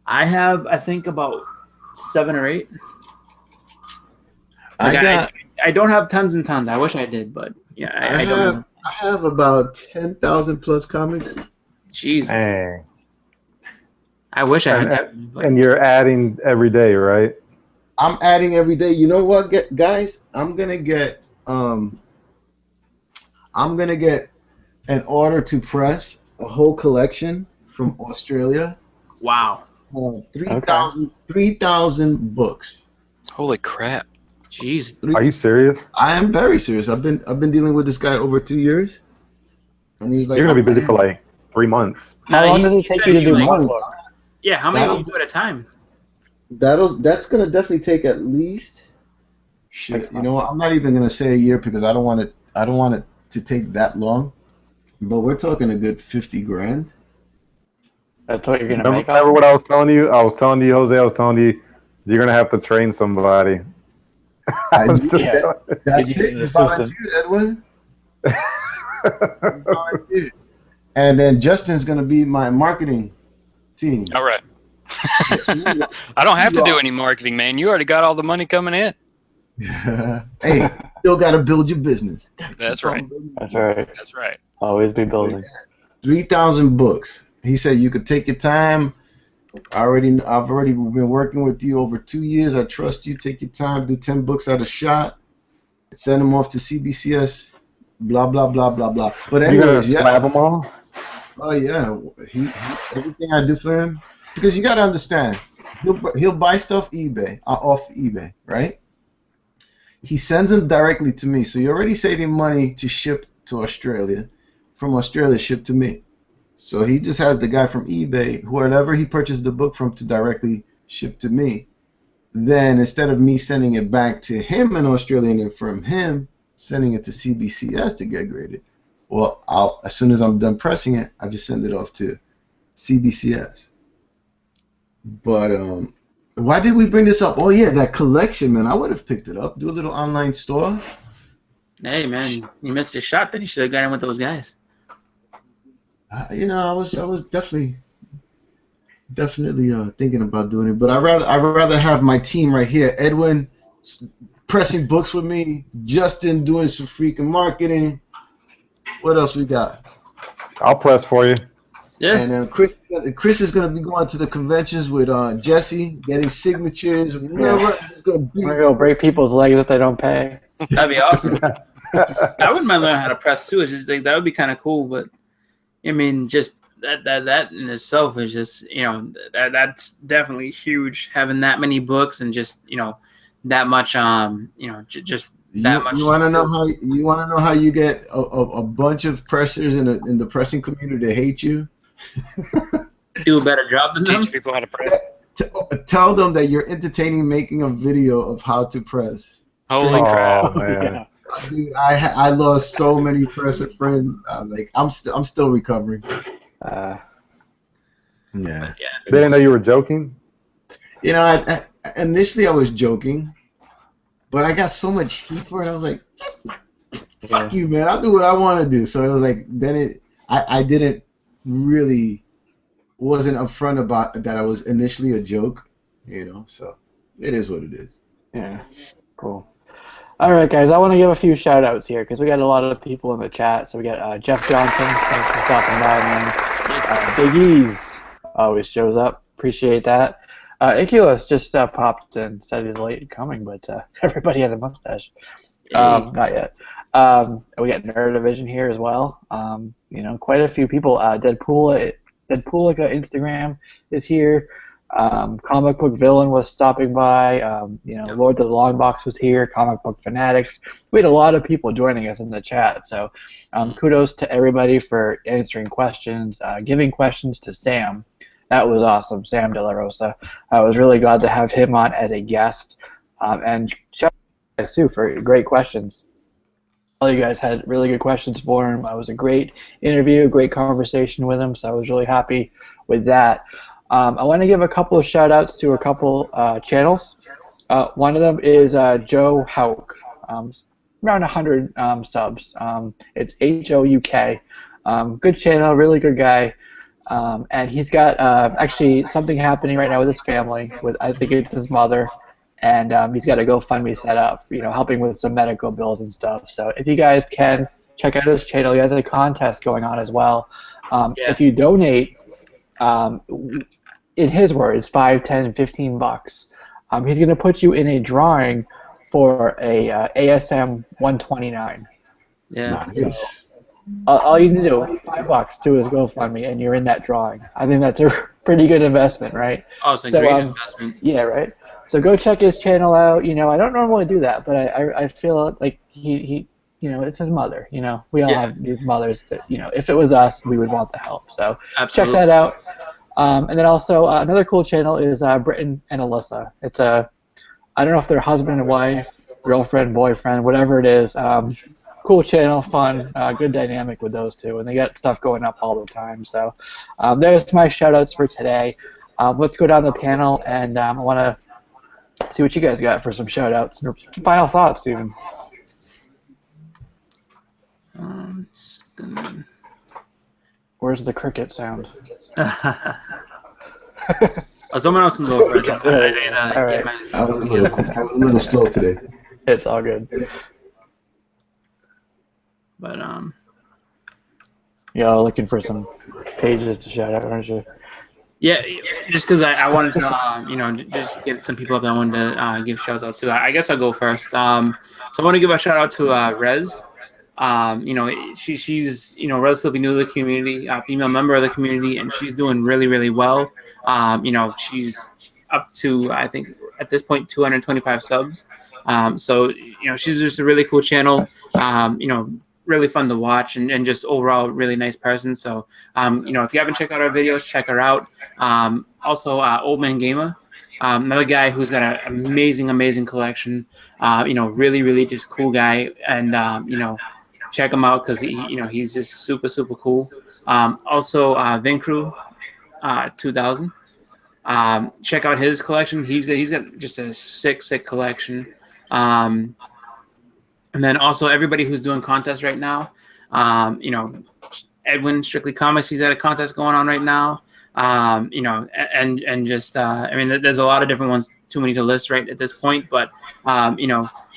I have, I think, about 7 or 8. I don't have tons and tons. I wish I did, but yeah, I don't.
I have about 10,000 plus comics.
Jesus.
Dang.
I wish I had that. But
And you're adding every day, right?
I'm adding every day. You know what, guys? I'm gonna get an order to press a whole collection from Australia.
wow.
3,000 books.
Holy crap!
Jeez.
Are you serious?
I am very serious. I've been dealing with this guy over 2 years, and he's like,
You're gonna be busy for like 3 months.
How long does it take you to do one book?
Yeah, how many do you do at a time?
That's gonna definitely take at least. Shit, you know what? I'm not even gonna say a year because I don't want it to take that long. But we're talking a good 50 grand.
That's what you're gonna make.
Remember what I was telling you? I was telling you, Jose. I was telling you, you're gonna have to train somebody.
That's
Yeah.
it.
You
You volunteered, Edwin. You volunteered. And then Justin's gonna be my marketing team.
All right. I don't have to do any marketing, man. You already got all the money coming in.
Hey, still gotta build your business.
That's right.
That's right.
That's right.
Always be building.
3,000 books. He said you could take your time. I've already been working with you over 2 years. I trust you. Take your time. Do 10 books at a shot. Send them off to CBCS. Blah blah blah blah blah. But
You gonna
anyways, yeah.
slap them all?
Oh yeah. He everything I do for him, because you gotta understand, he'll buy stuff off eBay, right? He sends them directly to me, so you're already saving money to ship to Australia. From Australia, ship to me. So he just has the guy from eBay, whoever he purchased the book from, to directly ship to me. Then instead of me sending it back to him in Australia and then from him sending it to CBCS to get graded, well, as soon as I'm done pressing it, I just send it off to CBCS. But why did we bring this up? Oh yeah, that collection, man. I would have picked it up. Do a little online store.
Hey, man, you missed your shot. Then you should have got in with those guys.
You know, I was definitely thinking about doing it, but I'd rather have my team right here. Edwin pressing books with me, Justin doing some freaking marketing. What else we got?
I'll press for you.
Yeah.
And then Chris is gonna be going to the conventions with Jesse, getting signatures. You know what? It's gonna be.
We're gonna break people's legs if they don't pay.
That'd be awesome. I wouldn't mind learning how to press too. It's just like that would be kind of cool, but I mean, just that in itself is just, you know, that's definitely huge. Having that many books and just, you know, that much you know, just that much.
You want to know how you get a bunch of pressers in the pressing community to hate you?
Do a better job than them.
Teach people how to press.
Tell them that you're entertaining making a video of how to press.
Holy crap!
Man.
Dude, I lost so many presser friends. Like I'm still recovering. Yeah.
Yeah.
They didn't know you were joking?
You know, I initially I was joking, but I got so much heat for it. I was like, "Fuck you, man! I'll do what I want to do." So it was like, I didn't really wasn't upfront about that. I was initially a joke, you know. So it is what it is.
Yeah. Cool. All right, guys, I want to give a few shout-outs here because we got a lot of people in the chat. So we got Jeff Johnson, thanks for stopping by, man. Big E's always shows up. Appreciate that. Iculus just popped and said he's late coming, but everybody has a mustache. Not yet. We got Nerd Division here as well. You know, quite a few people. Deadpoolica Instagram is here. Comic Book Villain was stopping by. You know, Lord of the Long Box was here. Comic Book Fanatics. We had a lot of people joining us in the chat. So, kudos to everybody for answering questions, giving questions to Sam. That was awesome, Sam De La Rosa. I was really glad to have him on as a guest. And shout out to you for great questions. All you guys had really good questions for him. It was a great interview, great conversation with him. So I was really happy with that. I want to give a couple of shout-outs to a couple channels. One of them is Joe Hauk, around 100 subs. It's Houk. Good channel, really good guy. And he's got actually something happening right now with his family. With I think it's his mother, and he's got a GoFundMe set up, helping with some medical bills and stuff. So if you guys can check out his channel, he has a contest going on as well. If you donate, in his words, $5, $10, $15, he's going to put you in a drawing for a ASM 129.
Yeah.
Nice.
All you need to do, $5 to his GoFundMe, and you're in that drawing. I think that's a pretty good investment, right?
Oh, it's a great investment.
Yeah, right. So go check his channel out. I don't normally do that, but I feel like he it's his mother. We all have these mothers that, if it was us, we would want the help. So
Absolutely.
check that out. And then also another cool channel is Britton and Alyssa. It's I don't know if they're husband and wife, girlfriend, boyfriend, whatever it is. Cool channel, fun, good dynamic with those two, and they got stuff going up all the time. So there's my shout-outs for today. Let's go down the panel, and I want to see what you guys got for some shout-outs and final thoughts, even. Where's the cricket sound?
Someone else can go first.
All right.
I was a little slow today.
It's all good.
But
Y'all looking for some pages to shout out, aren't you?
yeah, just because I wanted to just get some people up that I wanted to give shout outs to. I guess I'll go first. So I want to give a shout out to Rez. She's relatively new to the community, a female member of the community, and she's doing really, really well. She's up to, I think at this point, 225 subs. So she's just a really cool channel. Really fun to watch, and just overall really nice person. So if you haven't checked out our videos, check her out. Also Old Man Gamer, another guy who's got an amazing collection. Really, really just cool guy, and check him out because he's just super cool. Also Vincrew 2000. Check out his collection. He's got just a sick collection. And then also everybody who's doing contests right now. Edwin StrictlyComix, he's got a contest going on right now. And just there's a lot of different ones. Too many to list right at this point, but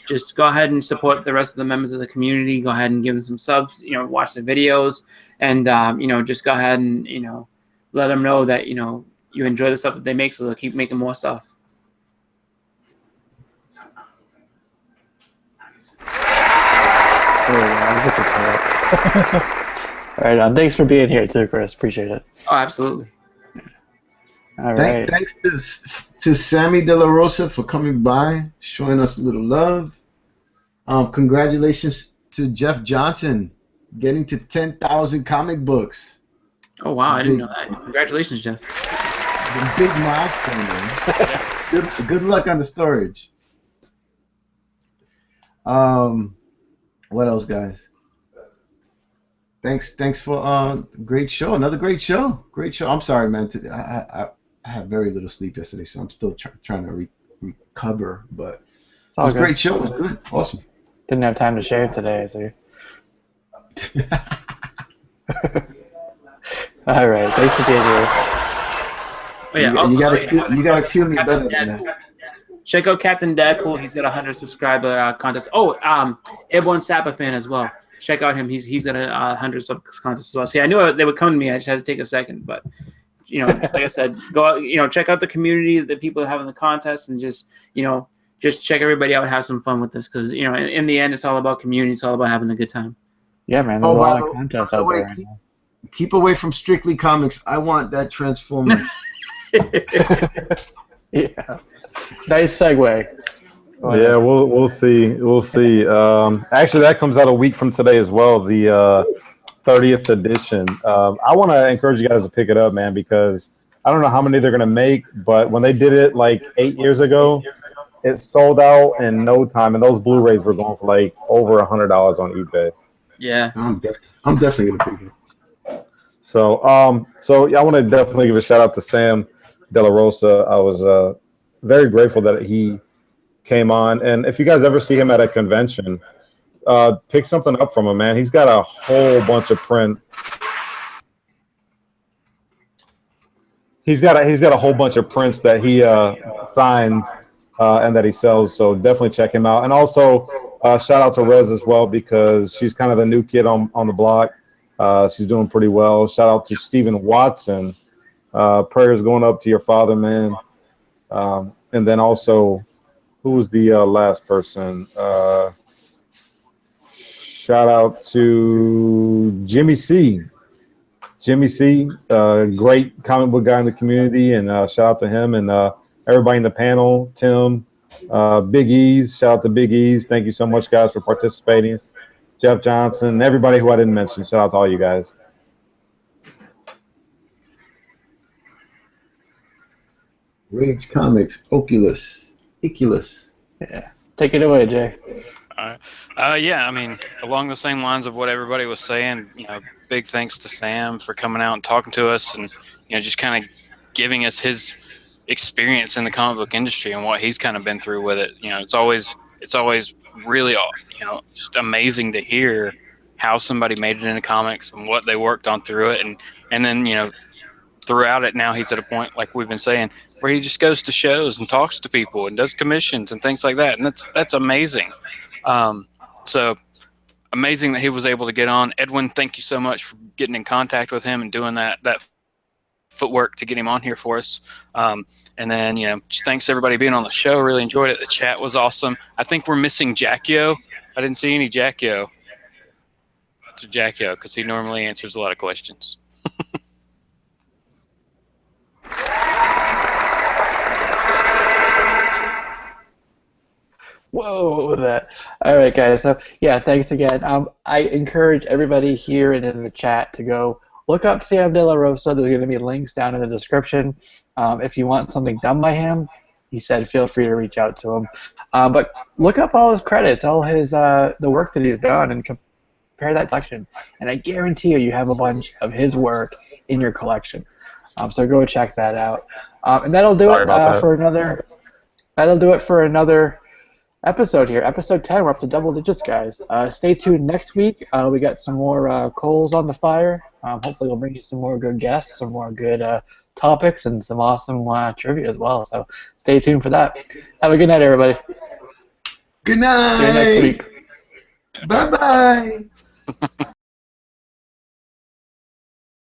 just go ahead and support the rest of the members of the community. Go ahead and give them some subs. Watch the videos, and just go ahead and let them know that you enjoy the stuff that they make, so they'll keep making more stuff.
All right, thanks for being here too, Chris. Appreciate it.
Oh, absolutely.
All right.
Thanks to Sammy De La Rosa for coming by, showing us a little love. Congratulations to Jeff Johnson getting to 10,000 comic books.
Oh wow, I didn't know that. Congratulations, Jeff.
A big milestone, man. Good luck on the storage. What else, guys? Thanks for great show. Another great show. I'm sorry, man. I had very little sleep yesterday, so I'm still trying to recover. But it was a great show. It was good. Awesome.
Didn't have time to shave today, so. All right. Thanks for being here.
Oh, yeah.
You gotta cue me better than that.
Check out Captain Deadpool. He's got a 100 subscriber contest. Oh, Airborne Sapper fan as well. Check out him. He's got a 100 sub contest as well. See, I knew they would come to me. I just had to take a second, but like I said, go out. Check out the community, the people having the contest, and just check everybody out and have some fun with this, because in the end, it's all about community. It's all about having a good time.
Yeah, man. There's a lot of contests out there. Right now.
Keep away from StrictlyComix. I want that Transformer.
Yeah. Nice segue.
Yeah, we'll see. Actually, that comes out a week from today as well, the 30th edition. I want to encourage you guys to pick it up, man, because I don't know how many they're going to make, but when they did it like 8 years ago, it sold out in no time, and those Blu-rays were going for like over $100 on eBay.
Yeah.
I'm definitely going to pick it up.
So I want to definitely give a shout out to Sam De La Rosa. I was very grateful that he came on, and if you guys ever see him at a convention, pick something up from him, man. He's got a whole bunch of print. He's got a whole bunch of prints that he signs, and that he sells. So definitely check him out. And also shout out to Rosa as well, because she's kind of the new kid on the block. She's doing pretty well. Shout out to Stephen Watson. Prayers going up to your father, man. And then also, who was the last person? Shout out to Jimmy C. Jimmy C, great comic book guy in the community, and shout out to him and everybody in the panel. Tim, Big E's, shout out to Big E's. Thank you so much, guys, for participating. Jeff Johnson, everybody who I didn't mention. Shout out to all you guys.
Rage Comics, Oculus, Iculus.
Yeah, take it away, Jay.
Yeah, I mean, along the same lines of what everybody was saying, big thanks to Sam for coming out and talking to us, and just kind of giving us his experience in the comic book industry and what he's kind of been through with it. It's always really just amazing to hear how somebody made it into comics and what they worked on through it, and then throughout it now he's at a point, like we've been saying, where he just goes to shows and talks to people and does commissions and things like that, and that's amazing. So amazing that he was able to get on. Edwin, thank you so much for getting in contact with him and doing that footwork to get him on here for us. And then, just thanks to everybody being on the show. Really enjoyed it. The chat was awesome. I think we're missing Jackio. I didn't see any Jackio. To Jackio, because he normally answers a lot of questions.
Whoa, what was that? All right, guys. So, yeah, thanks again. I encourage everybody here and in the chat to go look up Sam De La Rosa. There's going to be links down in the description. If you want something done by him, he said feel free to reach out to him. But look up all his credits, all his the work that he's done, and compare that collection. And I guarantee you have a bunch of his work in your collection. So go check that out. And that'll do it for another. That'll do it for another episode here, episode 10. We're up to double digits, guys. Stay tuned next week. We got some more coals on the fire. Hopefully we'll bring you some more good guests, some more good topics, and some awesome trivia as well. So stay tuned for that. Have a good night, everybody.
Good night.
See you next week.
Bye-bye.